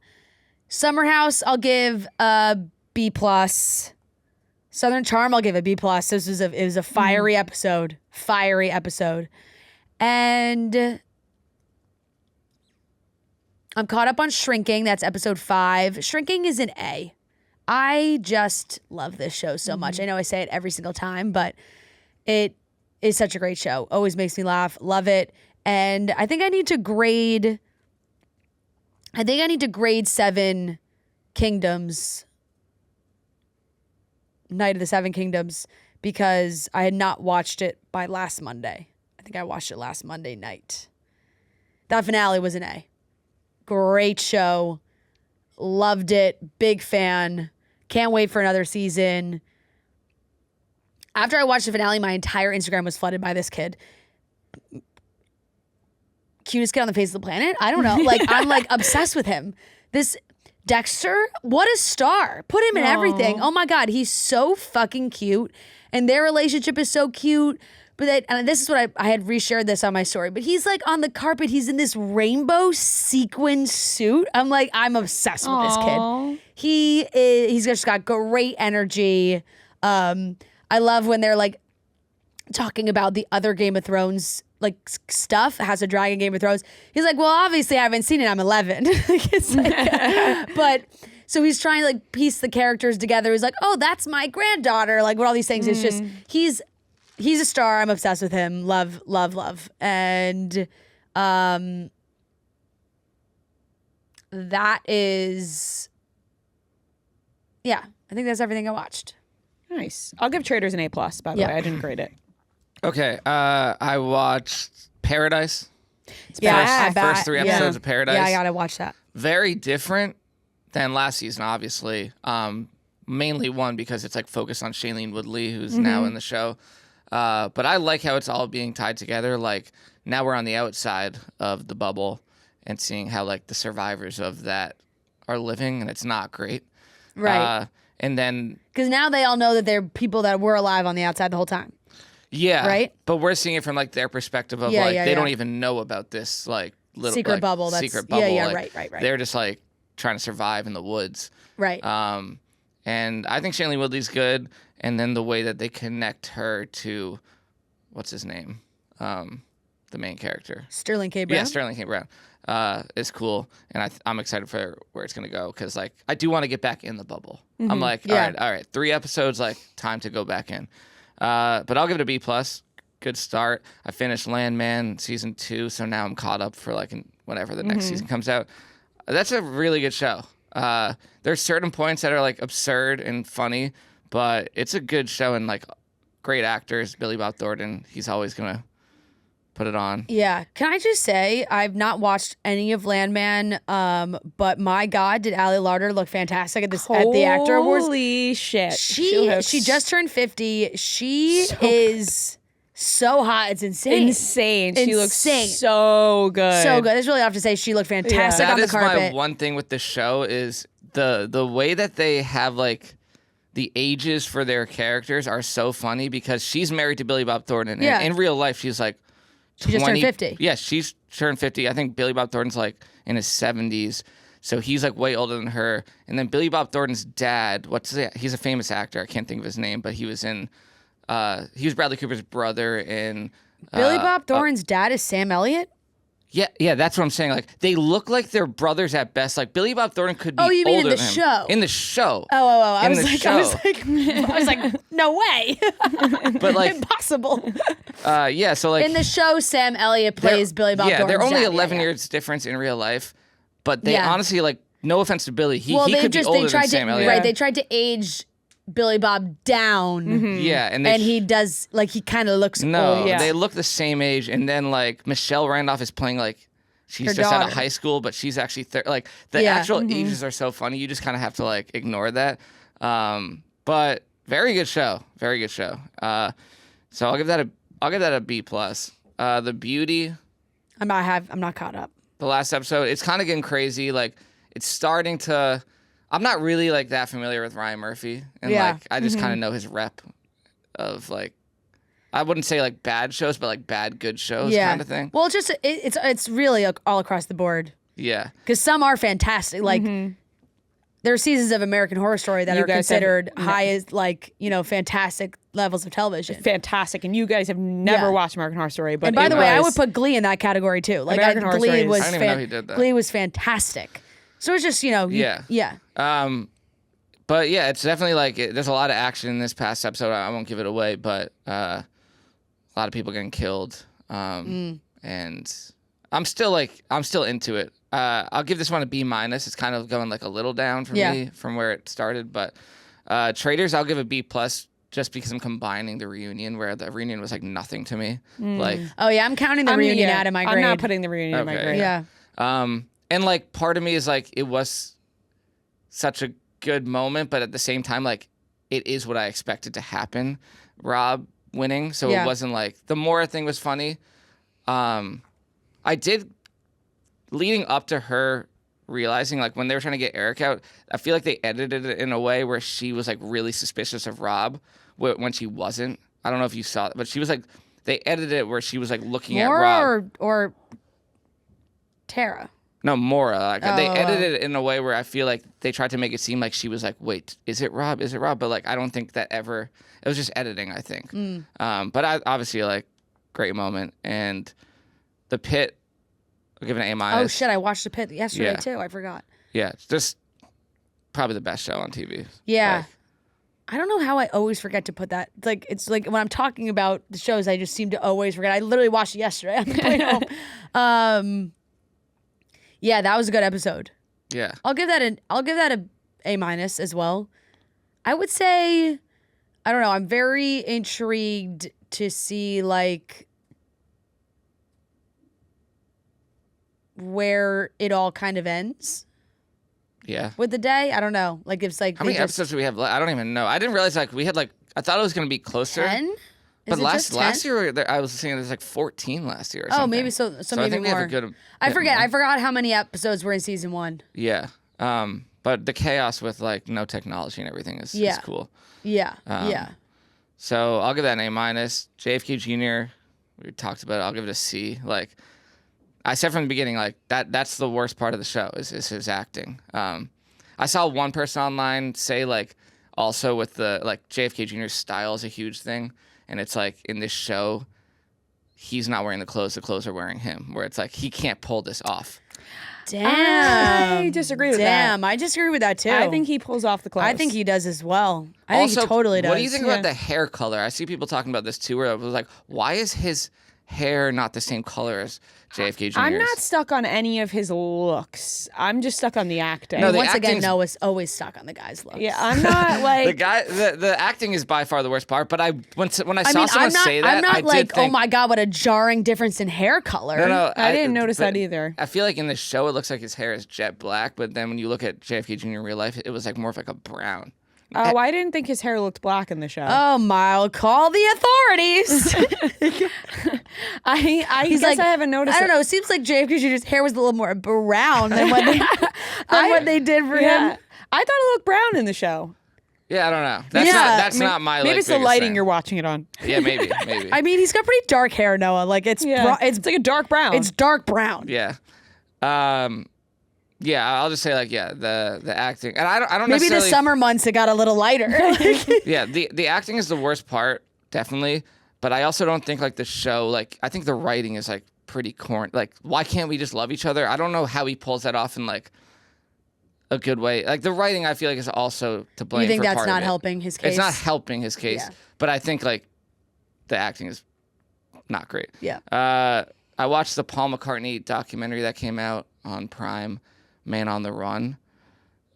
Summer House, I'll give a B+. Southern Charm, I'll give a B+. It was a fiery episode. Fiery episode. And I'm caught up on Shrinking. That's episode 5. Shrinking is an A. I just love this show so much. I know I say it every single time, but it is such a great show. Always makes me laugh. Love it. And I think I need to grade 7 Kingdoms, Night of the Seven Kingdoms, because I had not watched it by last Monday. I think I watched it last Monday night. That finale was an A. Great show. Loved it. Big fan. Can't wait for another season. After I watched the finale, my entire Instagram was flooded by this kid. Cutest kid on the face of the planet? I don't know. Like, I'm like obsessed with him. This Dexter, what a star. Put him in everything. Oh my God, he's so fucking cute. And their relationship is so cute. But and this is what I had reshared this on my story. But he's like on the carpet. He's in this rainbow sequin suit. I'm like, I'm obsessed with this kid. He's just got great energy. I love when they're like talking about the other Game of Thrones like stuff, House of Dragon, Game of Thrones. He's like, well, obviously I haven't seen it. I'm 11. But so he's trying to like piece the characters together. He's like, oh, that's my granddaughter. Like what all these things. It's just he's a star. I'm obsessed with him. Love. And that is, yeah, I think that's everything I watched. Nice. I'll give Traitors an A+, by the way. I didn't grade it. Okay, I watched Paradise. First 3 episodes of Paradise. Yeah, I gotta watch that. Very different than last season, obviously. Mainly one because it's like focused on Shailene Woodley, who's now in the show. But I like how it's all being tied together. Like now we're on the outside of the bubble and seeing how like the survivors of that are living, and it's not great. Right. And then because now they all know that they're people that were alive on the outside the whole time. Yeah. Right? But we're seeing it from like their perspective of they don't even know about this like little secret bubble. Secret bubble. Yeah, like, right. They're just like trying to survive in the woods. Right. And I think Shailene Woodley's good. And then the way that they connect her to what's his name? The main character. Sterling K. Brown. Yeah, Sterling K. Brown. Is cool. And I'm excited for where it's gonna go because like I do want to get back in the bubble. I'm like, all right, 3 episodes, like time to go back in. But I'll give it a B+. Good start. I finished Landman season 2, so now I'm caught up for like whenever the next season comes out. That's a really good show. There's certain points that are like absurd and funny, but it's a good show and like great actors. Billy Bob Thornton, he's always gonna put it on. Yeah. Can I just say, I've not watched any of Landman, but my God, did Ali Larter look fantastic at the Actor Awards. Holy shit. She just turned 50. She is so hot. It's insane. She looks so good. So good. That's really off to say. She looked fantastic on the carpet. That is my one thing with the show is the way that they have like the ages for their characters are so funny because she's married to Billy Bob Thornton. Yeah. And in real life, she's like, she just turned 50. Yeah, she's turned 50. I think Billy Bob Thornton's like in his 70s. So he's like way older than her. And then Billy Bob Thornton's dad, he's a famous actor. I can't think of his name, but he was Bradley Cooper's brother in Billy Bob Thornton's dad is Sam Elliott? Yeah, that's what I'm saying. Like they look like they're brothers at best. Like Billy Bob Thornton could be older than him. Oh, you mean in the show? In the show. Oh. I was like, no way. But like impossible. Yeah, so like in the show, Sam Elliott plays Billy Bob Thornton's they're only dad. 11 years difference in real life, but they honestly like no offense to Billy, he could be older than Sam Elliott. Right, they tried to age Billy Bob down. Yeah, and he does like he kind of looks no, old. they look the same age, and then like Michelle Randolph is playing like she's her just daughter. out of high school, but she's actually like the actual ages are so funny. You just kind of have to like ignore that. But very good show, very good show. So I'll give that a B+. The Beauty. I'm not caught up. The last episode, it's kind of getting crazy. Like it's starting to. I'm not really like that familiar with Ryan Murphy, and like I just kind of know his rep of like I wouldn't say like bad shows, but like bad good shows kind of thing. Well, it's really all across the board. Yeah, because some are fantastic. Like there are seasons of American Horror Story that are considered high as like fantastic levels of television. Fantastic, and you guys have never watched American Horror Story. But and by the way, I would put Glee in that category too. Like American Horror Story I didn't even know he did that. Glee was fantastic. So it's just yeah. But yeah, it's definitely like there's a lot of action in this past episode. I won't give it away, but a lot of people getting killed, and I'm still into it. I'll give this one a B-. It's kind of going like a little down for me from where it started, but Traitors I'll give a B+ just because I'm combining the reunion where the reunion was like nothing to me. Like I'm counting the reunion out of my grade. I'm not putting the reunion in my grade. Yeah. And like part of me is like it was such a good moment, but at the same time like it is what I expected to happen. Rob winning, so it wasn't like the Maura thing was funny. I did leading up to her realizing like when they were trying to get Eric out, I feel like they edited it in a way where she was like really suspicious of Rob when she wasn't. I don't know if you saw it, but she was like they edited it where she was like looking at Rob or Tara. No, Maura. Like they Oh. edited it in a way where I feel like they tried to make it seem like she was like, wait, is it Rob? Is it Rob? But like I don't think that ever. It was just editing, I think. But I obviously like great moment, and the pit. I'll give it an A-. Oh shit! I watched The Pit yesterday Yeah. too. I forgot. Yeah, it's just probably the best show on TV. Yeah. Like, I don't know how I always forget to put that. Like it's like when I'm talking about the shows, I just seem to always forget. I literally watched it yesterday on the way home. Yeah, that was a good episode. yeah. I'll give that a A- as well. I would say, I don't know. I'm very intrigued to see like where it all kind of ends Yeah. with the day. I don't know. Like it's like How many episodes do we have? I don't even know. I didn't realize like we had like I thought it was gonna be closer. 10? But Is it just 10? last year I was saying there's like 14 last year. Or Oh, something. maybe so I maybe think we more. have a good. I bit forget. more. I forgot how many episodes were in season 1. Yeah. But the chaos with like no technology and everything is cool. Yeah. Yeah. So I'll give that an A-. JFK Jr. We talked about it. I'll give it a C. Like I said from the beginning, like that's the worst part of the show is his acting. I saw one person online say like also with the like JFK Jr.'s style is a huge thing, and it's like in this show, he's not wearing the clothes are wearing him. Where it's like he can't pull this off. Damn. I disagree with that. Damn, I disagree with that too. I think he pulls off the clothes. I think he does as well. I think he totally does. What do you think about the hair color? I see people talking about this too, where it was like, why is his hair not the same color as JFK Jr.'s? I'm not stuck on any of his looks. I'm just stuck on the acting. No, the Once again, acting's- Noah's always stuck on the guy's looks. yeah, I'm not like the acting is by far the worst part. But when I saw I mean, someone I'm not, say that, I'm not I did like, think, oh my God, what a jarring difference in hair color. No, I didn't notice but that either. I feel like in the show it looks like his hair is jet black, but then when you look at JFK Jr. in real life, it was like more of like a brown. Oh, I didn't think his hair looked black in the show. Oh my, I'll call the authorities. I guess I haven't noticed. I don't know. It seems like JFK Jr.'s hair was a little more brown than what they, what they did for Yeah. him. I thought it looked brown in the show. Yeah, I don't know. That's Yeah, not my. Maybe like, it's the biggest lighting thing. you're watching it on. Yeah, maybe. I mean, he's got pretty dark hair, Noah. Like it's It's like a dark brown. it's dark brown. Yeah. Yeah, I'll just say like the acting, and I don't Maybe the necessarily. summer months it got a little lighter. Yeah, the acting is the worst part, definitely. But I also don't think like the show, like I think the writing is like pretty corny. Like, why can't we just love each other? I don't know how he pulls that off in like a good way. Like the writing, I feel like is also to blame. You think for that's part of not it. helping his case? It's not helping his case, Yeah. but I think like the acting is not great. Yeah. I watched the Paul McCartney documentary that came out on Prime, Man on the Run,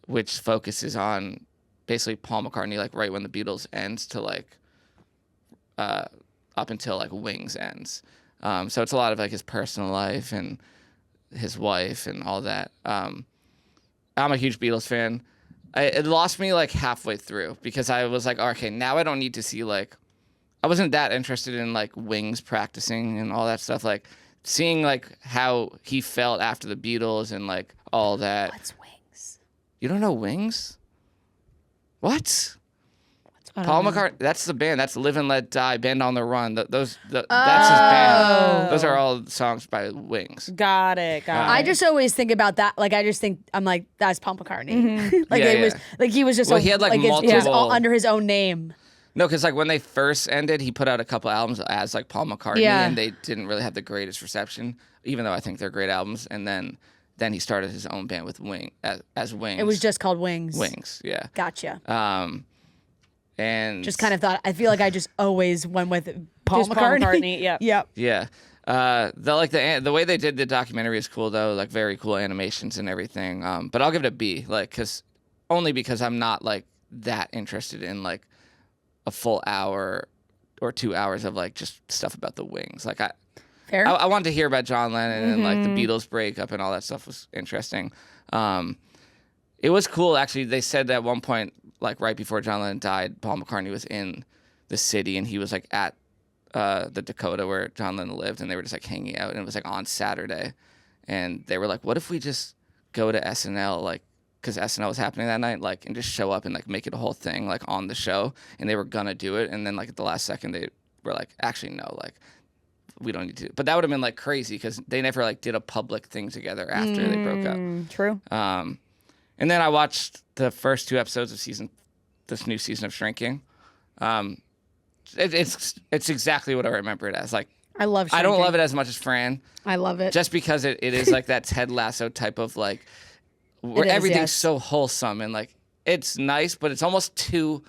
which focuses on basically Paul McCartney, like right when the Beatles ends to like up until like Wings ends. So it's a lot of like his personal life and his wife and all that. I'm a huge Beatles fan. It lost me like halfway through because I was like, okay, now I don't need to see like, I wasn't that interested in like Wings practicing and all that stuff. Like seeing like how he felt after the Beatles and like all that. What's Wings? You don't know Wings? What? I don't Paul know. McCartney, that's the band. That's Live and Let Die, Band on the Run. That's his band. Those are all songs by Wings. Got it. I just always think about that. Like I just think I'm like that's Paul McCartney. like Yeah, it yeah. was like he was just Well, he had, like, it was multiple- all under his own name. No, because like when they first ended, he put out a couple albums as like Paul McCartney, Yeah. and they didn't really have the greatest reception, even though I think they're great albums. And then he started his own band with as Wings. It was just called Wings. Wings, yeah. Gotcha. And Just kind of thought. I feel like I just always went with Paul Just Paul McCartney. McCartney, yep. Yep. yeah. The way they did the documentary is cool though, like very cool animations and everything. But I'll give it a B, like because I'm not like that interested in like a full hour or 2 hours of like just stuff about the Wings. Like Fair. I wanted to hear about John Lennon and like the Beatles breakup and all that stuff was interesting. It was cool actually. They said at one point, like right before John Lennon died, Paul McCartney was in the city and he was like at the Dakota where John Lennon lived, and they were just like hanging out, and it was like on Saturday, and they were like, "What if we just go to SNL, like, because SNL was happening that night, like, and just show up and like make it a whole thing, like on the show?" And they were gonna do it, and then like at the last second, they were like, "Actually, no, like, we don't need to. But that would have been like crazy because they never like did a public thing together after they broke up. True. And then I watched the first 2 episodes of this new season of Shrinking. It's exactly what I remember it as. Like, I love Shrinking. I don't love it as much as Fran. I love it. Just because it is like that Ted Lasso type of like, where everything's so wholesome and like, it's nice, but it's almost too,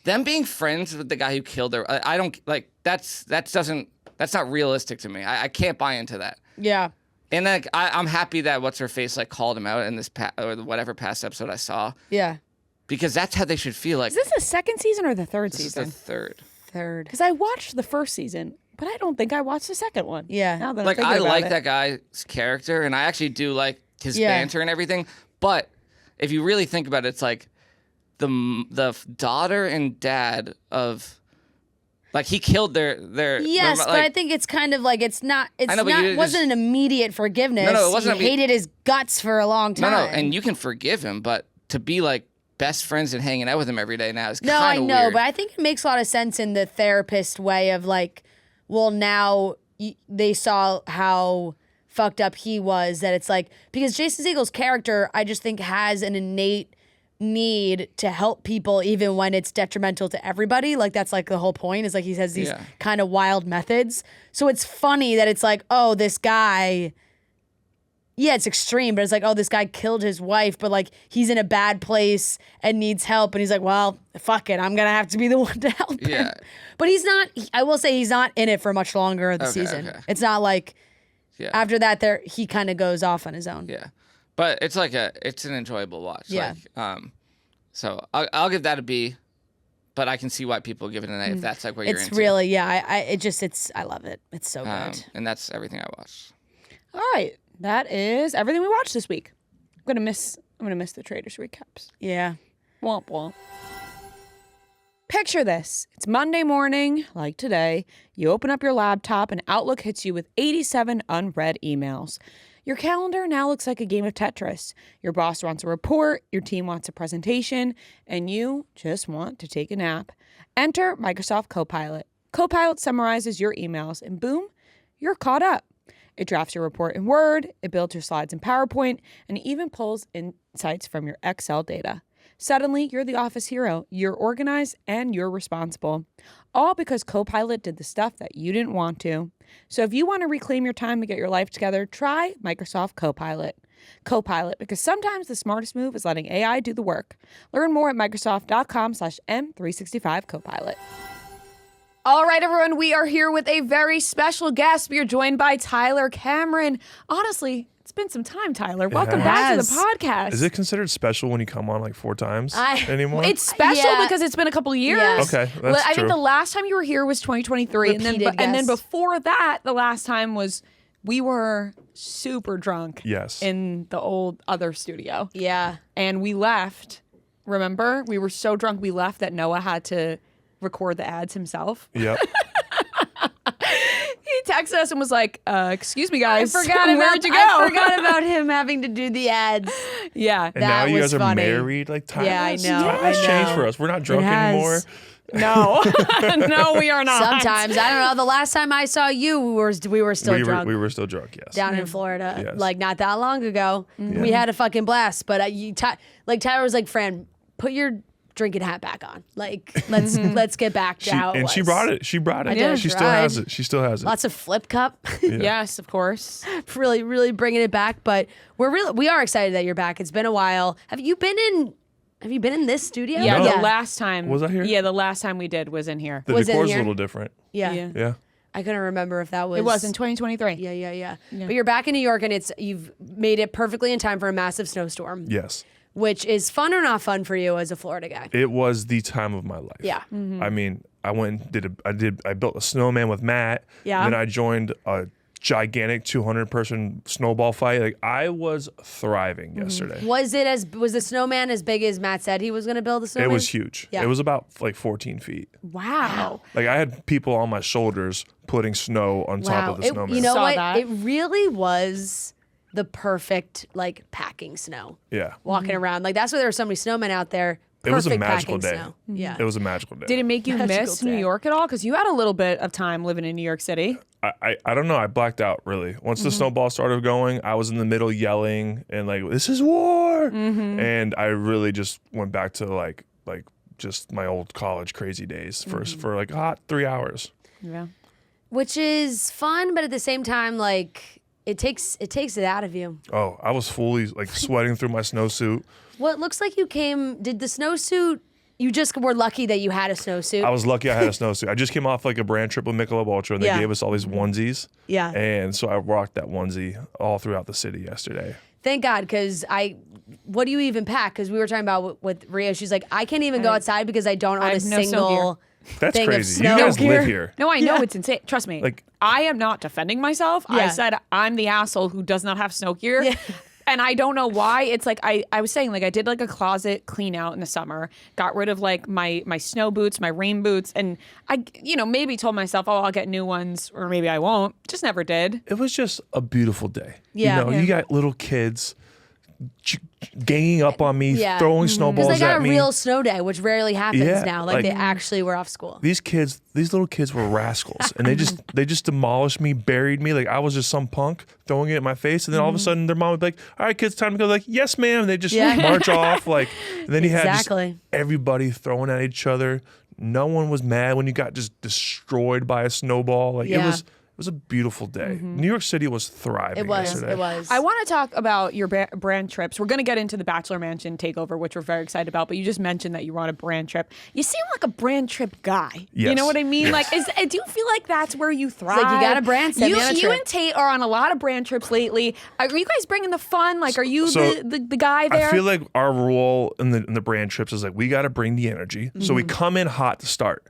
them being friends with the guy who killed her. I don't like, that's not realistic to me. I can't buy into that. Yeah. And like, I'm happy that what's her face like called him out in this or whatever past episode I saw. Yeah. Because that's how they should feel. Like, Is this the second season or the third this season? is the third. Third. Because I watched the first season, but I don't think I watched the second one. Yeah. Now that I'm Like, thinking I about like it. that guy's character, and I actually do like his banter and everything. But if you really think about it, it's like the daughter and dad of. Like, he killed their Yes, but I think it's kind of like wasn't an immediate forgiveness. No, it wasn't. He hated his guts for a long time. No, and you can forgive him, but to be like best friends and hanging out with him every day now is kind No, of I know, weird. but I think it makes a lot of sense in the therapist way of like, well, now they saw how fucked up he was, that it's like, because Jason Segel's character, I just think has an innate need to help people even when it's detrimental to everybody. Like, that's like the whole point, is like he has these kind of wild methods. So it's funny that it's like, oh, this guy, yeah, it's extreme, but it's like, oh, this guy killed his wife, but like he's in a bad place and needs help, and he's like, well, fuck it, I'm gonna have to be the one to help him. But he's not, I will say he's not in it for much longer of the season. It's not like after that he kind of goes off on his own. Yeah. But it's like it's an enjoyable watch. Yeah. Like, so I'll give that a B, but I can see why people give it an A if that's like what you're into. It's really, I love it. It's so good. And that's everything I watched. All right, that is everything we watched this week. I'm gonna miss the Traitors recaps. Yeah. Womp womp. Picture this. It's Monday morning, like today. You open up your laptop and Outlook hits you with 87 unread emails. Your calendar now looks like a game of Tetris. Your boss wants a report, your team wants a presentation, and you just want to take a nap. Enter Microsoft Copilot. Copilot summarizes your emails, and boom, you're caught up. It drafts your report in Word, it builds your slides in PowerPoint, and it even pulls insights from your Excel data. Suddenly, you're the office hero. You're organized and you're responsible. All because Copilot did the stuff that you didn't want to. So if you want to reclaim your time and get your life together, try Microsoft Copilot. Copilot, because sometimes the smartest move is letting AI do the work. Learn more at Microsoft.com/M365Copilot. All right, everyone, we are here with a very special guest. We are joined by Tyler Cameron. Honestly, it's been some time, Tyler. Welcome back to the podcast. Is it considered special when you come on like 4 times anymore? It's special because it's been a couple years. Yeah. Okay, that's I true. think the last time you were here was 2023, and then before that, the last time was we were super drunk. Yes. In the old other studio. Yeah. And we left. Remember, we were so drunk we left that Noah had to record the ads himself. Yep. He texted us and was like, excuse me, guys. I forgot about him having to do the ads. Yeah. And now you guys are funny. married. Like, time Yeah, I has, know, time has I changed know. for us. We're not drunk It has. anymore. No. No, we are not. Sometimes. I don't know. The last time I saw you, we were still drunk. We were still drunk, yes. Down in Florida, Yes. like not that long ago. We had a fucking blast. But Tyler was like, "Fran, put your drinking hat back on. Like, let's get back to how it was." She brought it. She brought it. did. She still Tried. has it. She still has it. Lots of flip cup. Yes, of course. really, really bringing it back. But we are excited that you're back. It's been a while. Have you been in this studio? Yeah, No. the last time. Was I here? Yeah, the last time we did was in here. The was it decor's a here? little different. Yeah. Yeah. I couldn't remember if that was. It was in 2023. Yeah. But you're back in New York, and you've made it perfectly in time for a massive snowstorm. Yes. Which is fun or not fun for you as a Florida guy? It was the time of my life. Yeah. I mean, I went and I built a snowman with Matt. Yeah. And then I joined a gigantic 200-person snowball fight. Like, I was thriving yesterday. Was the snowman as big as Matt said he was going to build the snowman? It was huge. Yeah. It was about like 14 feet. Wow. Like, I had people on my shoulders putting snow on top of the snowman. You know Saw what? that. It really was the perfect like packing snow. Yeah. Walking around. Like that's why there were so many snowmen out there. It was a Perfect magical packing day. Snow. Yeah. It was a magical day. Did it make you Magical miss New day. York at all? Because you had a little bit of time living in New York City. I don't know. I blacked out really. Once the snowball started going, I was in the middle yelling and like, this is war. And I really just went back to like just my old college crazy days for like hot 3 hours. Yeah. Which is fun, but at the same time, like it takes it out of you. Oh, I was fully like sweating through my snowsuit. Well, it looks like you did the snowsuit, you just were lucky that you had a snowsuit. I was lucky I had a snowsuit. I just came off like a brand trip with Michelob Ultra and they gave us all these onesies. Yeah. And so I rocked that onesie all throughout the city yesterday. Thank God, because what do you even pack? Because we were talking about with Ria, she's like, I can't even go outside because I don't own a have no snow single That's thing crazy. of You snow guys gear. live here. No, I know it's insane. Trust me. Like- I am not defending myself. I Yeah. said I'm the asshole who does not have snow gear. Yeah. And I don't know why. It's like I was saying, like I did like a closet clean out in the summer, got rid of like my snow boots, my rain boots, and I maybe told myself, oh, I'll get new ones, or maybe I won't. Just never did. It was just a beautiful day. Yeah. You got little kids ganging up on me, Yeah. throwing Because snowballs they got at a me. real snow day, which rarely happens Yeah, now. Like like- they actually were off school. These little kids were rascals, and they just demolished me, buried me like I was just some punk throwing it in my face, and then all of a sudden their mom would be like, "All right, kids, time to go." Like, "Yes, ma'am." And they just Yeah. march off like, and then you had just Exactly. everybody throwing at each other. No one was mad when you got just destroyed by a snowball. Like Yeah. it was a beautiful day. New York City was thriving. It was. yesterday. It was. I want to talk about your brand trips. We're going to get into the Bachelor Mansion Takeover, which we're very excited about. But you just mentioned that you were on a brand trip. You seem like a brand trip guy. You Yes. know what I mean? Yes. Like, do you feel like that's where you thrive? like, you got a brand, send me on a You trip. and Tate are on a lot of brand trips lately. Are you guys bringing the fun? Like, are you So, the guy there? I feel like our role in the brand trips is like we got to bring the energy. So we come in hot to start.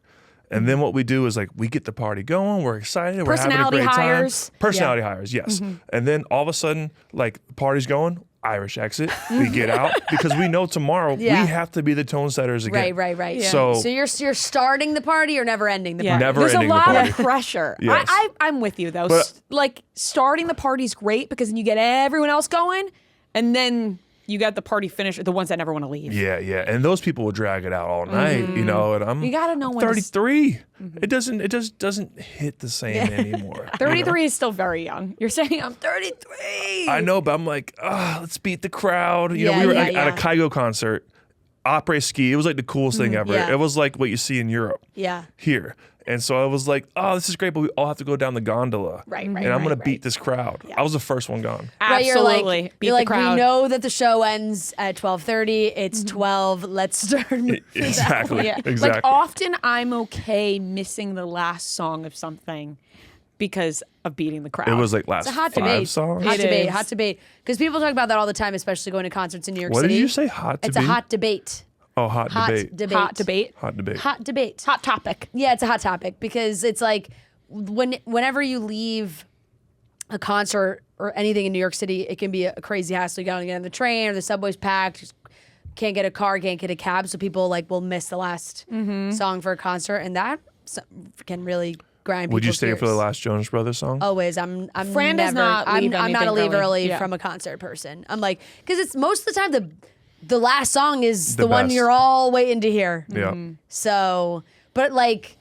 And then what we do is like we get the party going. We're excited. We're having a Personality great hires. time. Personality hires, yes. And then all of a sudden, like the party's going. Irish exit. We get out because we know tomorrow Yeah. we have to be the tone setters again. Right. Yeah. So So you're starting the party or never ending the Yeah. party? Never There's a ending the lot party. of pressure. Yes. I'm with you though. But- Like starting the party's great because then you get everyone else going, and then you got the party finished. The ones that never want to leave. yeah. And those people will drag it out all night, And I'm You gotta know when to 33. It just doesn't hit the same anymore. 33 is still very young. You're saying I'm 33. I know, but I'm like, let's beat the crowd. Yeah, We were yeah, at a Kygo concert, après ski. It was like the coolest thing ever. yeah. It was like what you see in Europe Yeah. here. And so I was like, oh, this is great, but we all have to go down the gondola. Right, And I'm going to right. beat this crowd. I was the first one gone. Right, Absolutely. Beat you're the like, crowd. we know that the show ends at 12:30. It's 12. Let's start. Exactly. Yeah. Exactly. Like often I'm okay missing the last song of something because of beating the crowd. It was like last It's a hot 5 debate. songs. Hot It debate. is. Hot debate. Because people talk about that all the time, especially going to concerts in New York What City. did you say? Hot It's debate? a hot debate. Oh, hot debate. hot debate. Hot debate. Hot debate. Hot topic. Yeah, it's a hot topic because it's like whenever you leave a concert or anything in New York City, it can be a crazy hassle. You got to get on the train or the subway's packed. Just can't get a car, can't get a cab, so people like will miss the last song for a concert, and that can really grind. Would you people's stay for the gears. last Jonas Brothers song? Always. I'm Fran does never, not I'm leave not a anything leave early. early Yeah. from a concert person. I'm like, because it's most of the time the last song is the one best. you're all waiting to hear. Yeah. So, but like,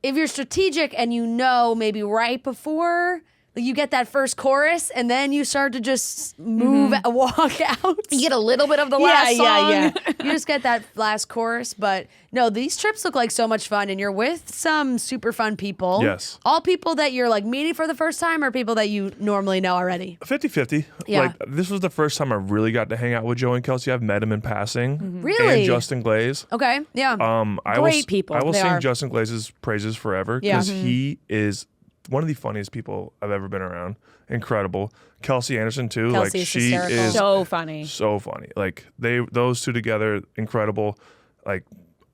if you're strategic and you know maybe right before, like you get that first chorus and then you start to just move, walk out. You get a little bit of the last song. Yeah. You just get that last chorus. But no, these trips look like so much fun and you're with some super fun people. Yes. All people that you're like meeting for the first time or people that you normally know already. 50-50. Yeah. Like this was the first time I really got to hang out with Joe and Kelsey. I've met him in passing. Really? And Justin Glaze. Okay. Yeah. I Great will, people. I will They sing are. Justin Glaze's praises forever Yeah. because he is one of the funniest people I've ever been around. Incredible. Kelsey Anderson too. Kelsey like is she hysterical. is So funny. so funny. Like those two together, incredible. Like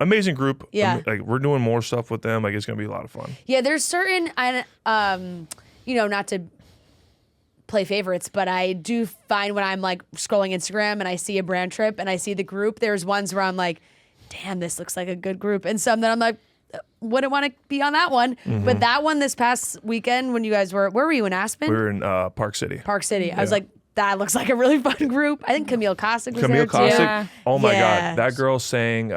amazing group. Yeah. Like we're doing more stuff with them. Like it's gonna be a lot of fun. Yeah, there's certain, not to play favorites, but I do find when I'm like scrolling Instagram and I see a brand trip and I see the group, there's ones where I'm like, damn, this looks like a good group. And some that I'm like, wouldn't want to be on that one. But that one this past weekend when you guys where were you in Aspen? We were in Park City. Park City. I was like, that looks like a really fun group. I think Camille Kosick was Camille there too. Kosick. Yeah. Oh my Yeah. God. That girl sang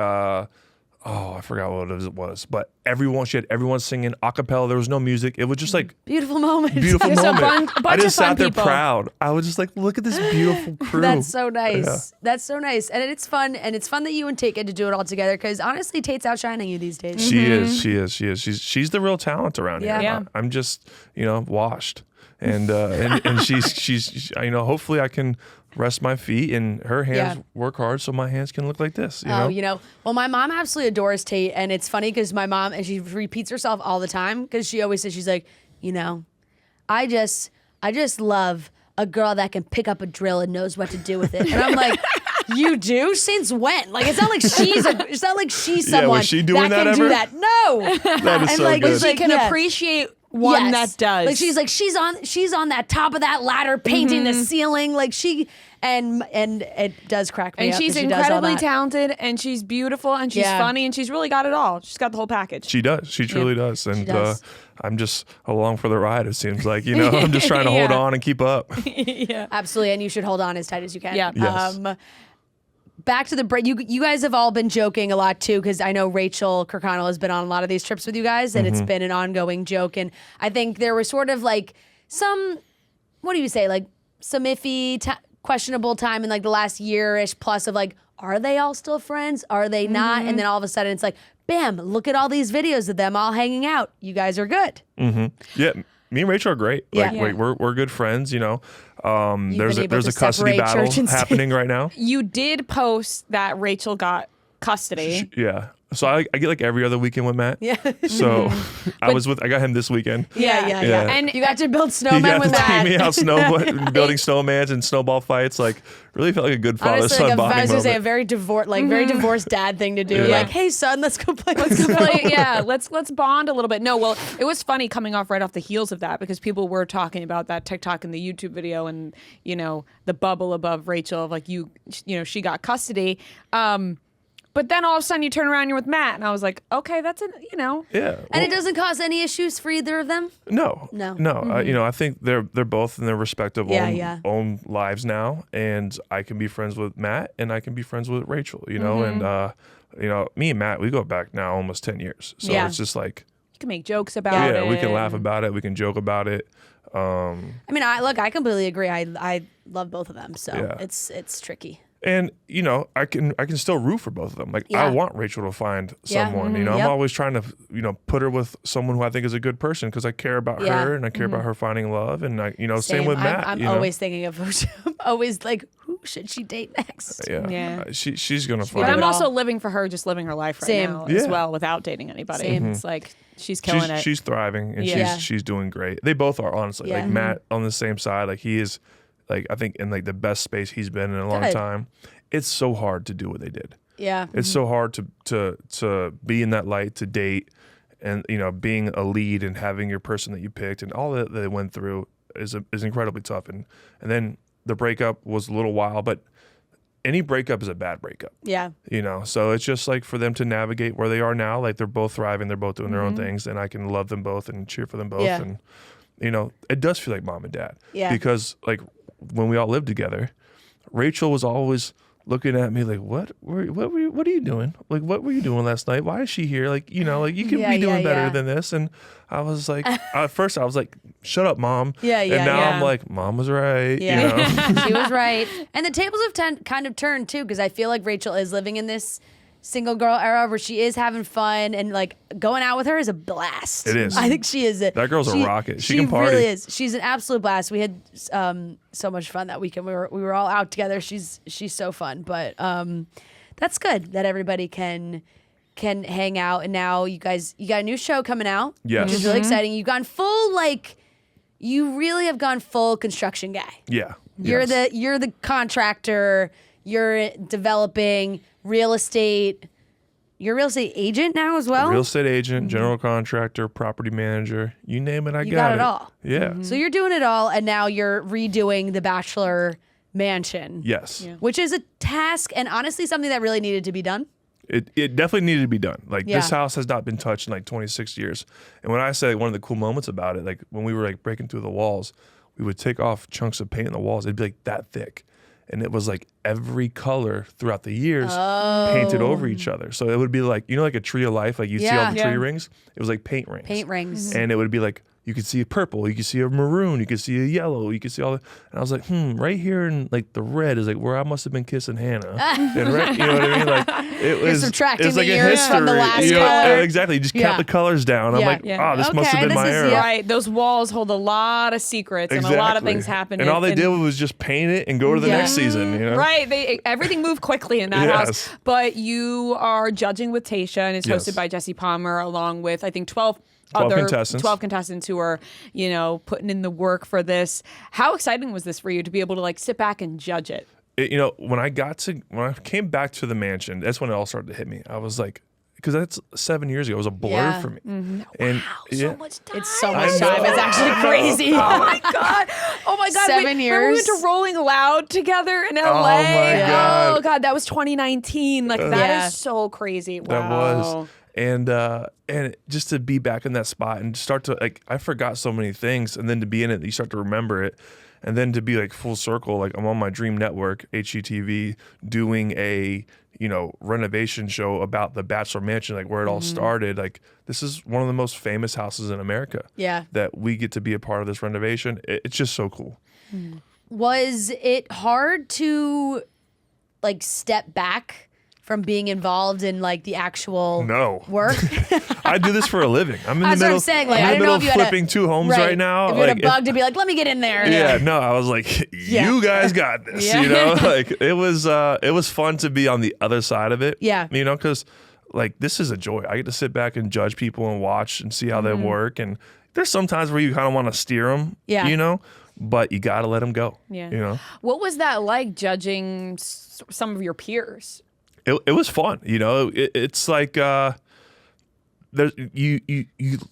I forgot what it was, but she had everyone singing a cappella. There was no music. It was just like Beautiful moment. beautiful Just a moment. bunch I of just fun sat there people. proud. I was just like, look at this beautiful crew. That's so nice. That's so nice. And it's fun. And it's fun that you and Tate get to do it all together because honestly, Tate's outshining you these days. She is. She's the real talent around Yeah. here. Yeah. I'm just, washed. And she's hopefully I can rest my feet and her hands work hard so my hands can look like this. You know? Well, my mom absolutely adores Tate, and it's funny because my mom, and she repeats herself all the time because she always says, she's like, I just love a girl that can pick up a drill and knows what to do with it. And I'm like, you do? Since when? Like, it's not like she's someone was she doing that that can do ever? that. No. That is And so like, good. it's She like, can yeah. appreciate one Yes. that does. Like she's on that top of that ladder painting the ceiling. Like and it does crack me and up. she's that she does all incredibly that. talented, and she's beautiful, and she's Yeah. funny, and she's really got it all. She's got the whole package. She does. She truly does. And does. I'm just along for the ride, it seems like. I'm just trying to hold Yeah. on and keep up. Yeah. Absolutely, and you should hold on as tight as you can. Yeah. Yes. Back to the break. You guys have all been joking a lot too, because I know Rachael Kirkconnell has been on a lot of these trips with you guys, and it's been an ongoing joke. And I think there was sort of like some, what do you say, like some iffy, questionable time in like the last year-ish plus of like, are they all still friends? Are they not? And then all of a sudden it's like, bam, look at all these videos of them all hanging out. You guys are good. Yeah, me and Rachel are great. Yeah. Like we're good friends. There's been able a to custody separate battle church and state. happening right now. You did post that Rachael got custody. Yeah. So I get like every other weekend with Matt. Yeah. So I got him this weekend. Yeah. Yeah. And You got to build He snowmen got with to take that. me out building snowmans and snowball fights. Like really felt like a good Honestly, father-son like I bonding was gonna say a moment. very very divorced dad thing to do. Yeah. Like, hey son, let's go play. let's bond a little bit. No, well, it was funny coming off right off the heels of that because people were talking about that TikTok and the YouTube video and the bubble above Rachael of like she got custody. But then all of a sudden you turn around and you're with Matt and I was like, okay, that's Yeah. And it doesn't cause any issues for either of them. No. I think they're both in their respective own lives now, and I can be friends with Matt and I can be friends with Rachel. And me and Matt, we go back now almost 10 years. So it's just like you can make jokes about it. we can laugh about it, we can joke about it. I mean, I completely agree. I love both of them, so Yeah. it's tricky. And I can still root for both of them. Like I want Rachel to find someone. Yep. I'm always trying to put her with someone who I think is a good person because I care about her and I care about her finding love. And same with Matt. I'm always thinking of I'm always like, who should she date next? Yeah. She's gonna But find. I'm it also all. living for her, just living her life right Same. now as Yeah. well without dating anybody. Same. It's like she's killing it. She's thriving and Yeah. she's doing great. They both are, honestly. Yeah. Like Matt on the same side. Like he is, like I think in like the best space he's been in a long Good. time. It's so hard to do what they did. Yeah. It's so hard to be in that light, to date, and being a lead and having your person that you picked and all that they went through is incredibly tough. And then the breakup was a little while, but any breakup is a bad breakup. Yeah. So it's just like for them to navigate where they are now, like they're both thriving, they're both doing their own things, and I can love them both and cheer for them both. Yeah. And it does feel like mom and dad. Yeah. Because like when we all lived together, Rachel was always looking at me like, what are you doing? Like, what were you doing last night? Why is she here? Like, you could be doing better than this. And I was like, at first I was like, shut up, mom. Yeah, And now yeah. I'm like, mom was right. Yeah. She was right. And the tables have kind of turned too, because I feel like Rachel is living in this single girl era where she is having fun, and like going out with her is a blast. It is. I think she is. That girl's a rocket. She can She party. really is. She's an absolute blast. We had so much fun that weekend. We were all out together. She's so fun. But that's good that everybody can hang out. And now you got a new show coming out. Yes. Which is really exciting. You've gone full you really have gone full construction guy. Yeah. You're Yes. the contractor. You're developing real estate. You're a real estate agent now as well. Real estate agent, general contractor, property manager, you name it, I You got got it all. Yeah. So you're doing it all, and now you're redoing the Bachelor Mansion. Yes. Which is a task, and honestly, something that really needed to be done. It definitely needed to be done. Like this Yeah. house has not been touched in like 26 years. And when I say one of the cool moments about it, like when we were like breaking through the walls, we would take off chunks of paint in the walls. It'd be like that thick. and it was like every color throughout the years painted over each other. So it would be like, you know, like a tree of life, like you'd see all the tree rings. It was like paint rings. Paint rings. And it would be like, you could see a purple, you could see a maroon, you could see a yellow, you could see all that. And I was like, right here in like the red is like where I must have been kissing Hannah. And right, you know what I mean? Like it was, subtracting it was like the a years history. from the last you know, color. exactly. You just count the colors down. I'm like, this must have been my era. Right, those walls hold a lot of secrets and a lot of things happen. And all they did was just paint it and go to the next season. You know? Right, everything moved quickly in that house. But you are judging with Tasha, and it's hosted by Jesse Palmer, along with I think 12 contestants who are, you know, putting in the work for this. How exciting was this for you to be able to like sit back and judge it? You know, when I came back to the mansion, that's when it all started to hit me. I was like, because that's 7 years ago. It was a blur for me. Mm-hmm. And so much time. It's so much time. It's actually crazy. Oh my god! 7 years. Remember we went to Rolling Loud together in LA. Oh my God. Oh god, that was 2019. Like that is so crazy. Wow. That was. And just to be back in that spot and start to like, I forgot so many things, and then to be in it, you start to remember it, and then to be like full circle, like I'm on my dream network, HGTV, doing a, you know, renovation show about the Bachelor Mansion, like where it all started. Like this is one of the most famous houses in America. Yeah. That we get to be a part of this renovation. It's just so cool. Was it hard to like step back from being involved in like the actual work? I do this for a living. I'm in the That's middle, what I'm saying. Like, I'm I in the don't middle know of if you flipping two homes right now. If you had a bug to be like, let me get in there. Yeah, no, I was like, you guys got this. You know, like it was fun to be on the other side of it. Yeah. You know, because like this is a joy. I get to sit back and judge people and watch and see how they work. And there's some times where you kind of want to steer them. Yeah. You know, but you got to let them go. Yeah. You know. What was that like judging some of your peers? It was fun, you know. It's like there's you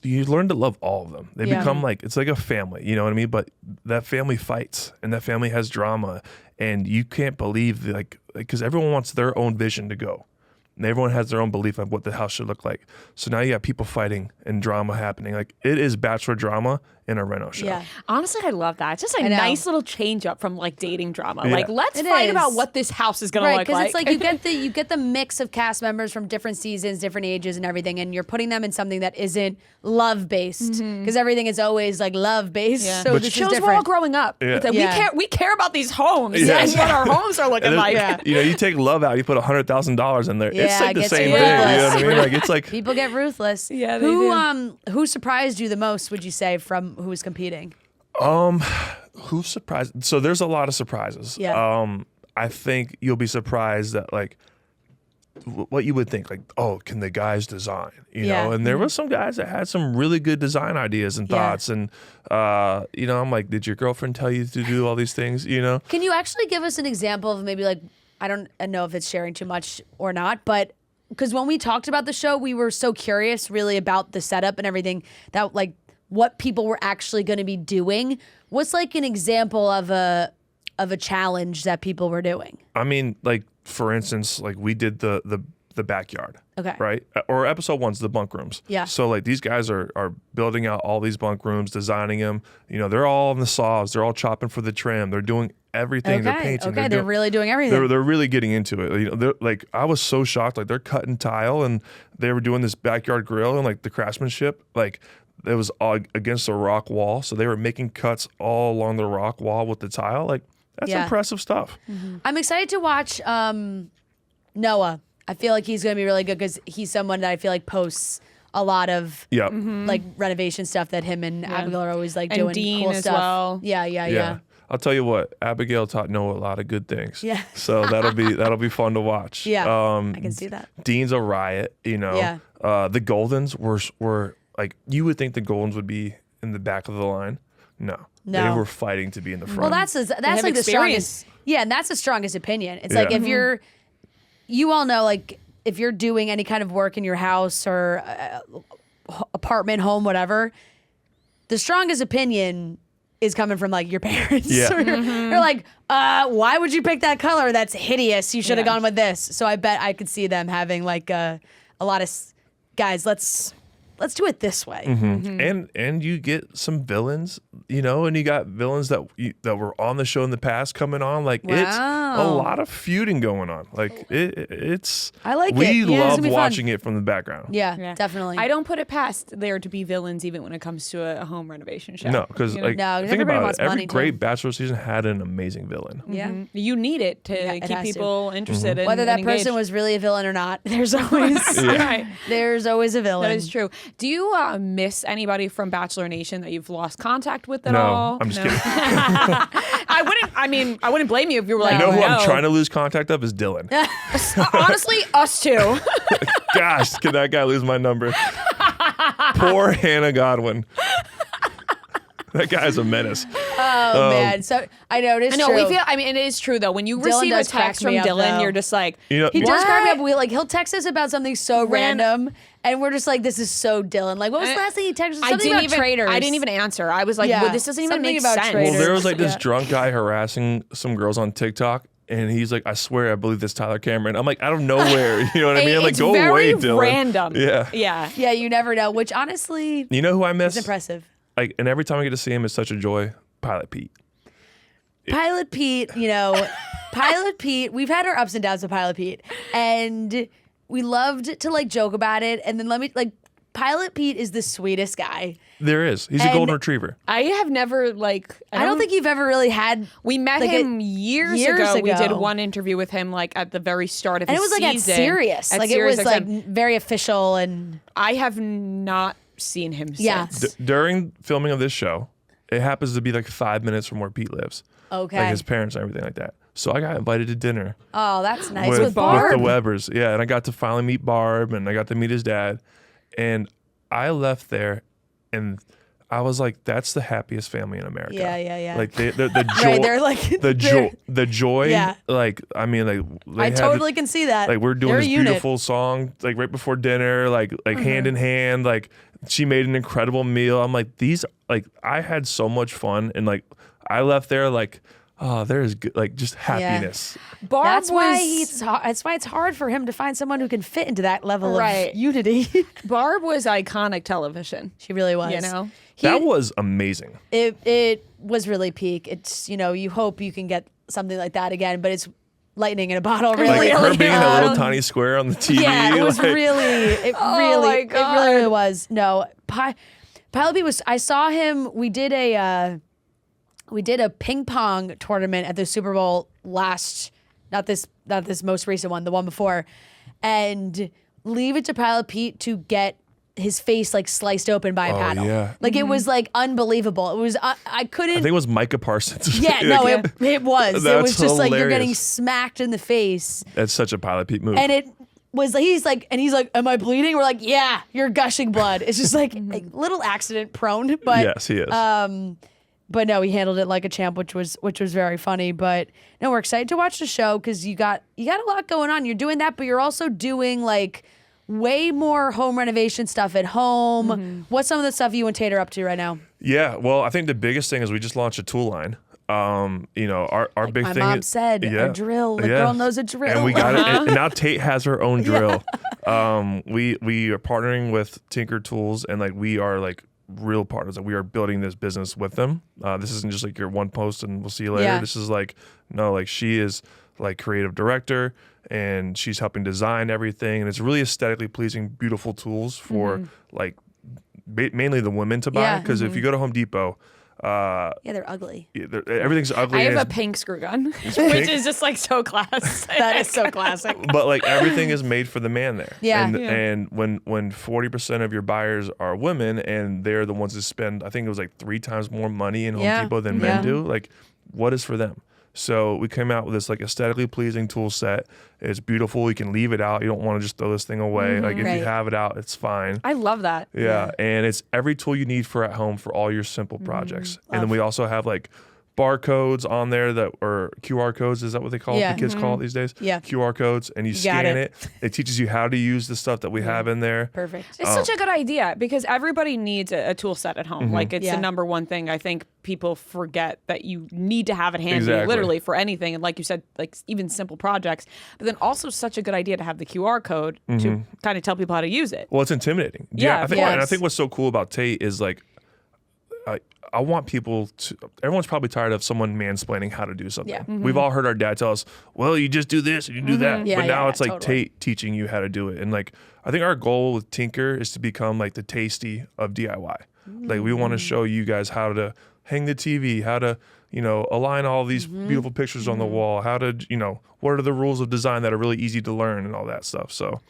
learn to love all of them. They become like, it's like a family, you know what I mean? But that family fights and that family has drama, and you can't believe like because everyone wants their own vision to go. And everyone has their own belief of what the house should look like. So now you got people fighting and drama happening. Like it is Bachelor drama in a reno show. Yeah. Honestly, I love that. It's just a nice little change up from like dating drama. Yeah. Like let's fight about what this house is gonna look like. Right, because it's like you get the mix of cast members from different seasons, different ages, and everything, and you're putting them in something that isn't love based because everything is always like love based. Yeah. So But this shows is different. we're all growing up. Yeah. It's like, we care about these homes Yeah. and what our homes are looking like. You know, you take love out, you put $100,000 in there. It's Yeah, like it the gets same thing. You know what I mean? Like it's like People get ruthless. Yeah, they do. Who surprised you the most, would you say, from who was competing? who's surprised? So there's a lot of surprises. Yeah. I think you'll be surprised that like what you would think, like, oh, can the guys design? You know, and there was some guys that had some really good design ideas and thoughts. And, you know, I'm like, did your girlfriend tell you to do all these things? You know? Can you actually give us an example of maybe like, I don't know if it's sharing too much or not, but because when we talked about the show, we were so curious really about the setup and everything that like what people were actually going to be doing. What's like an example of a challenge that people were doing? I mean, like, for instance, like we did the backyard. Okay. Right? Or episode one's the bunk rooms. Yeah. So like these guys are building out all these bunk rooms, designing them. You know, they're all on the saws. They're all chopping for the trim. They're doing everything. They're painting. Okay. They're really doing everything. They're really getting into it. You know, they're like, I was so shocked. Like they're cutting tile and they were doing this backyard grill and like the craftsmanship, like it was all against a rock wall. So they were making cuts all along the rock wall with the tile. Like that's impressive stuff. Mm-hmm. I'm excited to watch Noah. I feel like he's going to be really good because he's someone that I feel like posts a lot of like renovation stuff that him and Abigail are always like And doing Dean cool as stuff. well. Yeah. I'll tell you what, Abigail taught Noah a lot of good things. Yeah. So that'll be fun to watch. Yeah. I can see that. Dean's a riot, you know. Yeah. The Goldens were like, you would think the Goldens would be in the back of the line. No. They were fighting to be in the front. Well, that's like the strongest. Yeah, and that's the strongest opinion. It's like if you all know, like if you're doing any kind of work in your house or apartment, home, whatever, the strongest opinion is coming from like your parents. Yeah. Or you're like, why would you pick that color? That's hideous. You should have gone with this. So I bet I could see them having like a lot of guys. Let's do it this way. And you get some villains, you know, and you got villains that were on the show in the past coming on. Like a lot of feuding going on. Like it's. I like we it. Yeah, it's love gonna be fun. watching it from the background. Yeah, definitely. I don't put it past there to be villains even when it comes to a home renovation show. No, because like No, think everybody about wants it. Every money, too. great Bachelor season had an amazing villain. Yeah. You need it to it keep has to. people interested in Whether that and person engaged. was really a villain or not, there's always Right. there's always a villain. That is true. Do you miss anybody from Bachelor Nation that you've lost contact with at No, all? I'm just kidding. I wouldn't blame you if you were like, You know who no. I'm trying to lose contact of is Dylan. Honestly, us too. Gosh, can that guy lose my number? Poor Hannah Godwin. That guy's a menace. Oh man, so I noticed. I know true. we feel. I mean, it is true though. When you Dylan receive a does crack text from me up, Dylan, though. you're just like, You know, He does What? crack me up. He'll text us about something so random, and we're just like, "This is so Dylan." Like, what was the last thing he texted us? Something about traitors. I didn't even answer. I was like, Yeah, well, this doesn't even something make about sense. traitors. well, there was like this Yeah. drunk guy harassing some girls on TikTok. And he's like, I swear, I believe this Tyler Cameron. I'm like, out of nowhere. You know what I mean? I'm like, It's go very away, Dylan. random. Yeah. Yeah. Yeah, you never know. Which honestly You know who I miss? is impressive. Like, and every time I get to see him, it's such a joy. Pilot Pete. Pilot Pete, Pilot Pete. We've had our ups and downs with Pilot Pete, and we loved to like joke about it. And then Pilot Pete is the sweetest guy. There is. He's a And- golden retriever. I have never I don't think you've ever really had. we met like, him years ago. We did one interview with him like at the very start of And it his was like season. at Sirius. At Like Sirius it was like XM. very official and I have not seen him Yeah. since. During filming of this show, it happens to be like 5 minutes from where Pete lives. okay. Like his parents and everything like that. So I got invited to dinner Oh, that's nice. with, With Barb. the Webbers. Yeah, and I got to finally meet Barb and I got to meet his dad. And I left there and I was like, that's the happiest family in America. Yeah. Like the joy, Right, they're like the joy. Yeah. Like I mean, like they I had totally can see that. like we're doing They're a this unit. beautiful song like right before dinner, like hand in hand. Like she made an incredible meal. I'm like I had so much fun and like I left there like there's good, like just happiness. Barb That's why was that's why it's hard for him to find someone who can fit into that level Right. of unity. Barb was iconic television. She really was. You know? That was amazing. It was really peak. It's you hope you can get something like that again, but it's lightning in a bottle. Really, Like her being in a little Um, tiny square on the TV. Yeah, it was like, it Oh really, my it God. really was. No, Pilot Pete was. I saw him. We did a ping pong tournament at the Super Bowl not this most recent one, the one before, and leave it to Pilot Pete to get his face like sliced open by a paddle. yeah. Like it was like unbelievable. It was I couldn't. I think it was Micah Parsons. yeah, no, it was. It That's was just like you're hilarious. getting smacked in the face. That's such a Pilot Pete move. And it was he's like, am I bleeding? We're like, yeah, you're gushing blood. It's just like a little accident prone, but yes, he is. but no, he handled it like a champ, which was very funny. But no, we're excited to watch the show because you got a lot going on. You're doing that, but you're also doing like way more home renovation stuff at home. What's some of the stuff you and Tate are up to right now? Yeah, well, I think the biggest thing is we just launched a tool line. Our big My thing. mom said, a drill. The girl knows a drill. and we got it. And now Tate has her own drill. We are partnering with Tinker Tools, and like we are like real partners. Like we are building this business with them. This isn't just like your one post and we'll see you later. Yeah. This is like she is like creative director and she's helping design everything, and it's really aesthetically pleasing, beautiful tools for like mainly the women to buy. Yeah. Because if you go to Home Depot, yeah, they're ugly. everything's ugly. I and have a it's- pink screw gun, which pink? is just like so classic. That is so classic. but like everything is made for the man there. Yeah. And, Yeah. and when 40% of your buyers are women and they're the ones that spend, I think it was like 3 times more money in Home Yeah. Depot than Yeah. men do, like what is for them? So we came out with this like aesthetically pleasing tool set. It's beautiful. You can leave it out. You don't want to just throw this thing away. Like if Right. you have it out, it's fine. I love that. Yeah, and it's every tool you need for at home for all your simple projects. And then we also have like barcodes on there that or QR codes. Is that what they call Yeah. it? The kids call it these days? Yeah. QR codes, and you got scan it. it. It teaches you how to use the stuff that we have in there. Perfect. It's such a good idea because everybody needs a tool set at home. Like it's Yeah. the number one thing I think people forget that you need to have it handy, Exactly. literally for anything. And like you said, like even simple projects. But then also such a good idea to have the QR code to kind of tell people how to use it. Well, it's intimidating. Yeah, I think, yes. and I think what's so cool about Tate is like I want people to. Everyone's probably tired of someone mansplaining how to do something. Yeah. We've all heard our dad tell us, "Well, you just do this and you do that." Yeah, but now yeah, it's like totally. Tate teaching you how to do it. And like I think our goal with Tinker is to become like the Tasty of DIY. Like we want to show you guys how to hang the TV, how to align all these beautiful pictures on the wall, how to what are the rules of design that are really easy to learn and all that stuff. So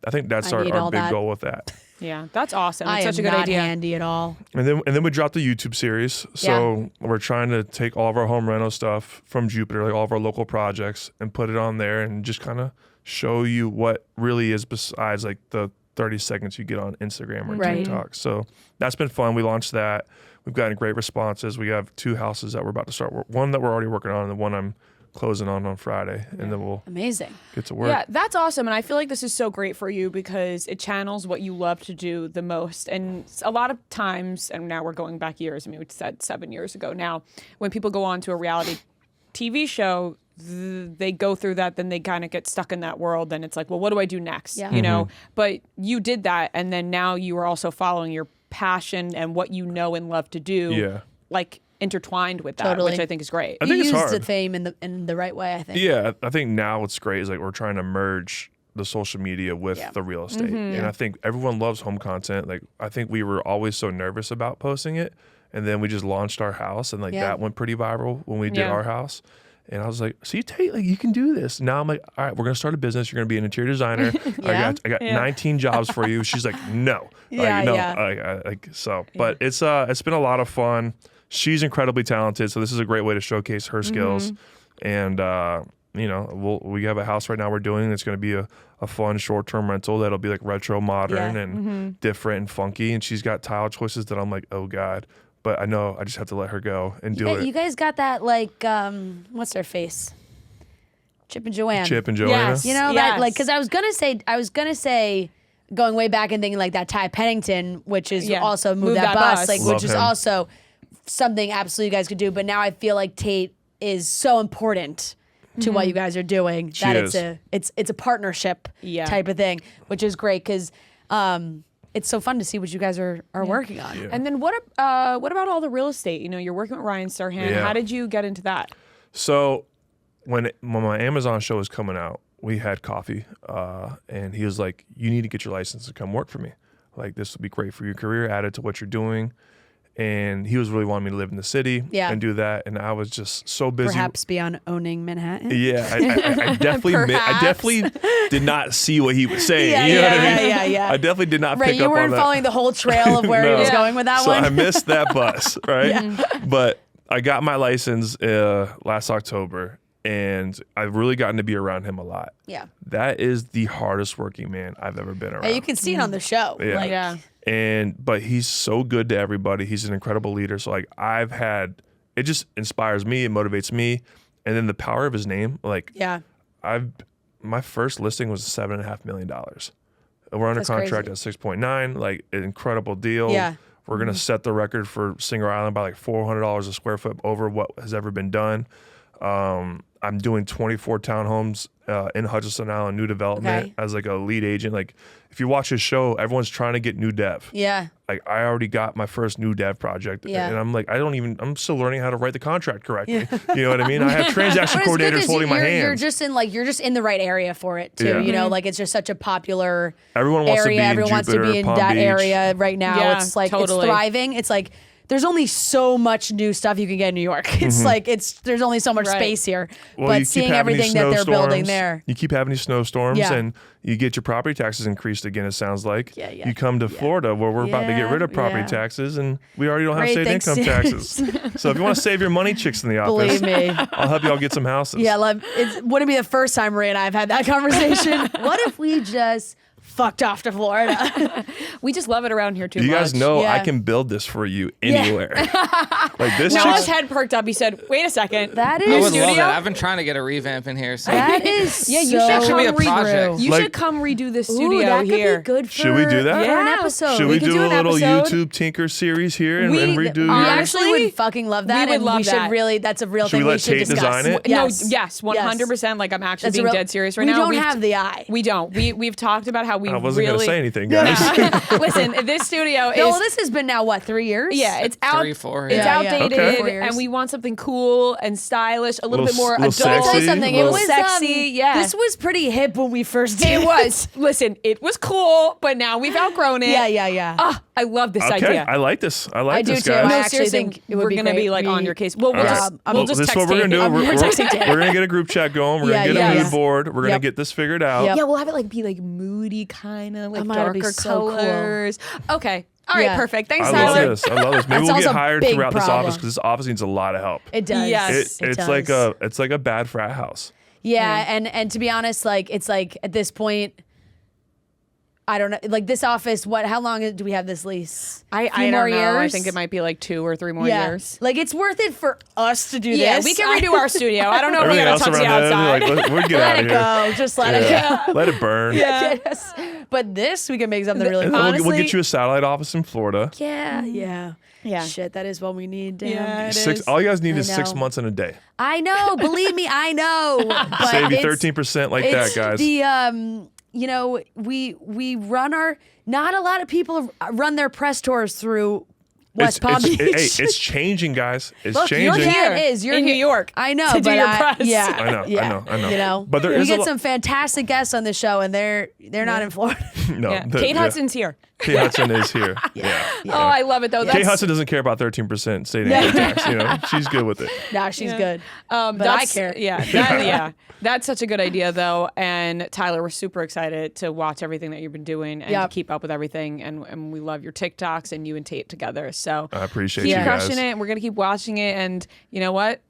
I think that's I need our all big that. goal with that. Yeah, that's awesome. It's I such am a good not idea. handy at all. And then we dropped the YouTube series. So we're trying to take all of our home rental stuff from Jupiter, like all of our local projects, and put it on there and just kind of show you what really is besides like the 30 seconds you get on Instagram or Right. TikTok. So that's been fun. We launched that. We've gotten great responses. We have 2 houses that we're about to start. One that we're already working on and the one I'm closing on Friday. And then we'll Amazing. get to work. Yeah, that's awesome. And I feel like this is so great for you because it channels what you love to do the most. And a lot of times, and now we're going back years, I mean, we said 7 years ago now, when people go on to a reality TV show, they go through that, then they kind of get stuck in that world. And it's like, well, what do I do next? Yeah. You know, but you did that. And then now you are also following your passion and what you know and love to do. Yeah. Like intertwined with that, Totally. which I think is great. I think you it's used hard. the fame in the right way, I think. Yeah, I think now what's great is like we're trying to merge the social media with Yeah. the real estate. And I think everyone loves home content. Like I think we were always so nervous about posting it. And then we just launched our house and like Yeah. that went pretty viral when we did Yeah. our house. And I was like, see, Tate, like you can do this. Now I'm like, all right, we're gonna start a business. You're gonna be an interior designer. Yeah. I got 19 jobs for you. She's like, no. Yeah, like, no. yeah. But it's been a lot of fun. She's incredibly talented, so this is a great way to showcase her skills. And we have a house right now we're doing that's going to be a fun short-term rental that'll be like retro modern Yeah. and different and funky. And she's got tile choices that I'm like, oh God. But I know I just have to let her go and do it. You guys got that like what's their face? Chip and Joanne. Chip and Joanna. Yes. You know that like because I was gonna say going way back and thinking like that Ty Pennington, which is Yeah. also Move Move That That Bus, Bus. like Love which is him. also something absolutely you guys could do. But now I feel like Tate is so important to what you guys are doing She that is. it's a partnership Yeah. type of thing, which is great because it's so fun to see what you guys are working on. Yeah. And then what about all the real estate? You know, you're working with Ryan Serhan. Yeah. How did you get into that? So when my Amazon show was coming out, we had coffee, and he was like, "You need to get your license and come work for me. Like this would be great for your career, added to what you're doing." And he was really wanting me to live in the city and do that, and I was just so busy. Perhaps beyond owning Manhattan. Yeah, I definitely did not see what he was saying. Yeah, you know what I yeah, mean? yeah. I definitely did not Right, pick you up on weren't that. following the whole trail of where he No. was going with that So one. I missed that bus, right? But I got my license last October, and I've really gotten to be around him a lot. Yeah. That is the hardest working man I've ever been around. Yeah, you can see it on the show. Yeah. Like, Yeah. But he's so good to everybody. He's an incredible leader. So like it just inspires me, it motivates me. And then the power of his name, like yeah. my first listing was $7.5 million. We're under That's contract crazy. at 6.9, like an incredible deal. Yeah. We're gonna set the record for Singer Island by like $400 a square foot over what has ever been done. I'm doing 24 townhomes in Hutchinson Island, new development Okay. as like a lead agent. Like if you watch his show, everyone's trying to get new dev. Yeah. Like I already got my first new dev project, Yeah. and I'm like, I'm still learning how to write the contract correctly. You know what I mean? I have transaction What is good coordinators is holding my hand. you're just in the right area for it too. Yeah. You know, like it's just such a popular Everyone wants area. to be Everyone in wants Jupiter, to be in Palm that Beach. area right now. Yeah, It's like totally. it's thriving. It's like there's only so much new stuff you can get in New York. It's like there's only so much Right. space here. Well, you but keep seeing having everything these that they're building snowstorms. there. You keep having these snowstorms, Yeah. and you get your property taxes increased again. It sounds like. Yeah, yeah, You come to Florida, where we're about to get rid of property Yeah. taxes, and we already don't have Great, state thanks. income taxes. So if you want to save your money, chicks in the office, Believe me. I'll help you all get some houses. Yeah, it wouldn't be the first time Ria and I have had that conversation. What if we just fucked off to Florida? We just love it around here too You much. guys know Yeah. I can build this for you anywhere. Like this Now his chick's head perked up. He said, "Wait a second. That I is would love studio? that. I've been trying to get a revamp in here. So that is Yeah, you so should should be a come project. You Like- should come redo the Ooh, studio that could here. be good for, Should we do that? for an Yeah. episode. Should we could do do a an little episode. YouTube Tinker series here and We- redo? We yours? actually would fucking love that. we would and love we should that. really, that's a real Should thing we let should Tate discuss. design it? Yes. No, yes, 100%. Like I'm actually That's a being real- dead serious right we now. don't have the eye. We don't. We've talked about how we I wasn't really gonna say anything, guys. Listen, this studio is No, this has been now what 3 years? yeah, it's out. 3, 4. It's Yeah, yeah. outdated, Okay. 4 years. and we want something cool and stylish, a little bit more Little adult. sexy. I'll tell you something. It Little was sexy. Yeah, This was pretty hip when we first did it was. Listen, it was cool, but now we've outgrown it. Yeah. Ah, I love this Okay, idea. I like this. I like I do this, too. guys. I No, actually seriously, think it would we're be gonna great. be like on We- your case. Well, we'll All just right. we'll just This is text what we're gonna Tate. do. We're texting Tate. gonna get a group chat going. We're gonna get Yeah. a mood board. We're gonna Yep. get this figured out. Yep. Yeah, we'll have it like be like moody kind of like Oh my God, it'd be darker so cool. colors. Okay. All right, Yeah. perfect. Thanks, I Tyler. love this. I love this. Maybe That we'll solves get a hired big throughout this problem. office because this office needs a lot of help. It does. Yes. It It's does. like a bad frat house. Yeah, and to be honest, like it's like at this point, I don't know. Like this office, how long do we have this lease? I Few don't more know. I years? think it might be like 2 or 3 more Yeah, years. like it's worth it for us to do Yeah, this. we can redo our studio. I don't know if we Everything got else to touch around the that, outside. like, we'll get Let out of it here. go. Just let it Yeah. go. Let it burn. Yes. But this, we can make something really And cool. then we'll Honestly- get you a satellite office in Florida. Yeah. Yeah. Shit, that is what we need. Damn. Yeah, it is. All you guys need I is 6 know. months and a day. I know. Believe me, I know. But Save you it's- 13% like that, it's guys. The you know, we run our. Not a lot of people run their press tours through West Palm Beach. It's changing, guys. It's Look, you're changing. here. Yeah, it is. You're in New York I know. to do but your press. Yeah, I know, Yeah, I know. You know, But there we is a get lo- some fantastic guests on the show, and they're not in Florida. No, Yeah. the- Kate yeah. Hudson's here. Kate Hudson is here. Yeah. Oh, I love it though. Kate That's, Hudson doesn't care about 13% state income tax. You know, she's good with it. Nah, she's good. but I that's- care. Yeah, that's such a good idea though. And Tyler, we're super excited to watch everything that you've been doing and Yep. to keep up with everything. And we love your TikToks and you and Tate together. So I appreciate keep you guys. crushing it. We're gonna keep watching it. And you know what?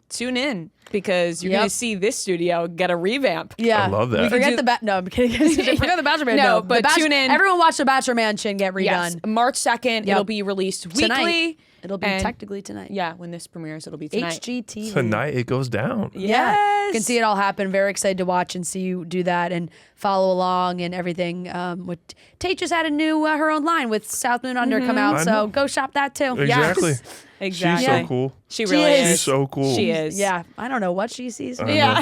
Tune in because you're Yep. gonna see this studio get a revamp. Yeah, I love that. Forget the No, I'm kidding. Forget the Bachelor Mansion. No, but tune in. Everyone watch the Bachelor Mansion get redone. Yes, March 2nd. It'll be released Tonight. weekly. It'll be And- technically tonight. Yeah, when this premieres, it'll be tonight. HGTV. Tonight it goes down. Yeah. Yes. You can see it all happen. Very excited to watch and see you do that and follow along and everything. Tate just had a new her own line with South Moon Under come out, I so know. go shop that too. Exactly. Yes. Exactly. She's so cool. She She really is. She's so cool. She is. Yeah, I don't know what she sees. Yeah.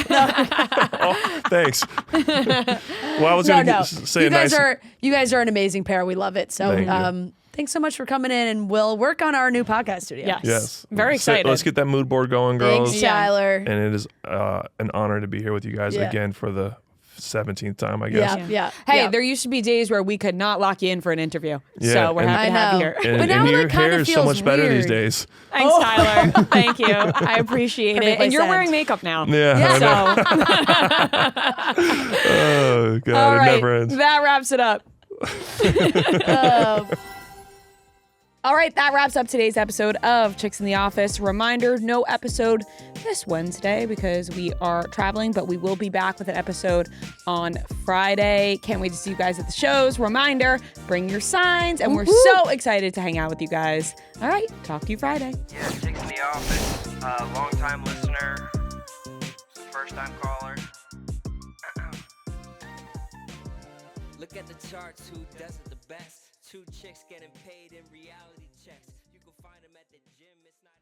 Oh, thanks. Well, I was No, going no. to say You a guys nice. you guys are an amazing pair. We love it. So Thank you. thanks so much for coming in, and we'll work on our new podcast studio. Yes. Yes. Very So excited. let's get that mood board going, girls. Thanks, Yeah. Tyler. And it is an honor to be here with you guys Yeah. again for the 17th time, I guess. Yeah. Hey, yeah. there used to be days where we could not lock you in for an interview. Yeah, So we're and- happy to have you I here. know. And, But now and it, your like, kinda hair is so feels much better these weird. days. Thanks, Tyler. Thank you. I appreciate it. Perfectly And you're said. wearing makeup now. Yeah. I know. So, Oh, God. all It right. never ends. That wraps it up. All right, that wraps up today's episode of Chicks in the Office. Reminder, no episode this Wednesday because we are traveling, but we will be back with an episode on Friday. Can't wait to see you guys at the shows. Reminder, bring your signs, and we're so excited to hang out with you guys. All right, talk to you Friday. Yeah, Chicks in the Office. Long-time listener, first-time caller. Look at the charts, who does it the best? 2 chicks getting paid in reality checks. You can find them at the gym, it's not